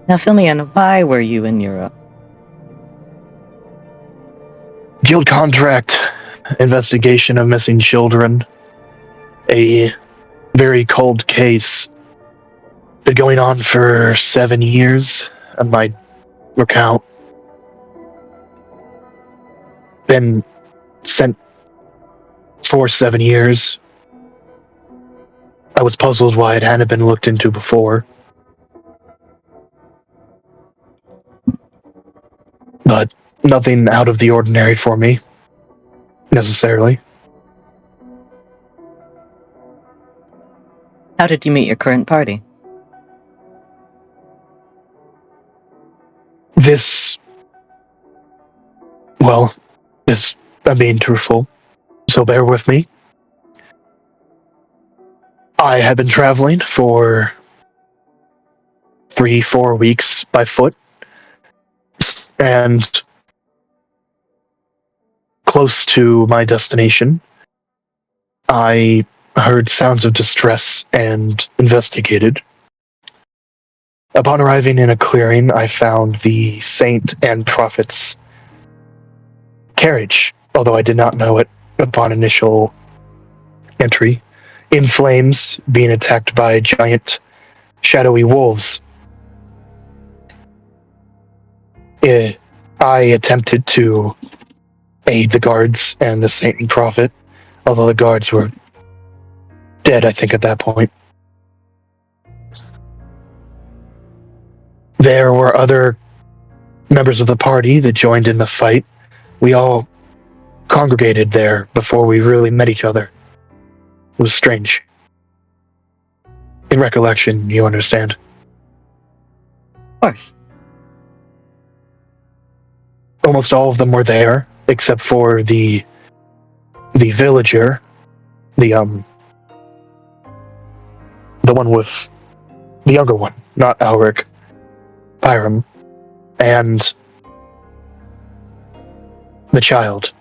Now fill me in, why were you in Europe? Guild contract, investigation of missing children, a very cold case. Been going on for 7 years, on my recount. Been sent for 7 years. I was puzzled why it hadn't been looked into before. But nothing out of the ordinary for me, necessarily. How did you meet your current party? I'm being truthful, so bear with me. I had been traveling for 3-4 weeks by foot, and close to my destination, I heard sounds of distress and investigated. Upon arriving in a clearing, I found the Saint and Prophet's carriage, although I did not know it upon initial entry, in flames, being attacked by giant shadowy wolves. I attempted to aid the guards and the Saint and Prophet, although the guards were dead, I think, at that point. There were other members of the party that joined in the fight. We all congregated there before we really met each other. It was strange. In recollection, you understand. Of course. Almost all of them were there, except for the villager, the one with the younger one, not Alaric, Pyram, and the child.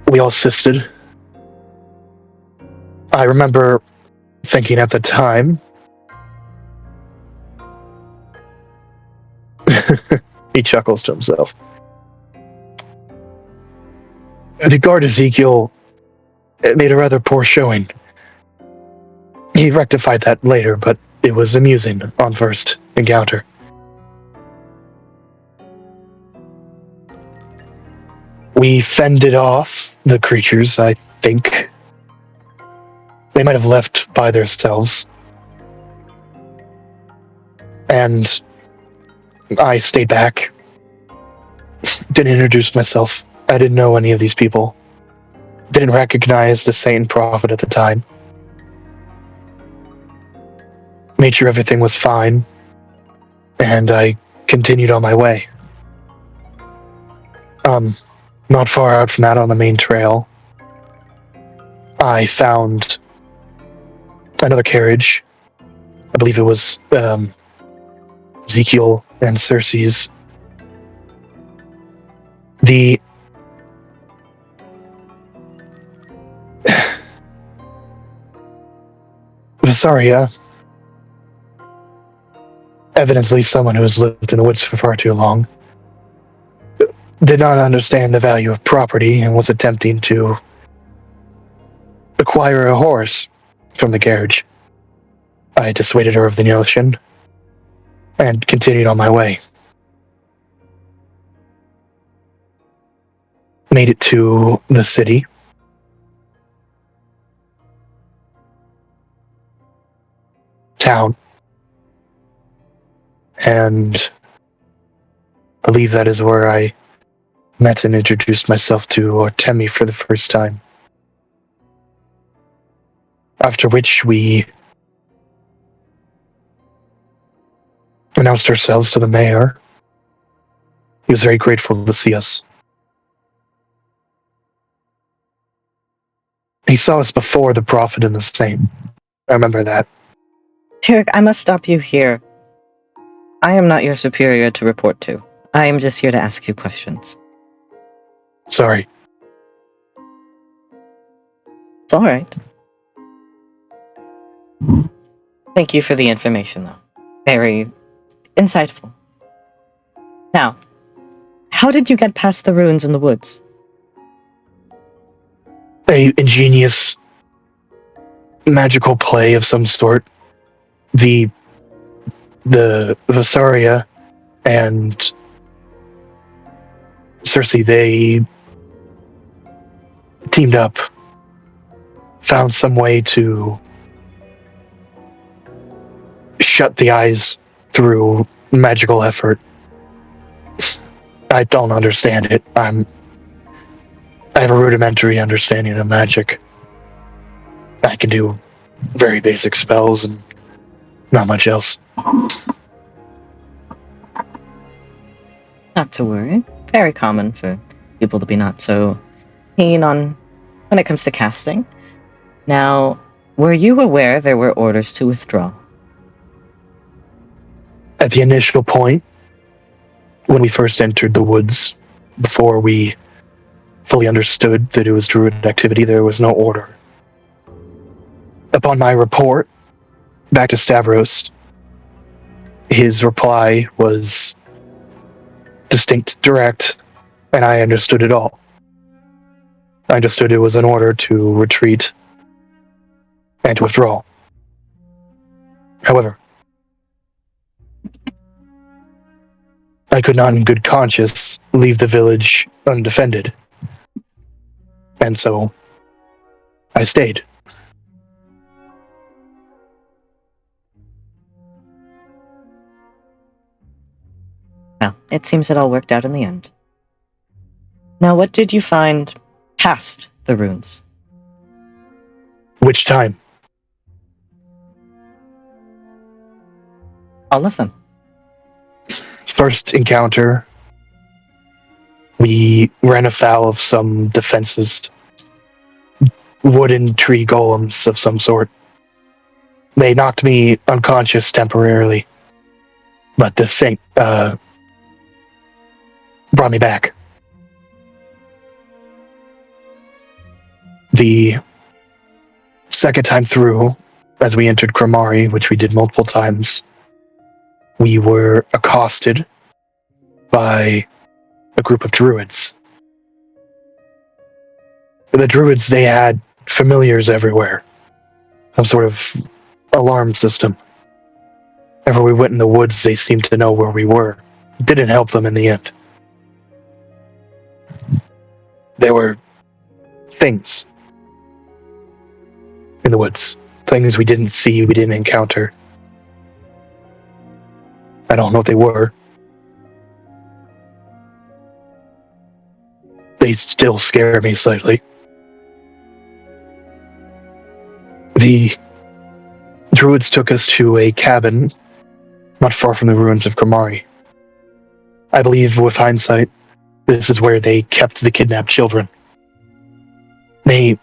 We all assisted. I remember thinking at the time, he chuckles to himself. The guard Ezekiel made a rather poor showing. He rectified that later, but it was amusing on first encounter. We fended off the creatures, I think. They might have left by themselves. And I stayed back. Didn't introduce myself. I didn't know any of these people. Didn't recognize the saint and prophet at the time. Made sure everything was fine. And I continued on my way. Not far out from that on the main trail, I found another carriage. I believe it was Ezekiel and Cersei's. The Vysaria, evidently someone who has lived in the woods for far too long, did not understand the value of property and was attempting to acquire a horse from the carriage. I dissuaded her of the notion and continued on my way. Made it to the city. Town. And I believe that is where I met and introduced myself to Artemi for the first time. After which we announced ourselves to the mayor. He was very grateful to see us. He saw us before the prophet and the saint. I remember that. Tyric, I must stop you here. I am not your superior to report to. I am just here to ask you questions. Sorry. It's alright. Thank you for the information, though. Very insightful. Now, how did you get past the ruins in the woods? A ingenious magical play of some sort. The Vysaria and Cersei, they teamed up, found some way to shut the eyes through magical effort. I don't understand it. I have a rudimentary understanding of magic. I can do very basic spells and not much else. Not to worry. Very common for people to be not so keen on when it comes to casting. Now, were you aware there were orders to withdraw? At the initial point, when we first entered the woods, before we fully understood that it was druid activity, there was no order. Upon my report back to Stavros, his reply was distinct, direct, and I understood it all. I understood it was an order to retreat and to withdraw. However, I could not in good conscience leave the village undefended. And so I stayed. Well, it seems it all worked out in the end. Now, what did you find past the runes? Which time? All of them. First encounter, we ran afoul of some defenses. Wooden tree golems of some sort. They knocked me unconscious temporarily, but the saint brought me back. The second time through, as we entered Kramari, which we did multiple times, we were accosted by a group of druids. The druids, they had familiars everywhere. Some sort of alarm system. Whenever we went in the woods, they seemed to know where we were. It didn't help them in the end. There were things in the woods. Things we didn't see, we didn't encounter. I don't know what they were. They still scare me slightly. The druids took us to a cabin not far from the ruins of Kramari. I believe, with hindsight, this is where they kept the kidnapped children. They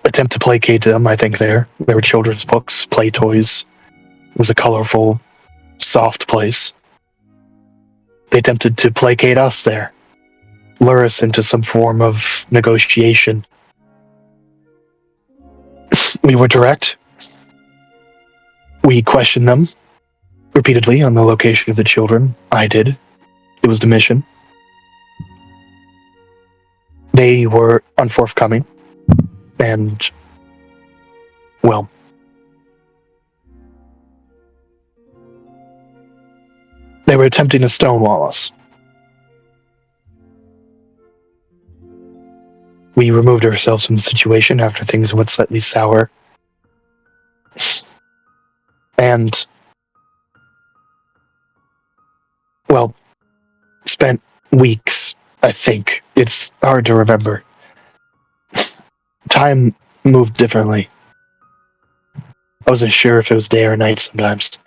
attempt to placate them, I think, there. There were children's books, play toys. It was a colorful, soft place. They attempted to placate us there, lure us into some form of negotiation. We were direct. We questioned them repeatedly on the location of the children. I did. It was the mission. They were unforthcoming. And, well, they were attempting to stonewall us. We removed ourselves from the situation after things went slightly sour. And, well, spent weeks, I think. It's hard to remember. Time moved differently. I wasn't sure if it was day or night sometimes.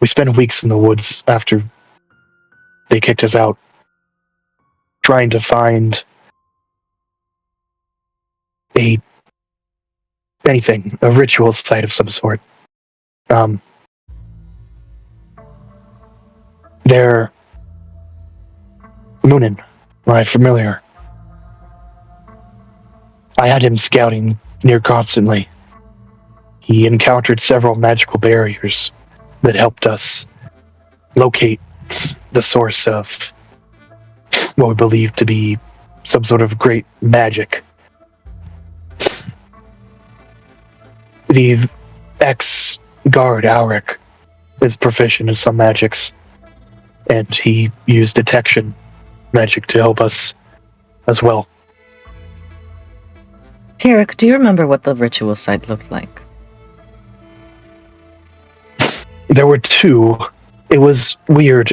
We spent weeks in the woods after they kicked us out, trying to find a ritual site of some sort. Their Moonin, my familiar. I had him scouting near constantly. He encountered several magical barriers that helped us locate the source of what we believe to be some sort of great magic. The ex-guard, Alaric, is proficient in some magics, and he used detection magic to help us as well. Tyric, do you remember what the ritual site looked like? There were two. It was weird.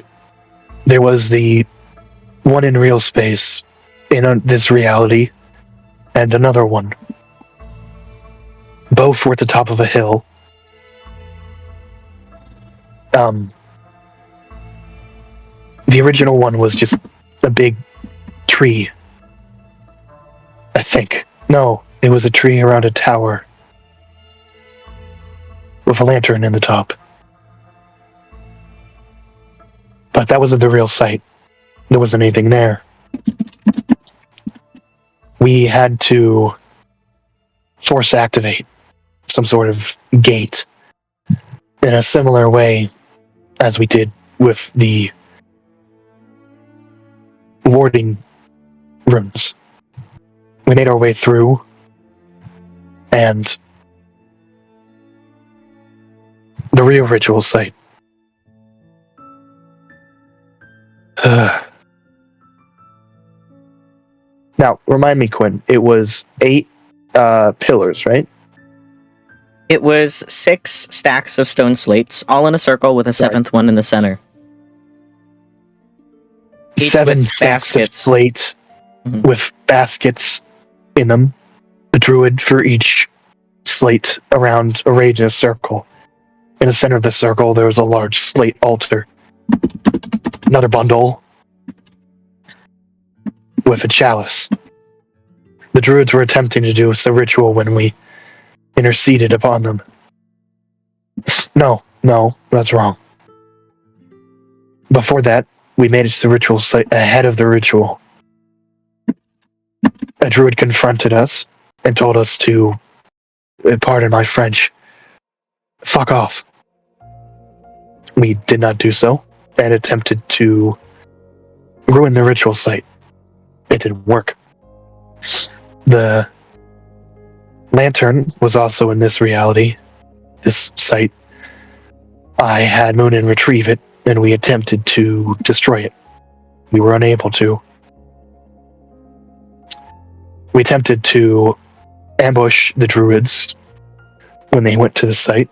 There was the one in real space in this reality, and another one. Both were at the top of a hill. The original one was just a big tree. I think. No, it was a tree around a tower with a lantern in the top. But that wasn't the real site. There wasn't anything there. We had to force activate some sort of gate in a similar way as we did with the warding rooms. We made our way through, and the real ritual site. Now, remind me, Quinn, it was 8 pillars, right? It was 6 stacks of stone slates, all in a circle with a 7th one in the center. Each 7 with stacks of baskets. slate Mhm. with baskets in them. A druid for each slate arranged in a circle. In the center of the circle, there was a large slate altar. Another bundle with a chalice. The druids were attempting to do a ritual when we interceded upon them. No, that's wrong. Before that, we made it to the ritual site ahead of the ritual. A druid confronted us and told us to, pardon my French, fuck off. We did not do so and attempted to ruin the ritual site. It didn't work. The lantern was also in this reality, this site. I had Moonin retrieve it, and we attempted to destroy it. We were unable to. We attempted to ambush the druids when they went to the site,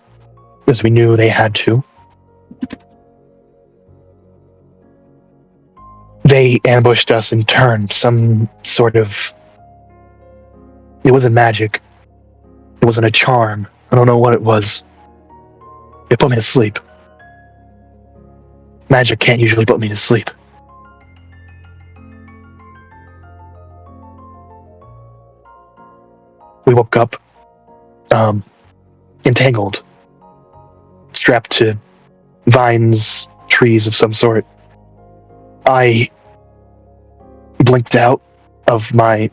as we knew they had to. They ambushed us in turn, some sort of... It wasn't magic. It wasn't a charm. I don't know what it was. It put me to sleep. Magic can't usually put me to sleep. We woke up, entangled, strapped to vines, trees of some sort. I blinked out of my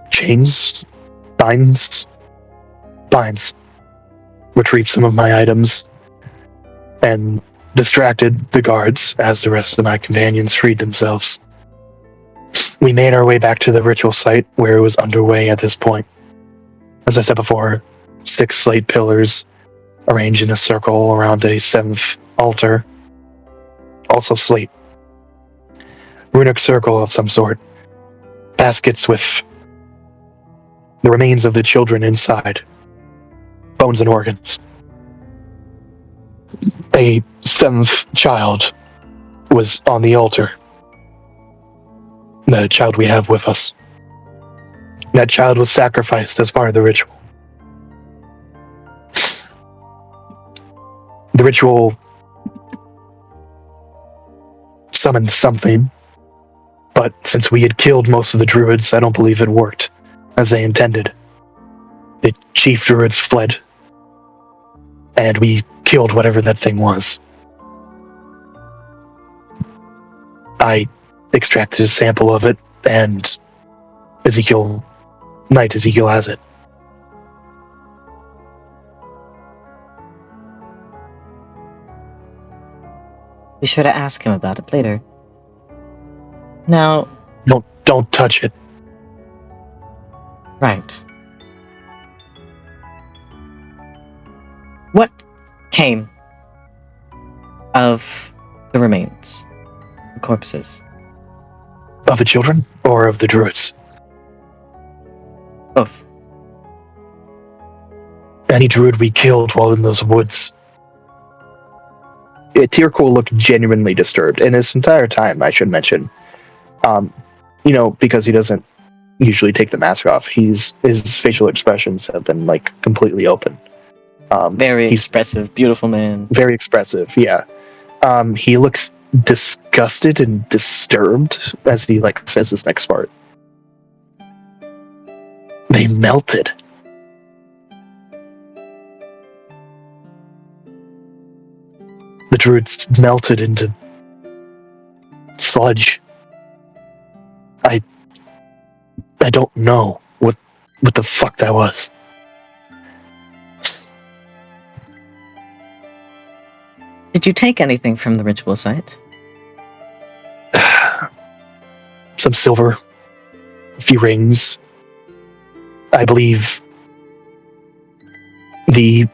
chains, binds, retrieved some of my items, and distracted the guards as the rest of my companions freed themselves. We made our way back to the ritual site where it was underway at this point. As I said before, 6 slate pillars arranged in a circle around a 7th altar. Also slate. Runic circle of some sort. Baskets with the remains of the children inside. Bones and organs. A 7th child was on the altar. The child we have with us. That child was sacrificed as part of the ritual. The ritual summoned something, but since we had killed most of the druids, I don't believe it worked as they intended. The chief druids fled, and we killed whatever that thing was. I extracted a sample of it, and Knight Ezekiel has it. Be sure to ask him about it later. Now... Don't touch it. Right. What came of the remains? The corpses? Of the children, or of the druids? Both. Any druid we killed while in those woods. Tyric looked genuinely disturbed, and this entire time, I should mention, because he doesn't usually take the mask off, his facial expressions have been, completely open. Very expressive, beautiful man. Very expressive, yeah. He looks disgusted and disturbed as he, says this next part. They melted. The druids melted into sludge. I don't know what the fuck that was. Did you take anything from the ritual site? Some silver, a few rings. I believe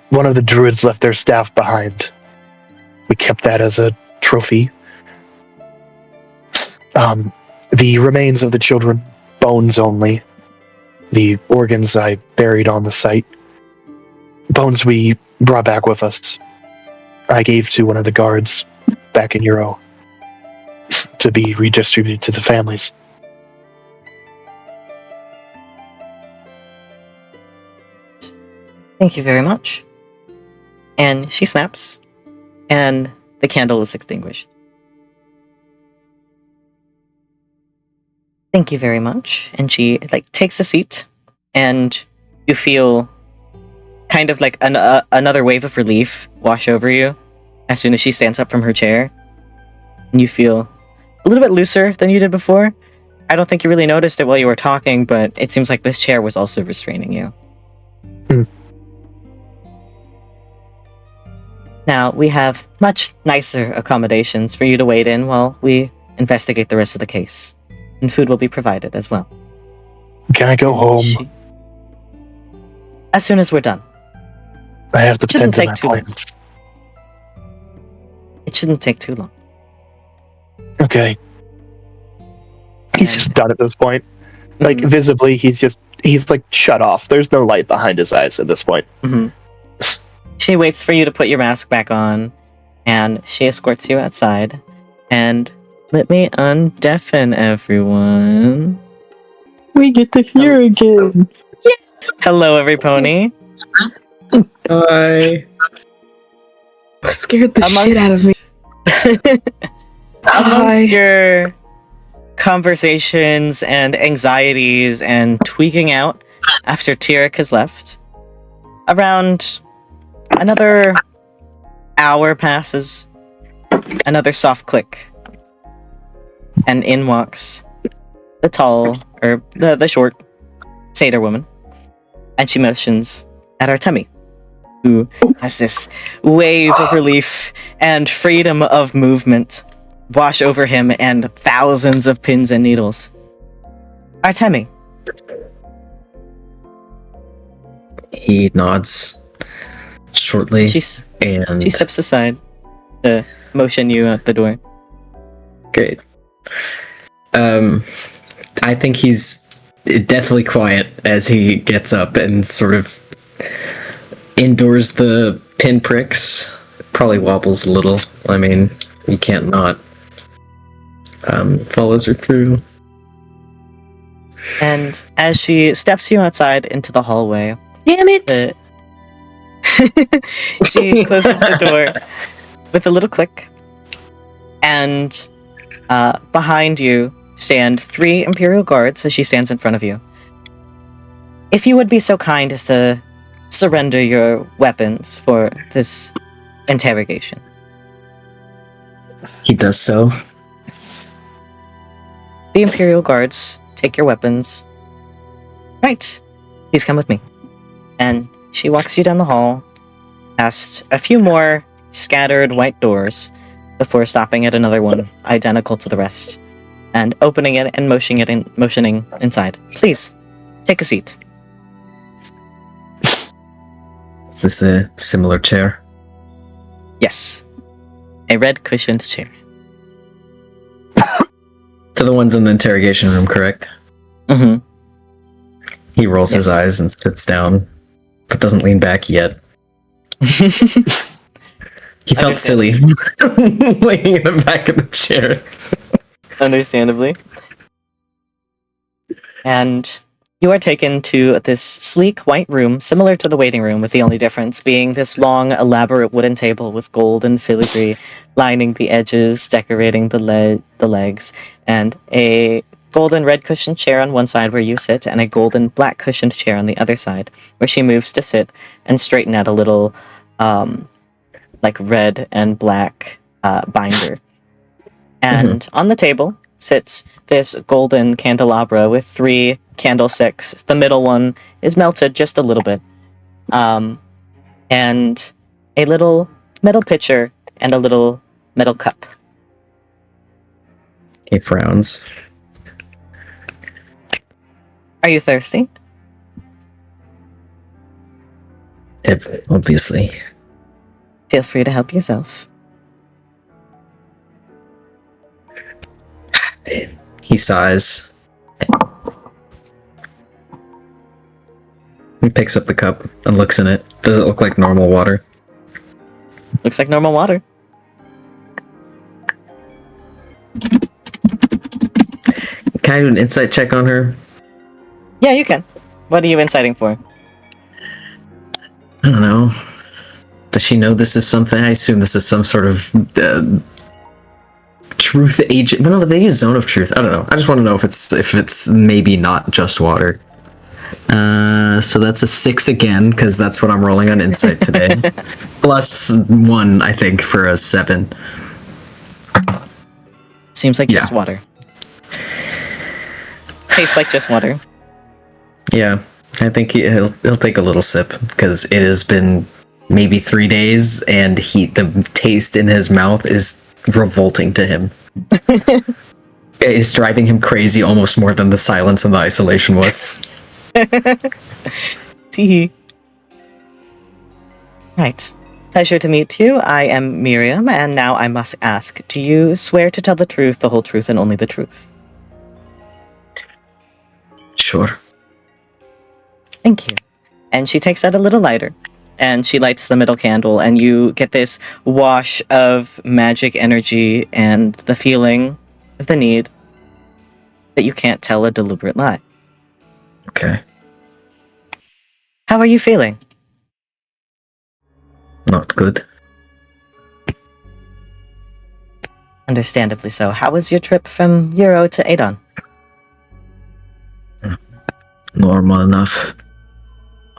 one of the druids left their staff behind. We kept that as a trophy. The remains of the children, bones only. The organs I buried on the site. Bones we brought back with us. I gave to one of the guards back in Euro to be redistributed to the families. Thank you very much. And she snaps, and the candle is extinguished. Thank you very much. And she takes a seat, and you feel kind of like another wave of relief wash over you as soon as she stands up from her chair. And you feel a little bit looser than you did before. I don't think you really noticed it while you were talking, but it seems like this chair was also restraining you. Now, we have much nicer accommodations for you to wait in while we investigate the rest of the case. And food will be provided as well. Can I go home? As soon as we're done. I have to Shouldn't tend to take my too plans. It shouldn't take too long. Okay. He's just done at this point. Like, visibly, he's like shut off. There's no light behind his eyes at this point. Mm-hmm. She waits for you to put your mask back on, and she escorts you outside. And let me undeafen everyone. We get to hear again. Hello, every pony. Hi. Scared the shit out of me. Amongst your conversations and anxieties and tweaking out after Tyric has left, around another hour passes. Another soft click. And in walks the short satyr woman. And she motions at Artemi, who has this wave of relief and freedom of movement wash over him and thousands of pins and needles. Artemi. He nods shortly, She steps aside to motion you out the door. Great. I think he's deathly quiet as he gets up and sort of endures the pinpricks. Probably wobbles a little. I mean, you can't not. Follows her through. And as she steps you outside into the hallway, Damn it! She closes the door with a little click, and behind you stand 3 Imperial guards as she stands in front of you. If you would be so kind as to surrender your weapons for this interrogation. He does so. The Imperial guards take your weapons. Right. Please come with me. And she walks you down the hall, past a few more scattered white doors, before stopping at another one identical to the rest, and opening it and motioning inside. Please, take a seat. Is this a similar chair? Yes. A red cushioned chair. To the ones in the interrogation room, correct? Mm-hmm. He rolls his eyes and sits down, but doesn't lean back yet. He felt silly laying in the back of the chair. Understandably. And you are taken to this sleek white room, similar to the waiting room, with the only difference being this long, elaborate wooden table with gold and filigree lining the edges, decorating the legs, and a golden red cushioned chair on one side where you sit, and a golden black cushioned chair on the other side, where she moves to sit and straighten out a little, red and black binder. And on the table sits this golden candelabra with 3 candlesticks. The middle one is melted just a little bit. And a little metal pitcher and a little metal cup. He frowns. Are you thirsty? Obviously. Feel free to help yourself. He sighs. He picks up the cup and looks in it. Does it look like normal water? Looks like normal water. Can I do an insight check on her? Yeah, you can. What are you inciting for? I don't know. Does she know this is something? I assume this is some sort of truth agent. No, they use zone of truth. I don't know. I just want to know if it's maybe not just water. So that's a 6 again, because that's what I'm rolling on insight today. Plus 1, I think, for a 7. Seems like just water. Tastes like just water. Yeah, I think he'll take a little sip, because it has been maybe 3 days, and the taste in his mouth is revolting to him. It is driving him crazy almost more than the silence and the isolation was. Teehee. Right. Pleasure to meet you. I am Miriam, and now I must ask, do you swear to tell the truth, the whole truth, and only the truth? Sure. Thank you. And she takes out a little lighter, and she lights the middle candle, and you get this wash of magic energy and the feeling of the need that you can't tell a deliberate lie. Okay. How are you feeling? Not good. Understandably so. How was your trip from Euro to Adon? Normal enough.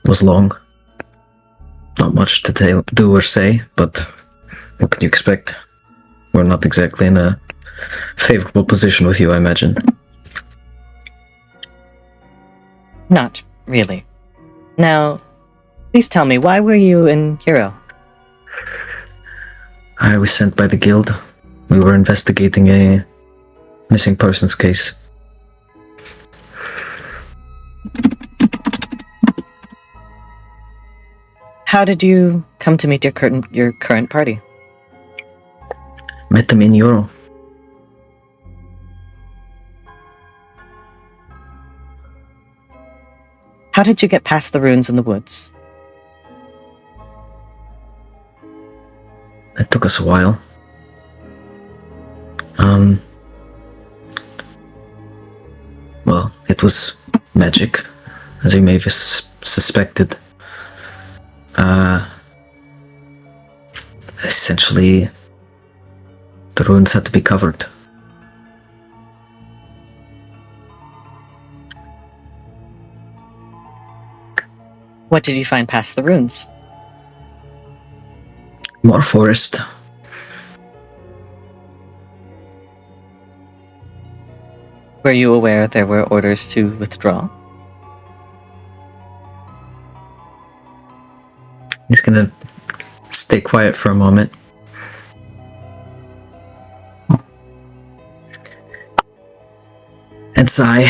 Was long. Not much to do or say, but what can you expect? We're not exactly in a favorable position with you, I imagine. Not really. Now, please tell me, why were you in Euro? I was sent by the guild. We were investigating a missing persons case. How did you come to meet your current party? Met them in Euro. How did you get past the ruins in the woods? It took us a while. Well, it was magic, as you may have suspected. Essentially, the ruins had to be covered. What did you find past the ruins? More forest. Were you aware there were orders to withdraw? He's gonna stay quiet for a moment. And sigh.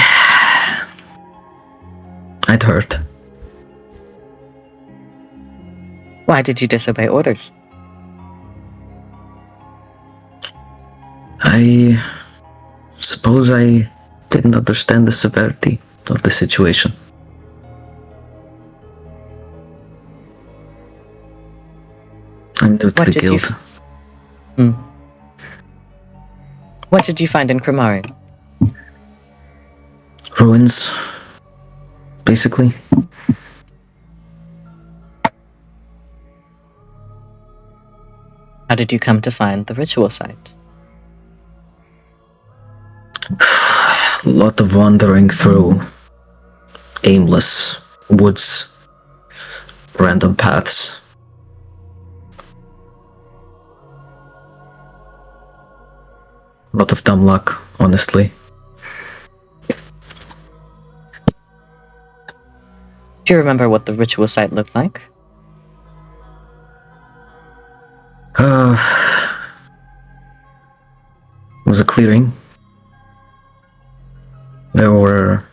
I'd heard. Why did you disobey orders? I suppose I didn't understand the severity of the situation. I'm new to the guild. What did you find in Kremari? Ruins, basically. How did you come to find the ritual site? A lot of wandering through aimless woods, random paths. A lot of dumb luck, honestly. Do you remember what the ritual site looked like? It was a clearing. There were...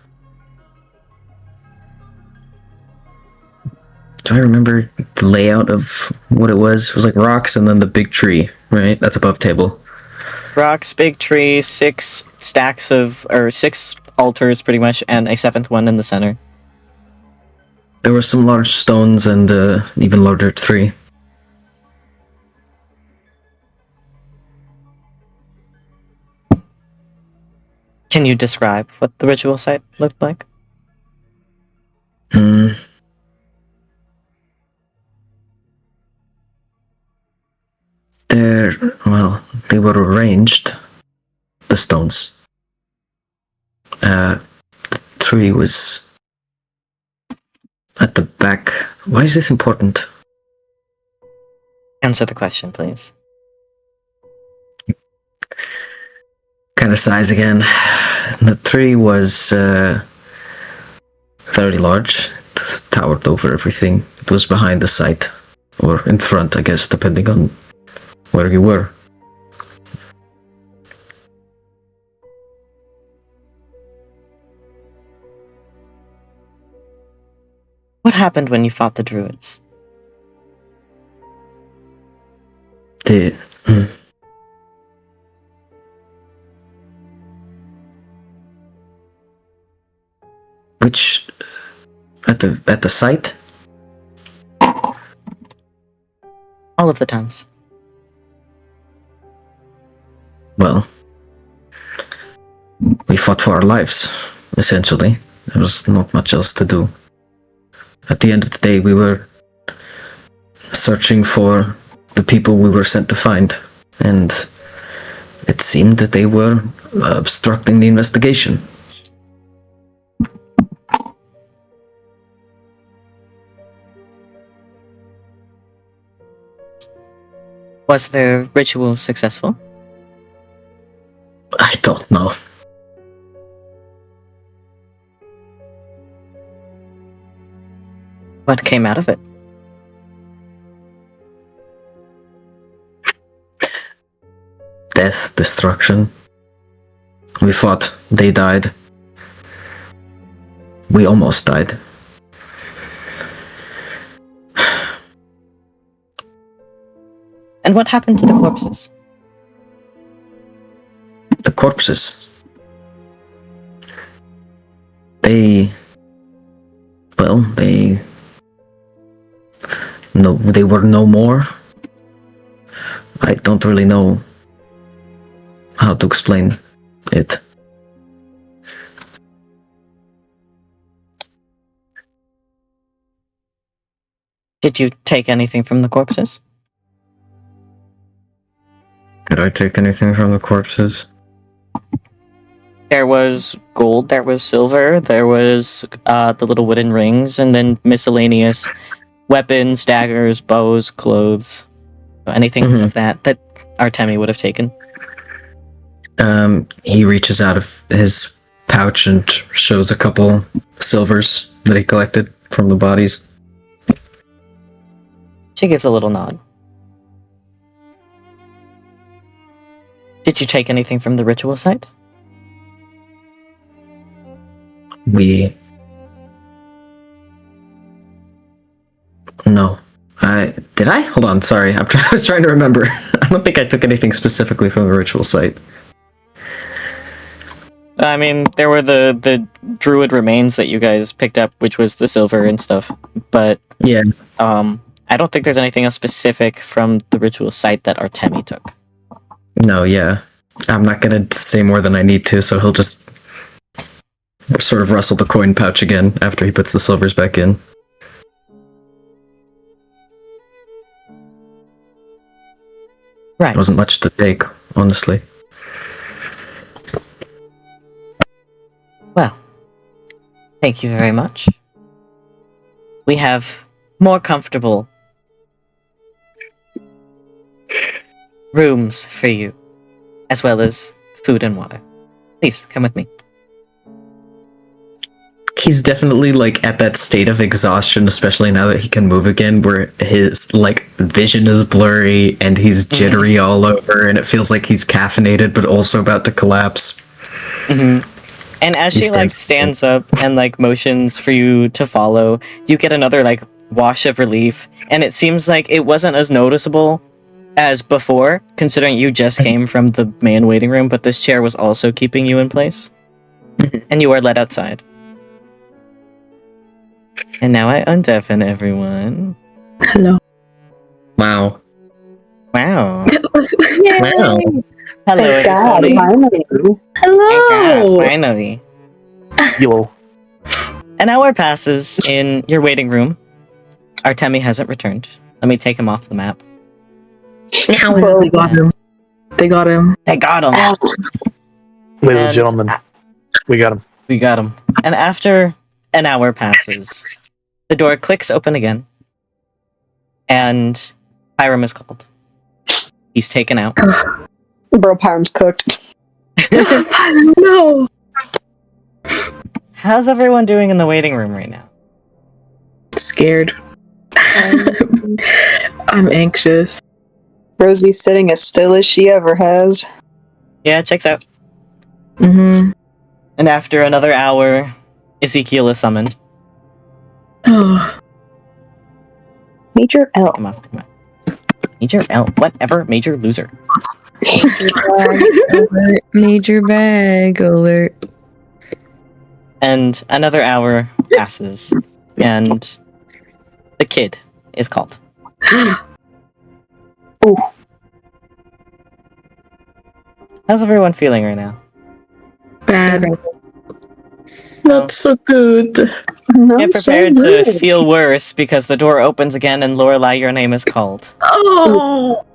Do I remember the layout of what it was? It was like rocks and then the big tree, right? That's above table. Rocks, big tree, 6 stacks of, or 6 altars pretty much, and a 7th one in the center. There were some large stones and even larger tree. Can you describe what the ritual site looked like? Hmm. They were arranged, the stones. The tree was at the back. Why is this important? Answer the question, please. Kind of size again. The tree was very large. It towered over everything. It was behind the site, or in front, I guess, depending on where you were. What happened when you fought the druids? Which at the site? All of the times. Well, we fought for our lives, essentially. There was not much else to do. At the end of the day, we were searching for the people we were sent to find, and it seemed that they were obstructing the investigation. Was the ritual successful? I don't know. What came out of it? Death, destruction. We fought. They died. We almost died. And what happened to the corpses? The corpses. They were no more. I don't really know how to explain it. Did you take anything from the corpses? Did I take anything from the corpses? There was gold, there was silver, there was the little wooden rings, and then miscellaneous weapons, daggers, bows, clothes. Anything of that Artemi would have taken. He reaches out of his pouch and shows a couple silvers that he collected from the bodies. She gives a little nod. Did you take anything from the ritual site? No. Did I? Hold on, sorry. I was trying to remember. I don't think I took anything specifically from the ritual site. I mean, there were the druid remains that you guys picked up, which was the silver and stuff. But yeah, I don't think there's anything else specific from the ritual site that Artemi took. No, yeah. I'm not gonna say more than I need to, so he'll just sort of rustle the coin pouch again after he puts the silvers back in. Right. It wasn't much to take, honestly. Well, thank you very much. We have more comfortable rooms for you, as well as food and water. Please, come with me. He's definitely like at that state of exhaustion, especially now that he can move again, where his like vision is blurry and he's jittery all over, and it feels like he's caffeinated but also about to collapse. Mm-hmm. And as she stands up and like motions for you to follow, you get another like wash of relief, and it seems like it wasn't as noticeable as before, considering you just came from the main waiting room, but this chair was also keeping you in place. And you are led outside. And now I undeafen everyone. Hello. Wow. Wow. Yay! Wow. Hello, Thank God, everybody. finally. Hello. Finally. You'll An hour passes in your waiting room. Artemi hasn't returned. Let me take him off the map. Oh, yeah, they got him. They got him. They got him. ladies and And gentlemen, we got him. we got him. And after an hour passes, the door clicks open again. And Hiram is called. He's taken out. Bro, Parm's cooked. No. How's everyone doing in the waiting room right now? Scared. I'm anxious. Rosie's sitting as still as she ever has. Yeah, checks out. Mm-hmm. And after another hour, Ezekiel is summoned. Oh, Major L. Come on, come on. Major L. Whatever. Major loser. Major bag alert. And another hour passes. And the kid is called. Ooh. How's everyone feeling right now? bad. Not so good. Get prepared to feel worse because the door opens again and Lorelai, your name is called. Oh.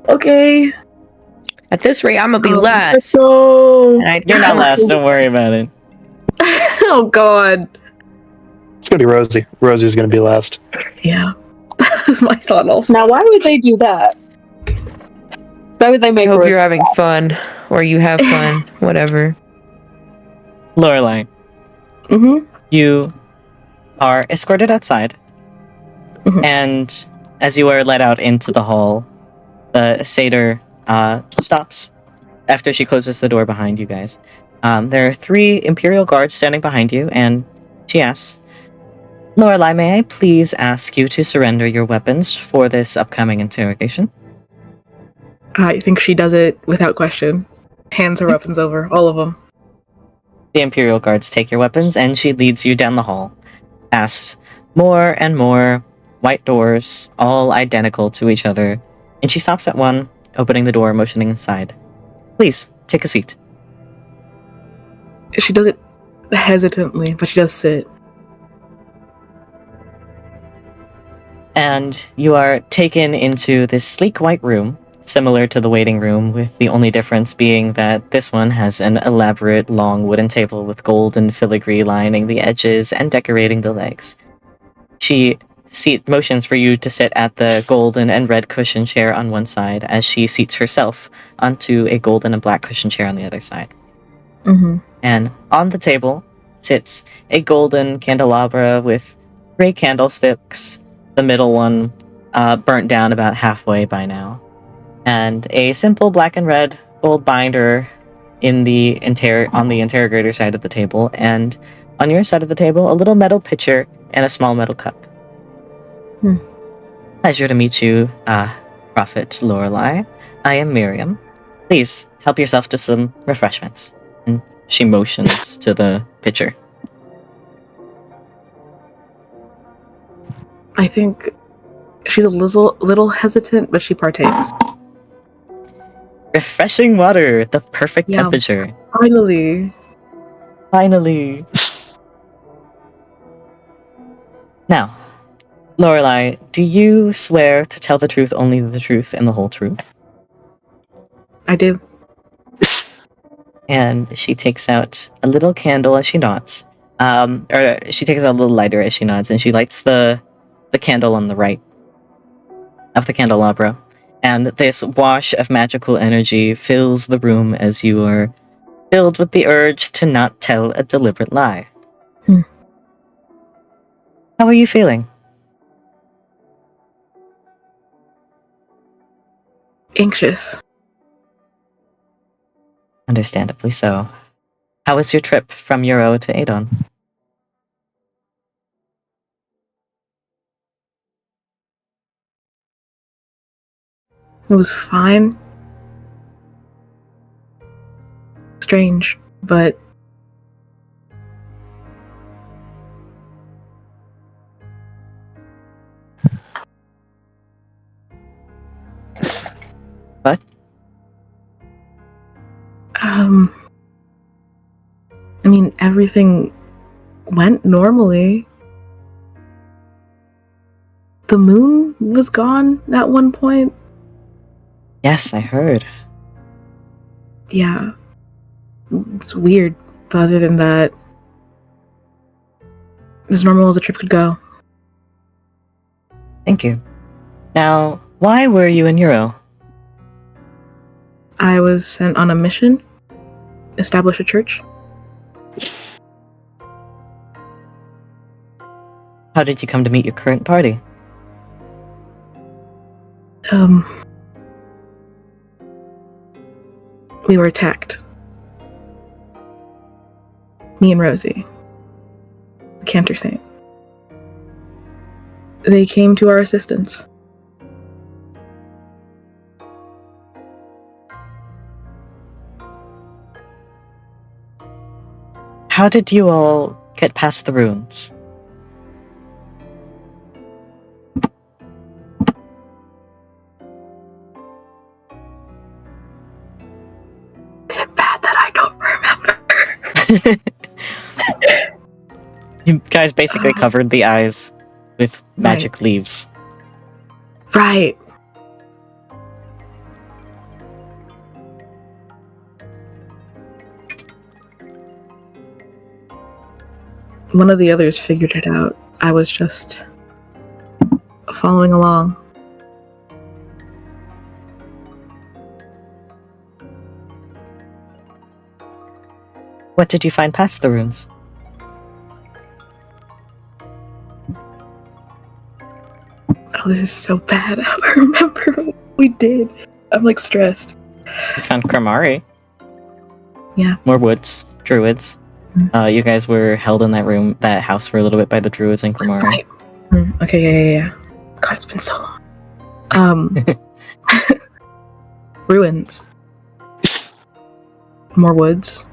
Okay. At this rate, I'm gonna be last. So And I You're not don't- last, don't worry about it. Oh God. It's gonna be Rosie. Rosie's gonna be last. Yeah. That's my thought also. Now, why would they do that? Why would they I make hope Rosie? you're having fun, or you have fun, whatever. Lorelai, Mm-hmm. you are escorted outside. Mhm. And as you are led out into the hall, the satyr stops after she closes the door behind you guys. There are 3 Imperial guards standing behind you, and she asks, Lorelai, may I please ask you to surrender your weapons for this upcoming interrogation? I think she does it without question. Hands her weapons over, all of them. The Imperial guards take your weapons, and she leads you down the hall, past more and more white doors, all identical to each other, and she stops at one, opening the door, motioning inside. Please, take a seat. She does it hesitantly, but she does sit. And you are taken into this sleek white room, similar to the waiting room, with the only difference being that this one has an elaborate long wooden table with gold and filigree lining the edges and decorating the legs. She motions for you to sit at the golden and red cushion chair on one side as she seats herself onto a golden and black cushion chair on the other side. Mm-hmm. And on the table sits a golden candelabra with 3 candlesticks, the middle one burnt down about halfway by now, and a simple black and red gold binder in the on the interrogator side of the table, and on your side of the table, a little metal pitcher and a small metal cup. Pleasure to meet you, Prophet Lorelai. I am Miriam. Please help yourself to some refreshments. And she motions to the pitcher. I think she's a little hesitant, but she partakes. Refreshing water, the perfect Yeah. temperature. Finally. Finally. Now, Lorelai, do you swear to tell the truth, only the truth, and the whole truth? I do. And she takes out a little candle as she nods. Or she takes out a little lighter as she nods, and she lights the candle on the right of the candelabra. And this wash of magical energy fills the room as you are filled with the urge to not tell a deliberate lie. How are you feeling? Anxious. Understandably so. How was your trip from Euro to Adon? It was fine. Strange, but everything went normally. The moon was gone at one point. Yes, I heard. Yeah. It's weird, but other than that, as normal as a trip could go. Thank you. Now, why were you in Euro? I was sent on a mission, establish a church. How did you come to meet your current party? We were attacked. Me and Rosie, the Cantor Saint. They came to our assistance. How did you all get past the runes? Is it bad that I don't remember? You guys basically covered the eyes with magic leaves. Right. One of the others figured it out. I was just following along. What did you find past the runes? Oh, this is so bad. I don't remember what we did. I'm like stressed. You found Kramari. Yeah. More woods, druids. Mm. You guys were held in that house for a little bit by the druids and Kramari. Right. Okay, yeah. God, it's been so long. Ruins. More woods.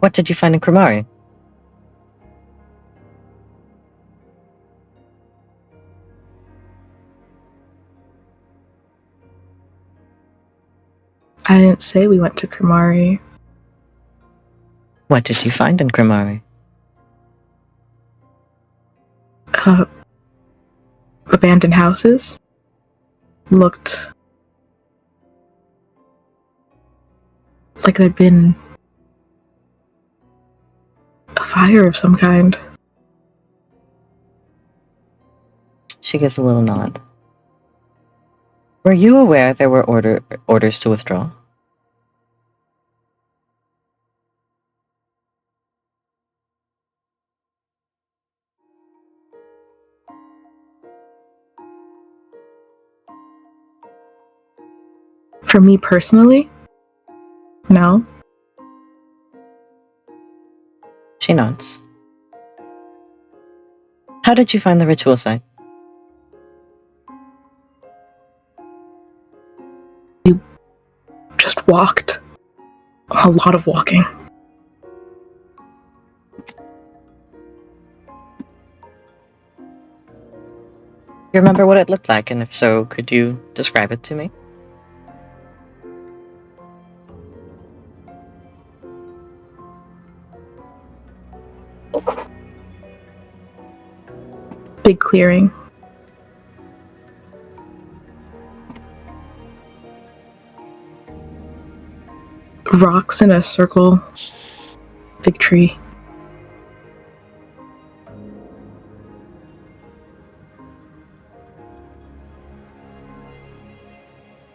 What did you find in Kramari? I didn't say we went to Kramari. What did you find in Kramari? Abandoned houses. Looked like there'd been a fire of some kind. She gives a little nod. Were you aware there were orders to withdraw? For me personally? No. She nods. How did you find the ritual site? We just walked. A lot of walking. You remember what it looked like, and if so, could you describe it to me? Big clearing. Rocks in a circle. Big tree.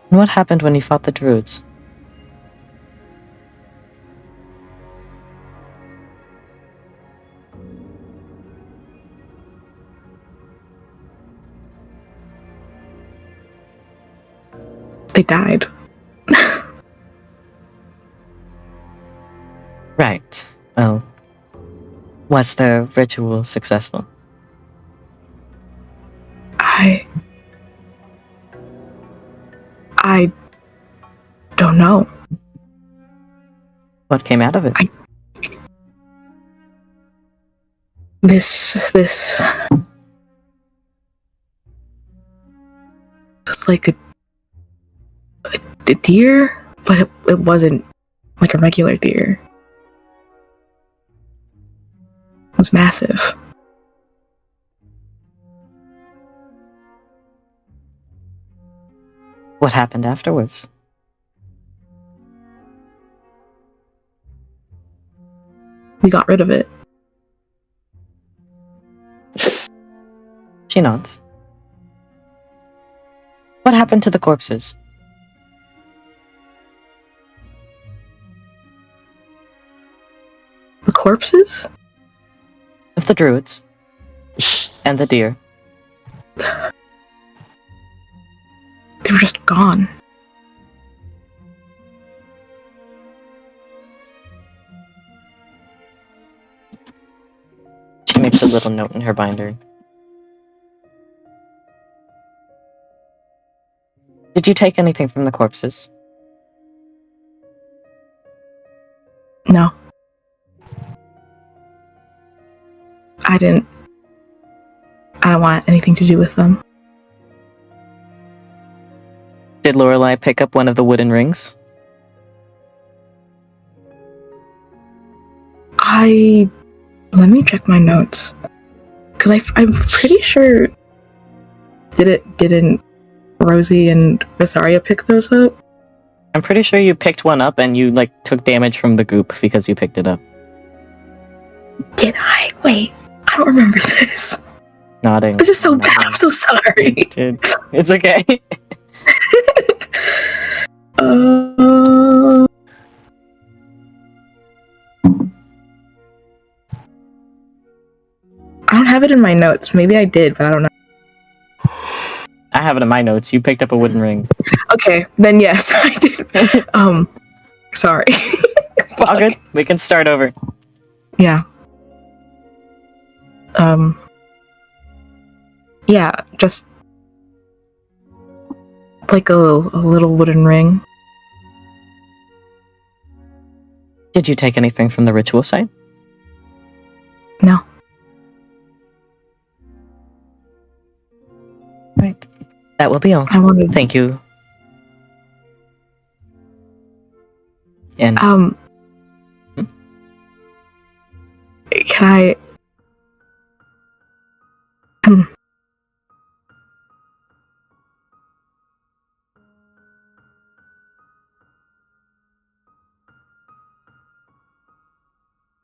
And what happened when you fought the druids? They died. Right. Well, was the ritual successful? I don't know. What came out of it? This was like a a deer, but it wasn't like a regular deer. It was massive. What happened afterwards? We got rid of it. She nods. What happened to the corpses? The corpses? Of the druids. And the deer. They were just gone. She makes a little note in her binder. Did you take anything from the corpses? No. I don't want anything to do with them. Did Lorelai pick up one of the wooden rings? Let me check my notes. Because I'm pretty sure... Didn't Rosie and Vysaria pick those up? I'm pretty sure you picked one up and you, took damage from the goop because you picked it up. Did I? Wait, I don't remember this. Nodding. This is so bad, I'm so sorry. Dude, it's okay. I don't have it in my notes. Maybe I did, but I don't know. I have it in my notes. You picked up a wooden ring. Okay, then yes, I did. Sorry. All good. We can start over. Yeah. Yeah, just like a little wooden ring. Did you take anything from the ritual site? No. Right. That will be all. Thank you. And can I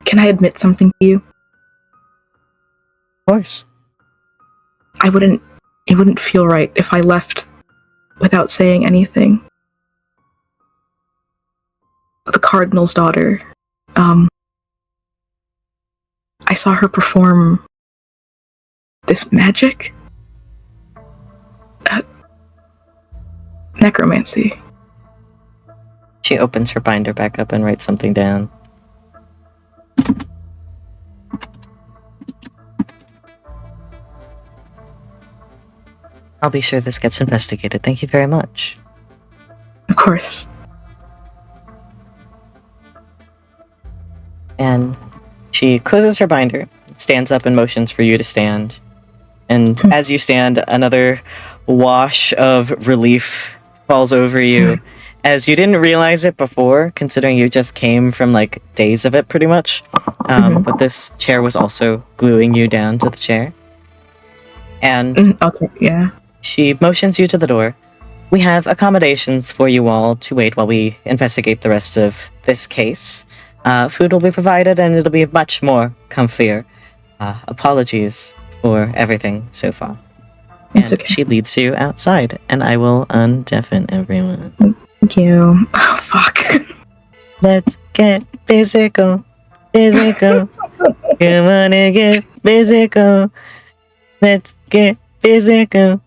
Can I admit something to you? Of course. It wouldn't feel right if I left without saying anything. The Cardinal's daughter. I saw her perform this magic. Necromancy. She opens her binder back up and writes something down. I'll be sure this gets investigated. Thank you very much. Of course. And she closes her binder, stands up and motions for you to stand. And as you stand, another wash of relief falls over you. As you didn't realize it before, considering you just came from days of it pretty much. But this chair was also gluing you down to the chair. And okay, yeah. She motions you to the door. We have accommodations for you all to wait while we investigate the rest of this case. Food will be provided and it'll be much more comfier. Apologies for everything so far. It's and okay. She leads you outside, and I will undeafen everyone. Thank you. Oh, fuck. Let's get physical. Physical. You wanna get physical. Let's get physical.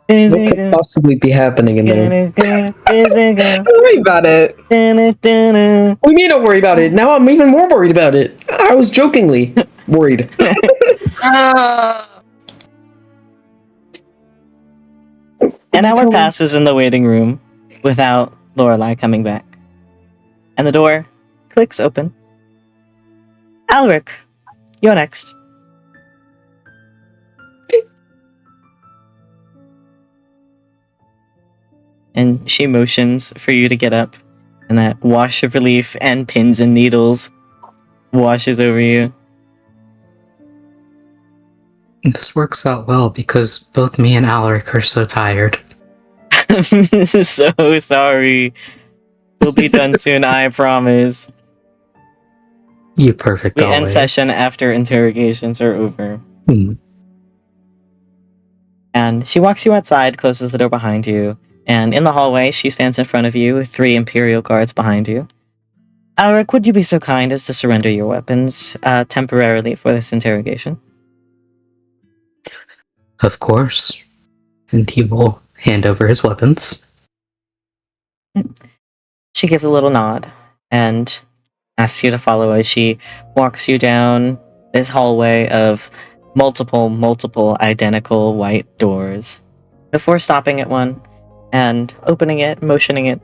What could possibly be happening in there? Don't worry about it. What do you mean don't worry about it? Now I'm even more worried about it. I was jokingly worried. An hour passes in the waiting room without Lorelai coming back. And the door clicks open. Alaric, you're next. and she motions for you to get up, and that wash of relief and pins and needles washes over you. This works out well because both me and Alaric are so tired. This is so sorry. We'll be done soon, I promise. You perfect We end always. session after interrogations are over. Hmm. And she walks you outside, closes the door behind you, and in the hallway, she stands in front of you with 3 Imperial guards behind you. Alaric, would you be so kind as to surrender your weapons temporarily for this interrogation? Of course. And he will hand over his weapons. She gives a little nod and asks you to follow as she walks you down this hallway of multiple identical white doors before stopping at one and opening it, motioning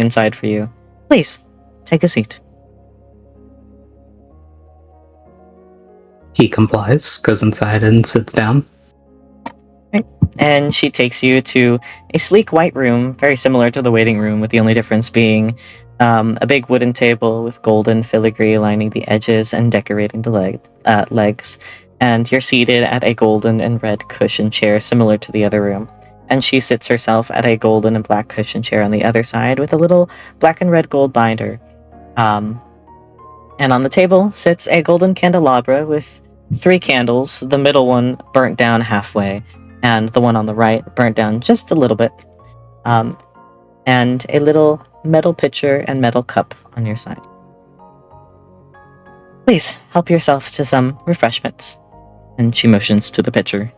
inside for you. Please, take a seat. He complies, goes inside and sits down. And she takes you to a sleek white room, very similar to the waiting room, with the only difference being a big wooden table with golden filigree lining the edges and decorating the legs. And you're seated at a golden and red cushion chair similar to the other room. And she sits herself at a golden and black cushion chair on the other side with a little black and red gold binder. And on the table sits a golden candelabra with 3 candles, the middle one burnt down halfway, and the one on the right burnt down just a little bit. And a little metal pitcher and metal cup on your side. Please, help yourself to some refreshments. And she motions to the pitcher.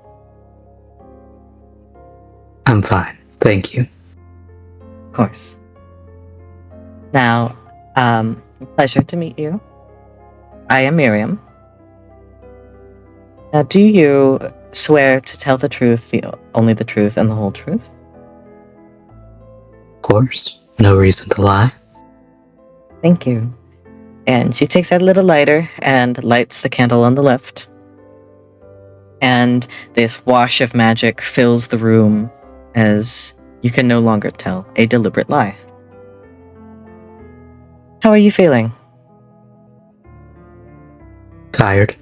I'm fine, thank you. Of course. Now, pleasure to meet you. I am Miriam. Now, do you swear to tell the truth, only the truth, and the whole truth? Of course, no reason to lie. Thank you. And she takes out a little lighter and lights the candle on the left. And this wash of magic fills the room as you can no longer tell a deliberate lie. How are you feeling? Tired.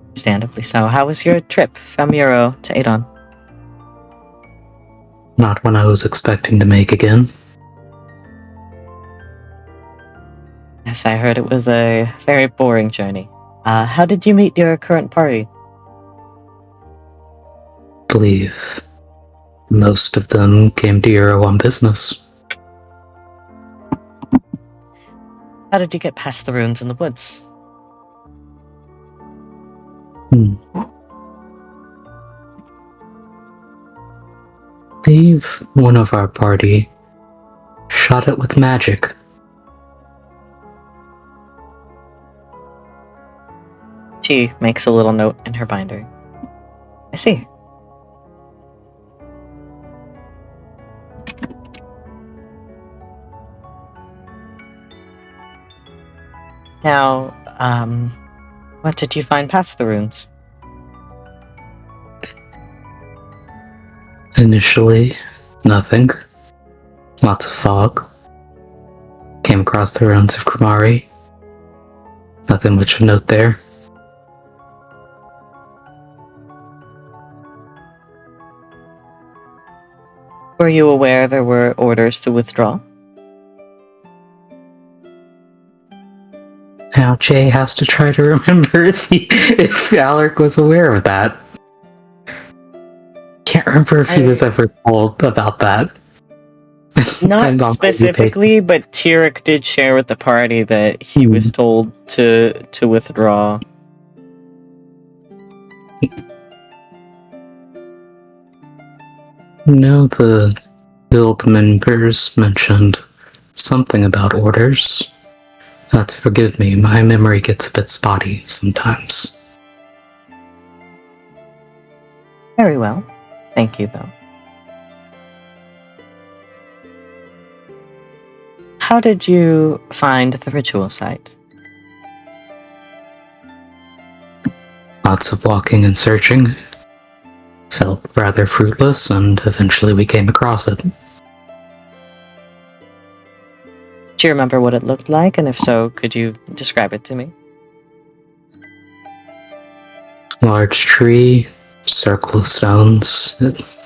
Understandably so. How was your trip from Euro to Adon? Not one I was expecting to make again. Yes, I heard it was a very boring journey. How did you meet your current party? Believe most of them came to Euro on business. How did you get past the ruins in the woods? Believe one of our party shot it with magic. She makes a little note in her binder. I see. Now, what did you find past the ruins? Initially, nothing. Lots of fog. Came across the ruins of Kramari. Nothing much of note there. Were you aware there were orders to withdraw? Now Jay has to try to remember if Alaric was aware of that. Can't remember if he was ever told about that. Not specifically, but Tyric did share with the party that he was told to withdraw. No, the guild members mentioned something about orders. Forgive me, my memory gets a bit spotty sometimes. Very well. Thank you, though. How did you find the ritual site? Lots of walking and searching. felt rather fruitless, and eventually we came across it. Do you remember what it looked like? And if so, could you describe it to me? Large tree, circle of stones. That's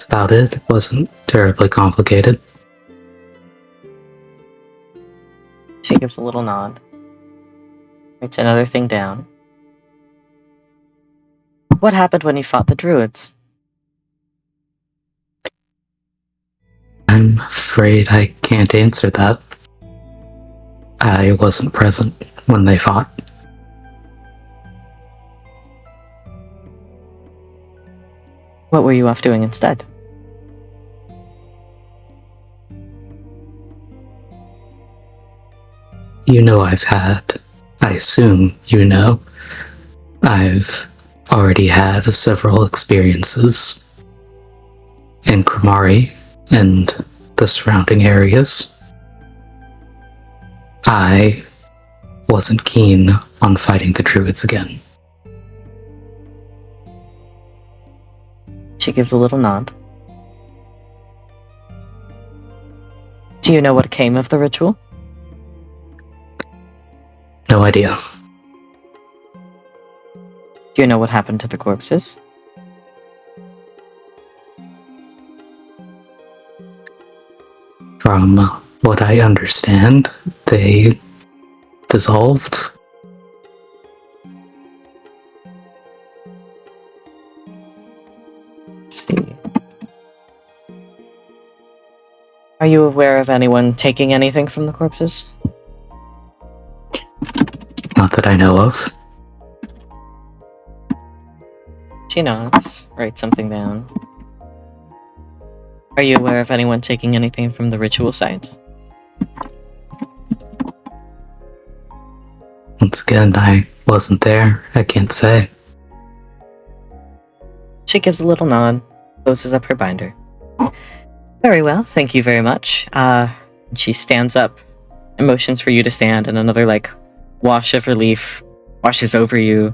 about it. It wasn't terribly complicated. She gives a little nod. Writes another thing down. What happened when you fought the druids? I'm afraid I can't answer that. I wasn't present when they fought. What were you off doing instead? You know I assume you know, I've already had several experiences in Kramari and the surrounding areas. I wasn't keen on fighting the druids again. She gives a little nod. Do you know what came of the ritual? No idea. Do you know what happened to the corpses? From what I understand, they dissolved. Let's see. Are you aware of anyone taking anything from the corpses? Not that I know of. She nods, writes something down. Are you aware of anyone taking anything from the ritual site? Once again, I wasn't there. I can't say. She gives a little nod, closes up her binder. Very well, thank you very much. She stands up and motions for you to stand, and another, wash of relief washes over you.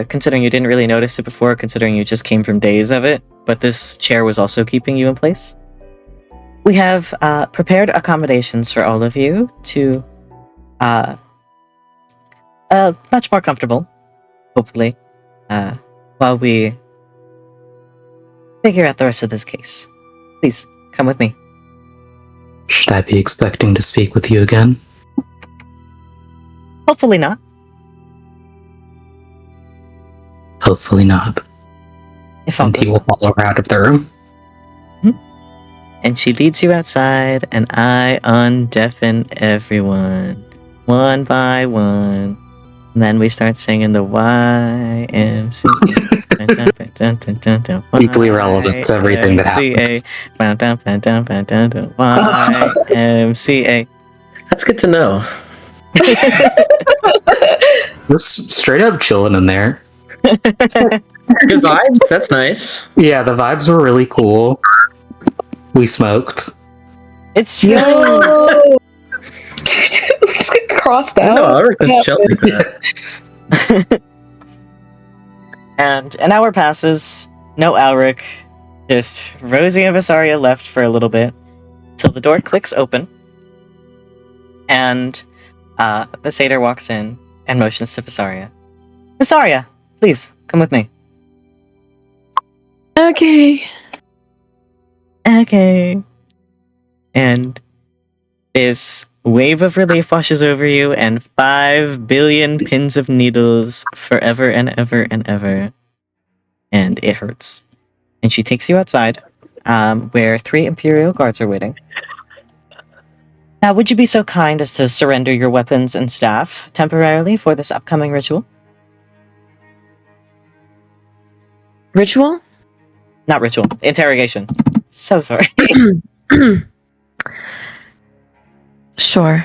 Considering you didn't really notice it before, considering you just came from days of it, but this chair was also keeping you in place. We have prepared accommodations for all of you to much more comfortable, hopefully, while we figure out the rest of this case. Please, come with me. Should I be expecting to speak with you again? Hopefully not. Hopefully not. If all And goes he will well. follow her out of the room. And she leads you outside, and I undeafen everyone, one by one. And then we start singing the YMCA. Deeply relevant to everything that happens. YMCA. That's good to know. Just straight up chilling in there. Good vibes. That's nice. Yeah, the vibes were really cool. We smoked. It's true. Yo! Just get crossed out. No, Alaric was chill like that. And an hour passes. No Alaric. Just Rosie and Vysaria left for a little bit. Till the door clicks open. And the satyr walks in and motions to Vysaria. Vysaria, please, come with me. Okay. Okay. And this wave of relief washes over you, and 5 billion pins of needles forever and ever and ever. And it hurts. And she takes you outside, where 3 Imperial guards are waiting. Now, would you be so kind as to surrender your weapons and staff temporarily for this upcoming ritual? Ritual? Not ritual. Interrogation. So sorry. Sure.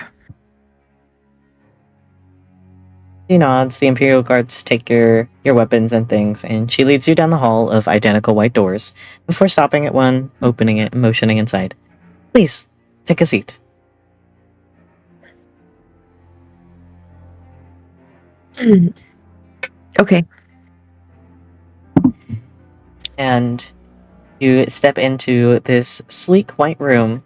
She nods. The Imperial guards take your weapons and things, and she leads you down the hall of identical white doors before stopping at one, opening it, and motioning inside. Please, take a seat. Okay. And you step into this sleek white room.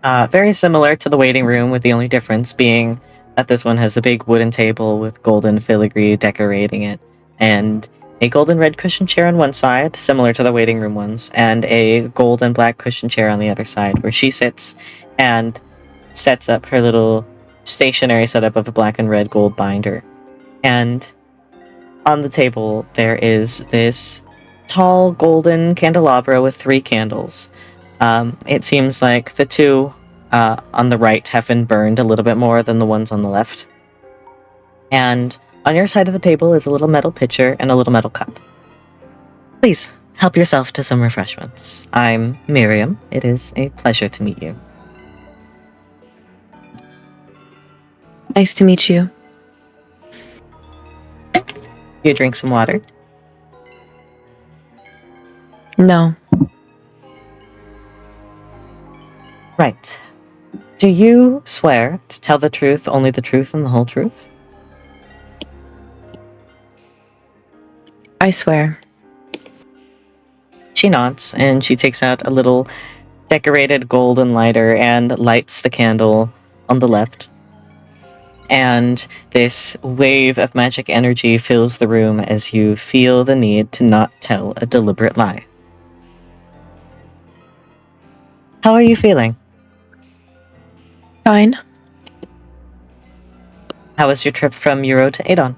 Very similar to the waiting room, with the only difference being that this one has a big wooden table with golden filigree decorating it, and a golden red cushion chair on one side, similar to the waiting room ones, and a gold and black cushion chair on the other side, where she sits and sets up her little stationary setup of a black and red gold binder. And on the table, there is this tall golden candelabra with 3 candles. It seems like the 2 on the right have been burned a little bit more than the ones on the left. And on your side of the table is a little metal pitcher and a little metal cup. Please, help yourself to some refreshments. I'm Miriam. It is a pleasure to meet you. Nice to meet you. You drink some water? No. Right. Do you swear to tell the truth, only the truth, and the whole truth? I swear. She nods, and she takes out a little decorated golden lighter and lights the candle on the left. And this wave of magic energy fills the room as you feel the need to not tell a deliberate lie. How are you feeling? Fine. How was your trip from Euro to Adon?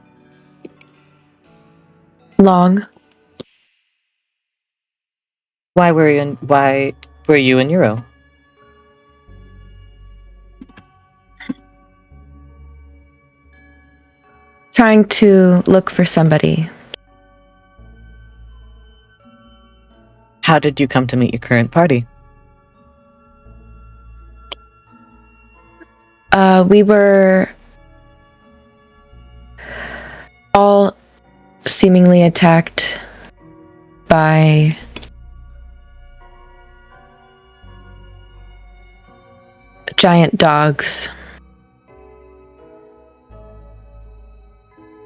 Long. Why were you in Euro? Trying to look for somebody. How did you come to meet your current party? We were all seemingly attacked by giant dogs.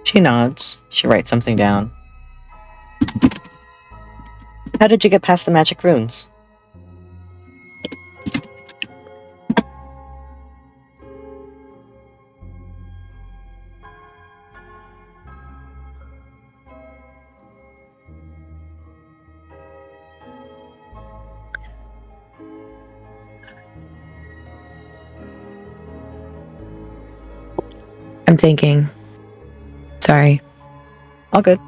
She nods. She writes something down. How did you get past the magic runes? I'm thinking. Sorry. All good.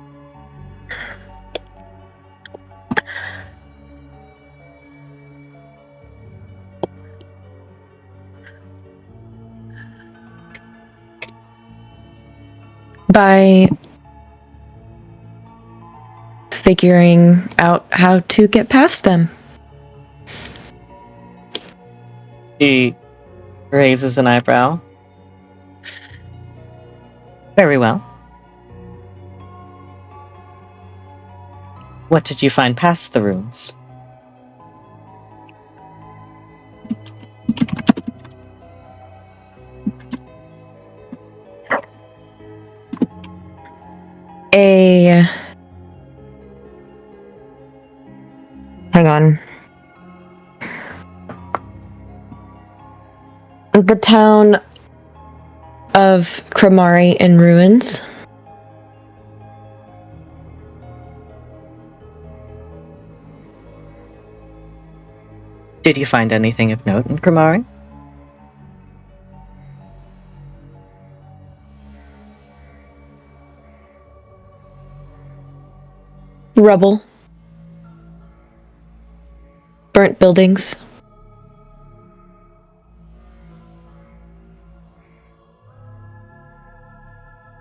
By figuring out how to get past them. She raises an eyebrow. Very well. What did you find past the runes? Hang on. The town of Kramari in ruins. Did you find anything of note in Kramari? Rubble. Burnt buildings.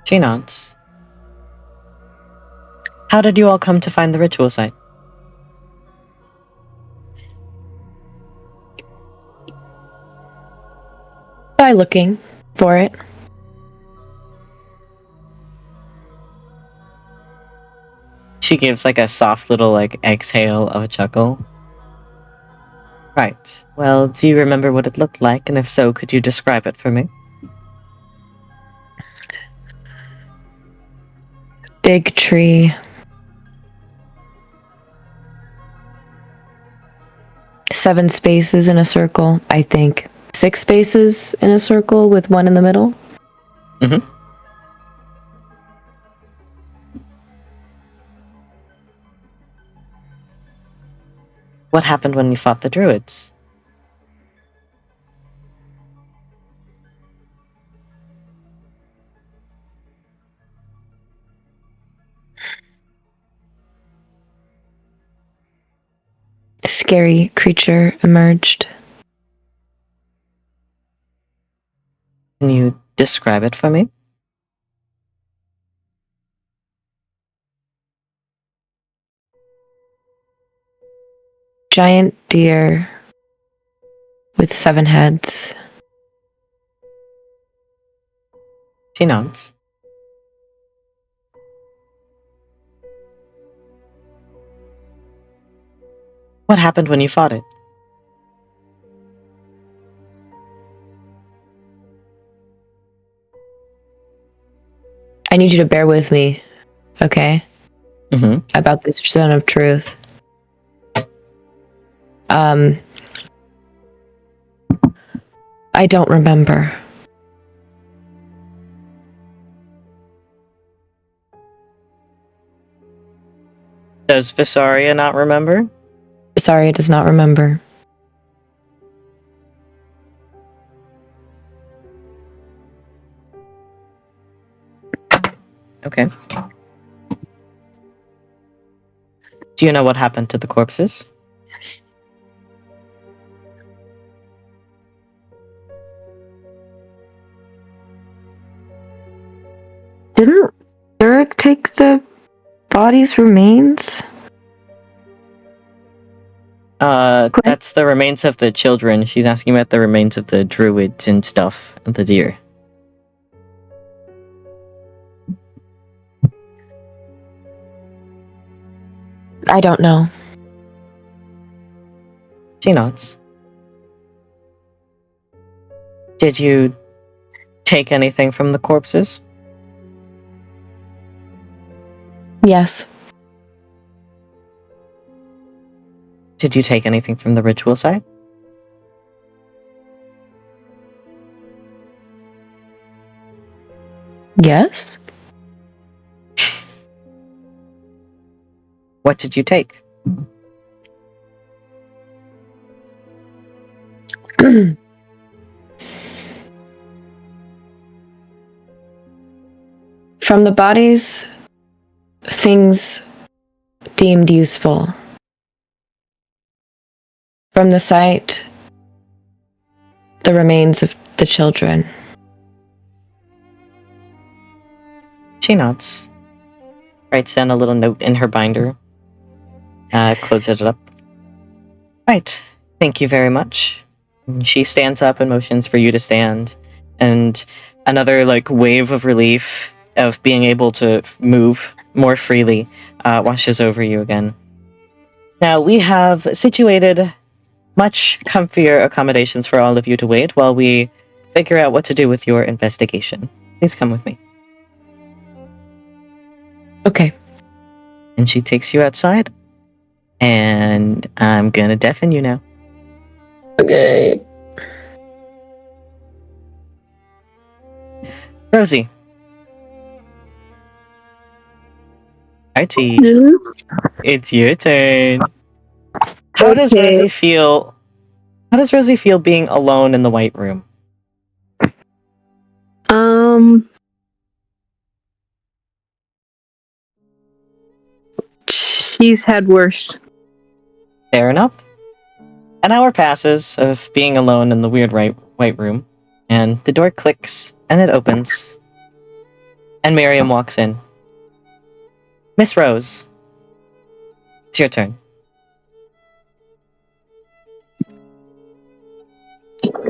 She nods. How did you all come to find the ritual site? By looking for it. She gives like a soft little like exhale of a chuckle. Right. Well, do you remember what it looked like? And if so, could you describe it for me? Big tree. 7 spaces in a circle, I think. 6 spaces in a circle with 1 in the middle. Mm-hmm. What happened when you fought the druids? A scary creature emerged. Can you describe it for me? Giant deer with 7 heads. She nods. What happened when you fought it? I need you to bear with me, okay? Mm-hmm. About this zone of truth. I don't remember. Does Vysaria not remember? Sorry, does not remember. Okay. Do you know what happened to the corpses? Didn't Tyric take the body's remains? That's the remains of the children. She's asking about the remains of the druids and stuff, and the deer. I don't know. She nods. Did you take anything from the corpses? Yes. Did you take anything from the ritual site? Yes? What did you take? From the bodies, things deemed useful. From the site, the remains of the children. She nods. Writes down a little note in her binder. Closes it up. Right. Thank you very much. She stands up and motions for you to stand. And another wave of relief of being able to move more freely washes over you again. Now we have situated much comfier accommodations for all of you to wait while we figure out what to do with your investigation. Please come with me. Okay. And she takes you outside. And I'm gonna deafen you now. Okay. Rosie. Artie. It's your turn. How does Rosie feel? How does Rosie feel being alone in the White Room? She's had worse. Fair enough. An hour passes of being alone in the weird White Room, and the door clicks and it opens. And Miriam walks in. Miss Rose, it's your turn.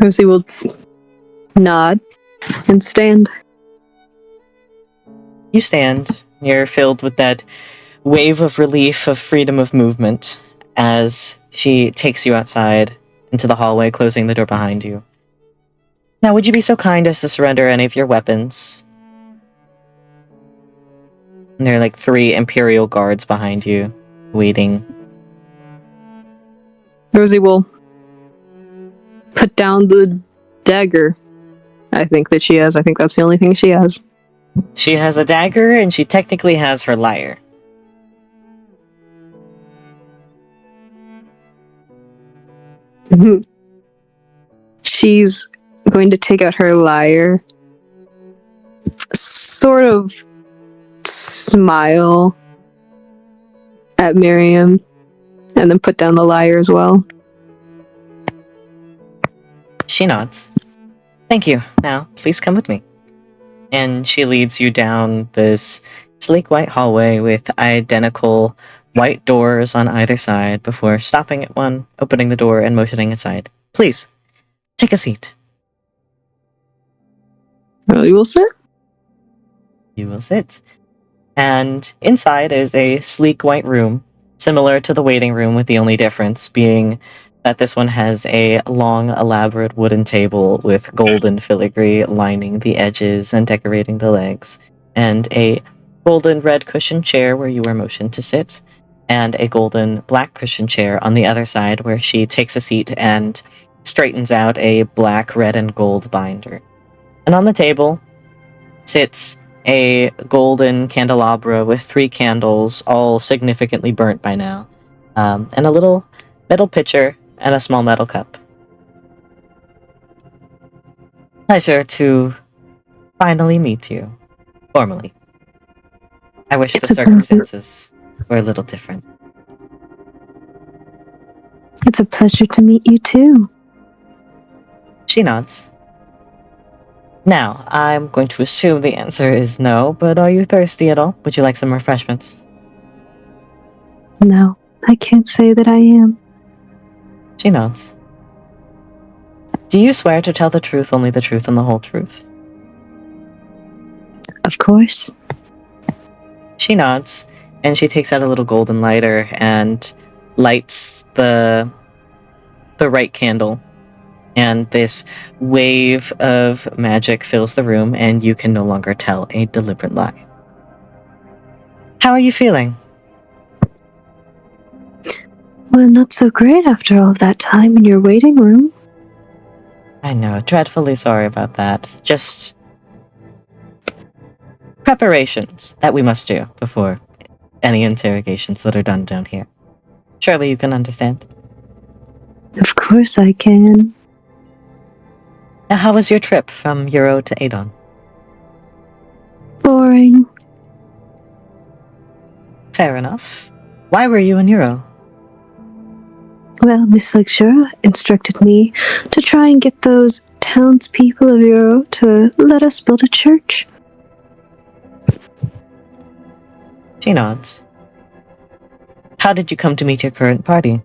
Rosie will nod and stand. You stand. You're filled with that wave of relief of freedom of movement as she takes you outside into the hallway, closing the door behind you. Now, would you be so kind as to surrender any of your weapons? And there are like 3 Imperial guards behind you, waiting. Rosie will put down the dagger. I think that she has. I think that's the only thing she has. She has a dagger, and she technically has her lyre. She's going to take out her lyre, sort of smile at Miriam, and then put down the lyre as well. She nods. Thank you. Now, please come with me. And she leads you down this sleek white hallway with identical white doors on either side before stopping at one, opening the door, and motioning aside. Please, take a seat. Well, you will sit. You will sit. And inside is a sleek white room, similar to the waiting room, with the only difference being that this one has a long, elaborate wooden table with golden filigree lining the edges and decorating the legs, and a golden red cushioned chair where you are motioned to sit, and a golden black cushioned chair on the other side where she takes a seat and straightens out a black, red, and gold binder. And on the table sits a golden candelabra with 3 candles, all significantly burnt by now, and a little metal pitcher and a small metal cup. Pleasure to finally meet you, formally. I wish It's the a pleasure. circumstances were a little different. It's a pleasure to meet you too. She nods. Now, I'm going to assume the answer is no, but are you thirsty at all? Would you like some refreshments? No, I can't say that I am. She nods. Do you swear to tell the truth, only the truth, and the whole truth? Of course. She nods, and she takes out a little golden lighter and lights the right candle. And this wave of magic fills the room, and you can no longer tell a deliberate lie. How are you feeling? Well, not so great after all of that time in your waiting room. I know, dreadfully sorry about that. Just preparations that we must do before any interrogations that are done down here. Surely you can understand. Of course I can. Now, how was your trip from Euro to Adon? Boring. Fair enough. Why were you in Euro? Well, Miss Lectura instructed me to try and get those townspeople of Euro to let us build a church. She nods. How did you come to meet your current party?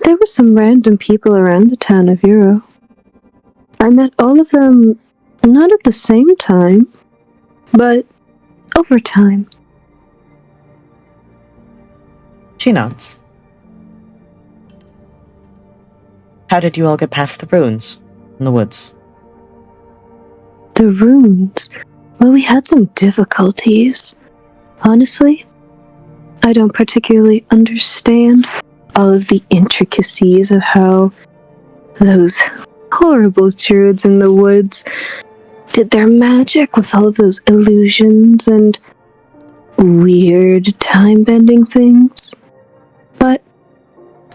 There were some random people around the town of Euro. I met all of them not at the same time, but over time. She nods. How did you all get past the ruins in the woods? The runes. Well, we had some difficulties. Honestly, I don't particularly understand all of the intricacies of how those horrible druids in the woods did their magic with all of those illusions and weird time-bending things. But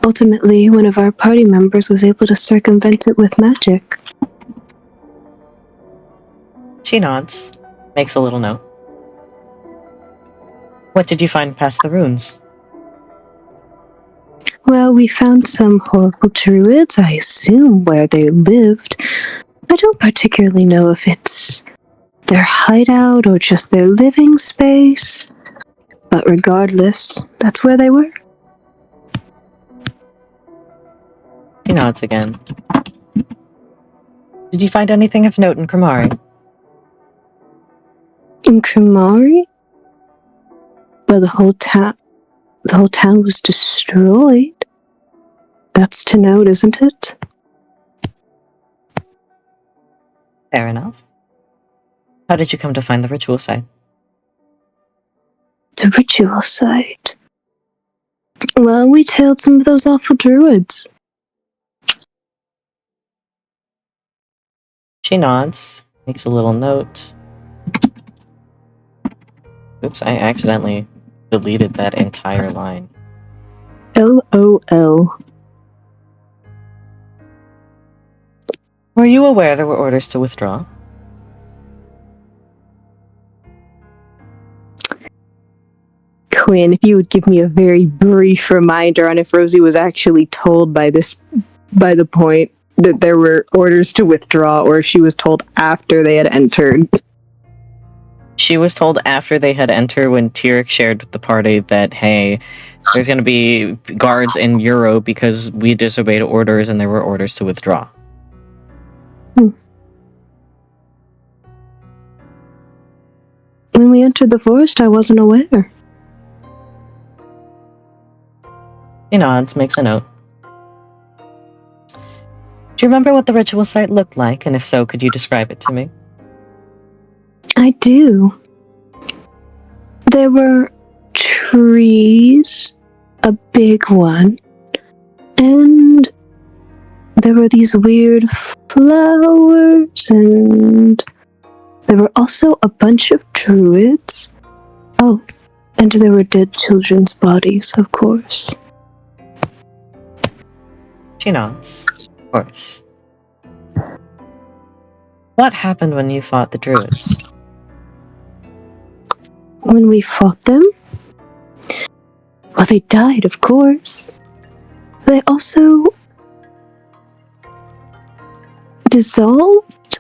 ultimately, one of our party members was able to circumvent it with magic. She nods, makes a little note. What did you find past the ruins? Well, we found some horrible druids, I assume, where they lived. I don't particularly know if it's their hideout or just their living space. But regardless, that's where they were. She nods again. Did you find anything of note in Kremari? In Kremari? Well, the whole town was destroyed. That's to note, isn't it? Fair enough. How did you come to find the ritual site? The ritual site. Well, we tailed some of those awful druids. She nods, makes a little note. Oops, I accidentally deleted that entire line. LOL. Were you aware there were orders to withdraw? Quinn, if you would give me a very brief reminder on if Rosie was actually told by the point that there were orders to withdraw, or if she was told after they had entered. She was told after they had entered when Tyric shared with the party that, hey, there's going to be guards in Euro because we disobeyed orders and there were orders to withdraw. When we entered the forest, I wasn't aware. She nods, makes a note. Do you remember what the ritual site looked like? And if so, could you describe it to me? I do. There were trees, a big one, and there were these weird flowers, and there were also a bunch of druids. Oh, and there were dead children's bodies, of course. She nods. Of course. What happened when you fought the druids? When we fought them? Well, they died, of course. They also dissolved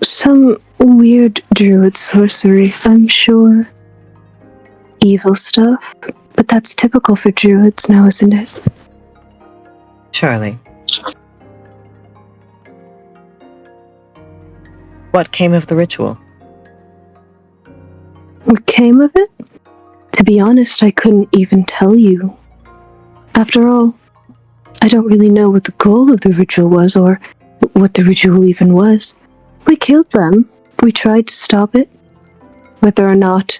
some weird druid sorcery, I'm sure. Evil stuff. But that's typical for druids now, isn't it? Surely. What came of the ritual? What came of it? To be honest, I couldn't even tell you. After all, I don't really know what the goal of the ritual was, or what the ritual even was. We killed them. We tried to stop it. Whether or not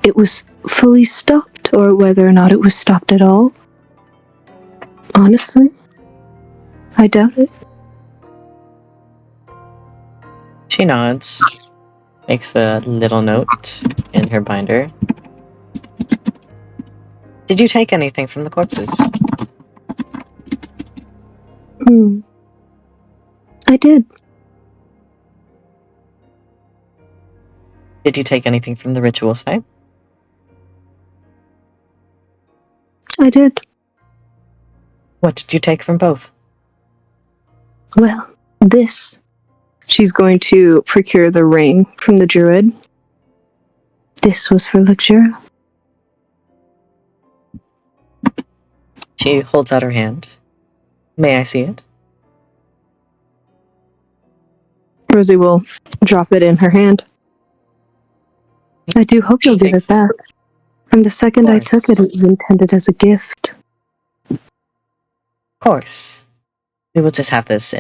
it was fully stopped, or whether or not it was stopped at all, honestly, I doubt it. She nods, makes a little note in her binder. Did you take anything from the corpses? I did. Did you take anything from the ritual site? I did. What did you take from both? Well, this. She's going to procure the ring from the druid. This was for Luxura. She holds out her hand. May I see it? Rosie will drop it in her hand. I do hope you'll give it back. From the second I took it, it was intended as a gift. Of course. We will just have this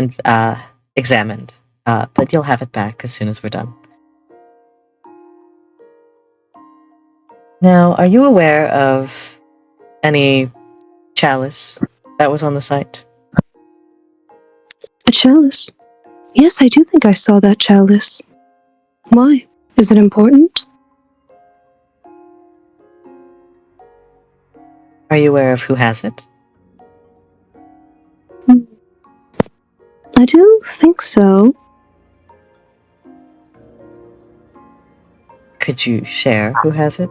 examined. But you'll have it back as soon as we're done. Now, are you aware of any chalice that was on the site? A chalice? Yes, I do think I saw that chalice. Why? Is it important? Are you aware of who has it? I do think so. Could you share who has it?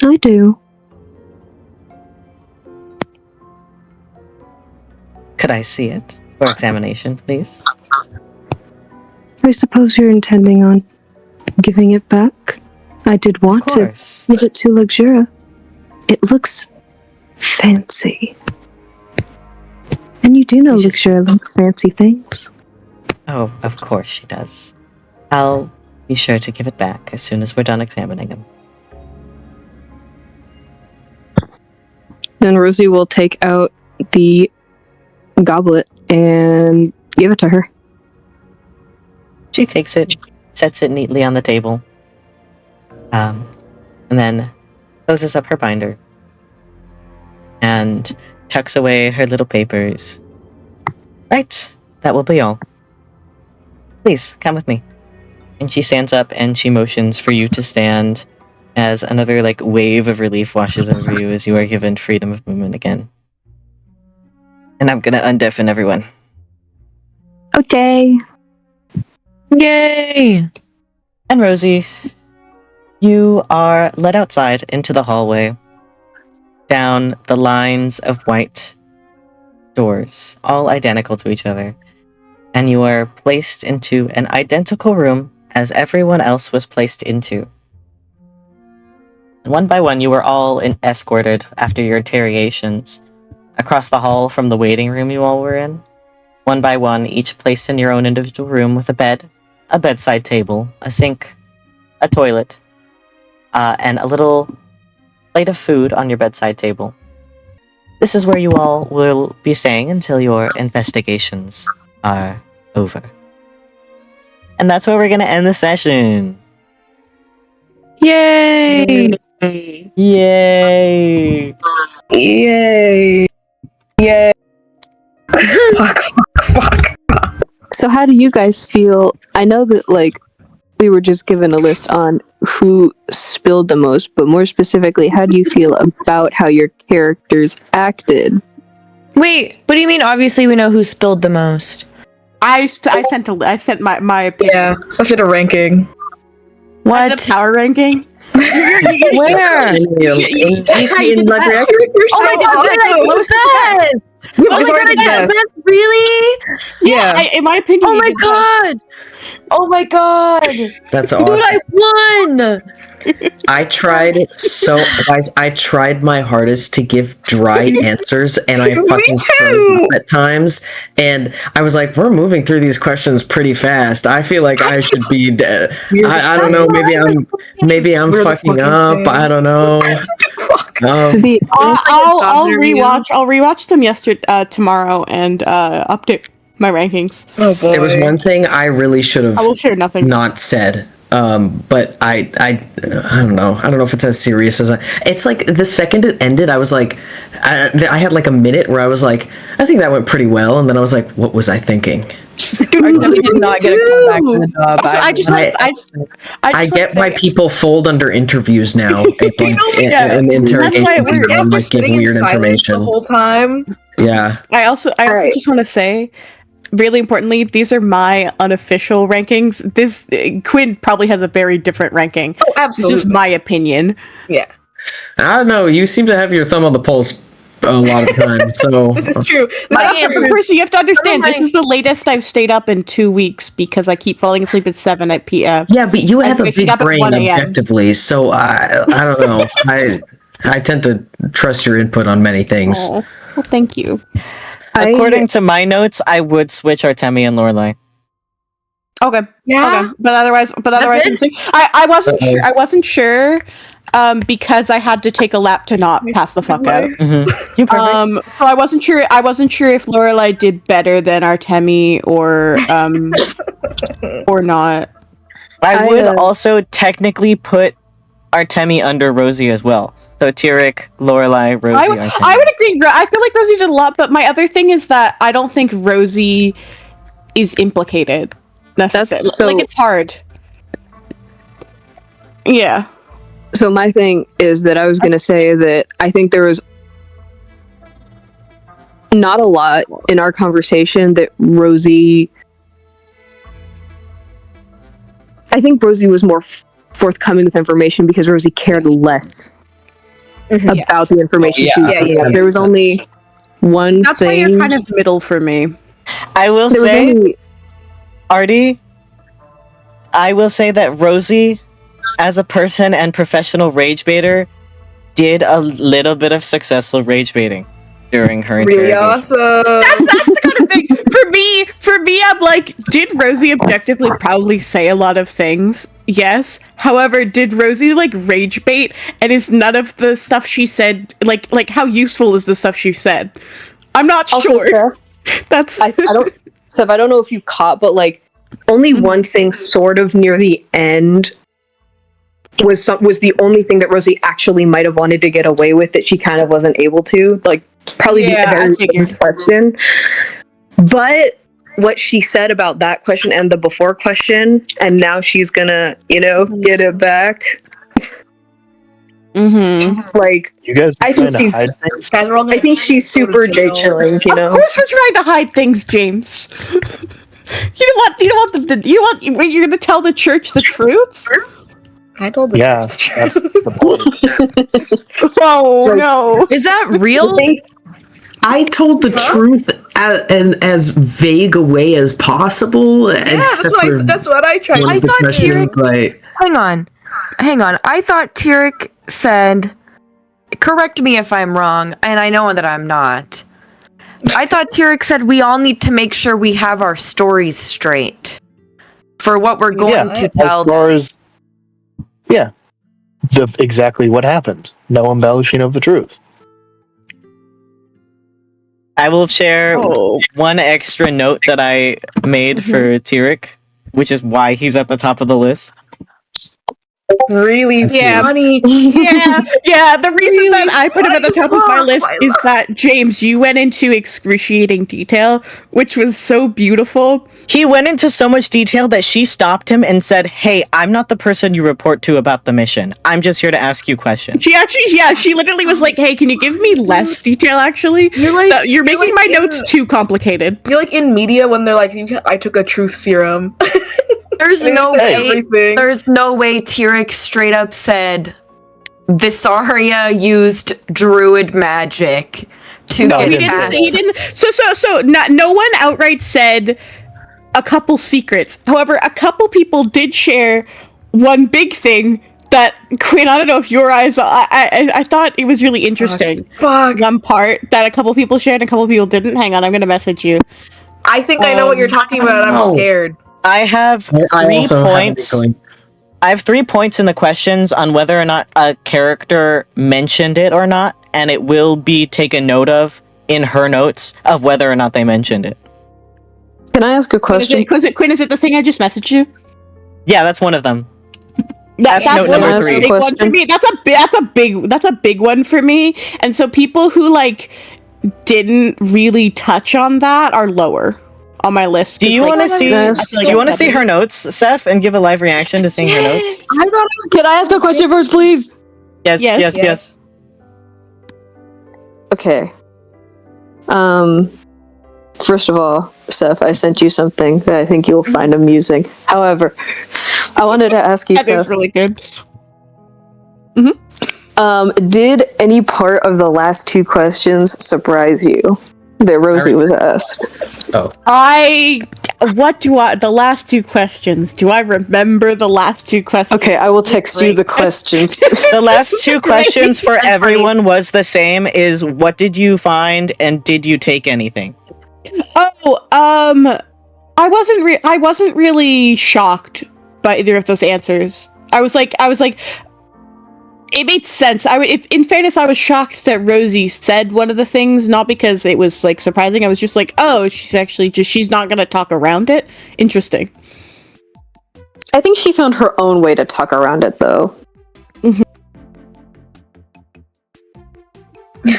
I do. Could I see it for examination, please? I suppose you're intending on giving it back? I did want to give it to Luxura. It looks fancy. And you do know Luxura likes fancy things. Oh, of course she does. I'll be sure to give it back as soon as we're done examining him. Then Rosie will take out the goblet and give it to her. She takes it, sets it neatly on the table, and then closes up her binder and tucks away her little papers. Right, that will be all. Please, come with me. And she stands up and she motions for you to stand as another wave of relief washes over you as you are given freedom of movement again. And I'm gonna undeafen everyone. Okay. Yay! And Rosie, you are led outside into the hallway, down the lines of white doors, all identical to each other. And you are placed into an identical room as everyone else was placed into. And one by one, you were all escorted after your interrogations across the hall from the waiting room you all were in. One by one, each placed in your own individual room with a bed, a bedside table, a sink, a toilet, and a little plate of food on your bedside table. This is where you all will be staying until your investigations are over. And that's where we're going to end the session. Yay! Yay! Yay! Yay! Fuck. So how do you guys feel? I know that we were just given a list on who spilled the most, but more specifically, how do you feel about how your characters acted? Wait, what do you mean? Obviously, we know who spilled the most. I sent my opinion. Yeah, such a ranking. What? A power ranking. Where? In DC in live reaction? Oh my god, Yeah, oh you my guys god, already guessed. really? Yeah. In my opinion. Oh you my did best. god! Oh my god! That's Dude, awesome. I won! I tried guys, I tried my hardest to give dry answers, and I fucking froze up at times. And I was like, we're moving through these questions pretty fast. I feel like I should be dead. I don't know, maybe I'm We're the fucking fucking up. same. I don't know. To be I'll rewatch them tomorrow and update my rankings. Oh boy. There was one thing I really should I will have share nothing. not said. But I don't know. I don't know if it's as serious as it's like the second it ended, I was like, I had like a minute where I was like, I think that went pretty well, and then I was like, what was I thinking? Artemi did not get a comeback to the job. I get why people fold under interviews now. In interrogations, and like give weird information the whole time. Yeah. I also right. just want to say, really importantly, these are my unofficial rankings. This Quinn probably has a very different ranking. Oh, absolutely. It's just my opinion. Yeah. I don't know. You seem to have your thumb on the pulse a lot of times. So This is true. First, you have to understand, this is the latest I've stayed up in 2 weeks because I keep falling asleep at 7 at p.m. Yeah, but you have a waking big up at brain 1 a.m. objectively, so I don't know. I tend to trust your input on many things. Oh, well, thank you. According to my notes, I would switch Artemi and Lorelai. Okay. Yeah. Okay. But otherwise, I wasn't sure. I wasn't sure because I had to take a lap to not pass the fuck out. Mm-hmm. So I wasn't sure. I wasn't sure if Lorelai did better than Artemi or not. I would also technically put Artemi under Rosie as well. So Tyric, Lorelai, Rosie, Artemi. I would agree. I feel like Rosie did a lot, but my other thing is that I don't think Rosie is implicated necessarily. Like, it's hard. Yeah. So my thing is that I was going to say that I think there was not a lot in our conversation that Rosie... I think Rosie was more forthcoming with information because Rosie cared less about the information she was giving out. There was only one That's thing. why you're kind of middle for me. I will say, Artie, I will say that Rosie, as a person and professional rage baiter, did a little bit of successful rage baiting during her Really interrogation. awesome. That's the kind of thing. For me, I'm like, did Rosie objectively probably say a lot of things? Yes. However, did Rosie like rage bait? And is none of the stuff she said like how useful is the stuff she said? I'm not Also, sure. Seth, That's I don't, Seth, I don't know if you caught, but like only one thing sort of near the end was the only thing that Rosie actually might have wanted to get away with that she kind of wasn't able to. Like, probably the very first question. But what she said about that question and the before question, and now she's gonna, get it back. Like, You guys I think she's, I think she's super J chilling, Of course we're trying to hide things, James. You're gonna tell the church the truth? I told the Yeah. truth. Oh no. Is that real? I told the truth as vague a way as possible. Yeah, that's what I tried. I thought Tyric. Hang on. I thought Tyric said. Correct me if I'm wrong, and I know that I'm not. I thought Tyric said we all need to make sure we have our stories straight for what we're going to tell. As far as exactly what happened. No embellishing of the truth. I will share one extra note that I made for Tyric, which is why he's at the top of the list. Really funny. Yeah. The reason that I put him at the top of my list is that, James, you went into excruciating detail, which was so beautiful. He went into so much detail that she stopped him and said, "Hey, I'm not the person you report to about the mission. I'm just here to ask you questions." She literally was like, "Hey, can you give me less detail, actually? You're making my notes too complicated." You're like in media when they're like, I took a truth serum. There's no way Tyric straight up said Vysaria used druid magic to get past. He didn't. So no one outright said a couple secrets. However, a couple people did share one big thing that, Quinn, I don't know if your eyes. I thought it was really interesting. One part that a couple people shared and a couple people didn't. Hang on, I'm gonna message you. I think I know what you're talking about. I'm scared. I have 3 points. I have 3 points in the questions on whether or not a character mentioned it or not, and it will be taken note of in her notes of whether or not they mentioned it. Can I ask a question? Quinn, is it the thing I just messaged you? Yeah, that's one of them. That's note number 3. A big one for me. That's a big one for me. And so people who didn't really touch on that are lower on my list. Do you want to see? Do you want to see her notes, Seth, and give a live reaction to seeing her notes? Can I ask a question first, please? Yes. Okay. First of all, Seth, I sent you something that I think you'll find amusing. However, I wanted to ask you, that Seth. is really good. Did any part of the last 2 questions surprise you that Rosie was asked? Oh. The last 2 questions. Do I remember the last 2 questions? Okay, I will text you the questions. The last 2 questions for everyone was the same, is what did you find and did you take anything? I wasn't really shocked by either of those answers. I was like, it made sense. In fairness, I was shocked that Rosie said one of the things, not because it was surprising. I was just like, oh, she's not gonna talk around it. Interesting. I think she found her own way to talk around it, though.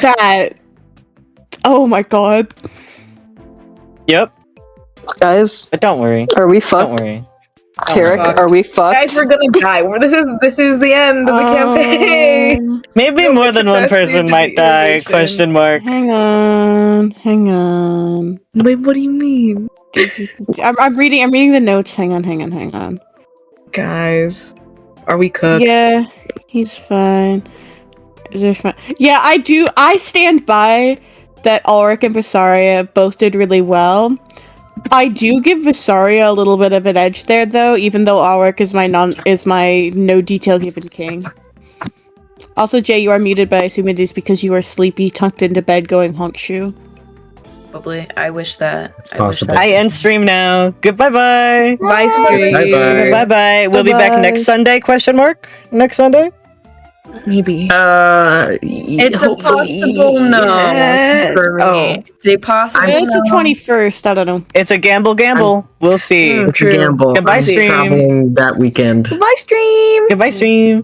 That. Oh my god. Yep. Guys, but don't worry. Are we fucked? Don't worry. Tyric, are we fucked? Guys, we're gonna die. This is the end of the campaign. Maybe more than one person might die, ? Hang on. Wait, what do you mean? I'm reading the notes. Hang on. Guys, are we cooked? Yeah, he's fine. They're fine. Yeah, I do. I stand by that Alaric and Vysaria both did really well. I do give Vysaria a little bit of an edge there, though, even though Alaric is my no detail given king. Also, Jay, you are muted, but I assume it is because you are sleepy, tucked into bed, going honk shoe. Probably. I wish that. It's possible. I end stream now. Goodbye bye. Bye stream. Bye bye. Bye bye. We'll be back next Sunday? Next Sunday? Maybe. It's a possible no for me. Oh. It's a possible It's the 21st. I don't know. It's a gamble. We'll see. It's a gamble. Goodbye, I'm stream. traveling that weekend. Goodbye, stream. Goodbye, stream.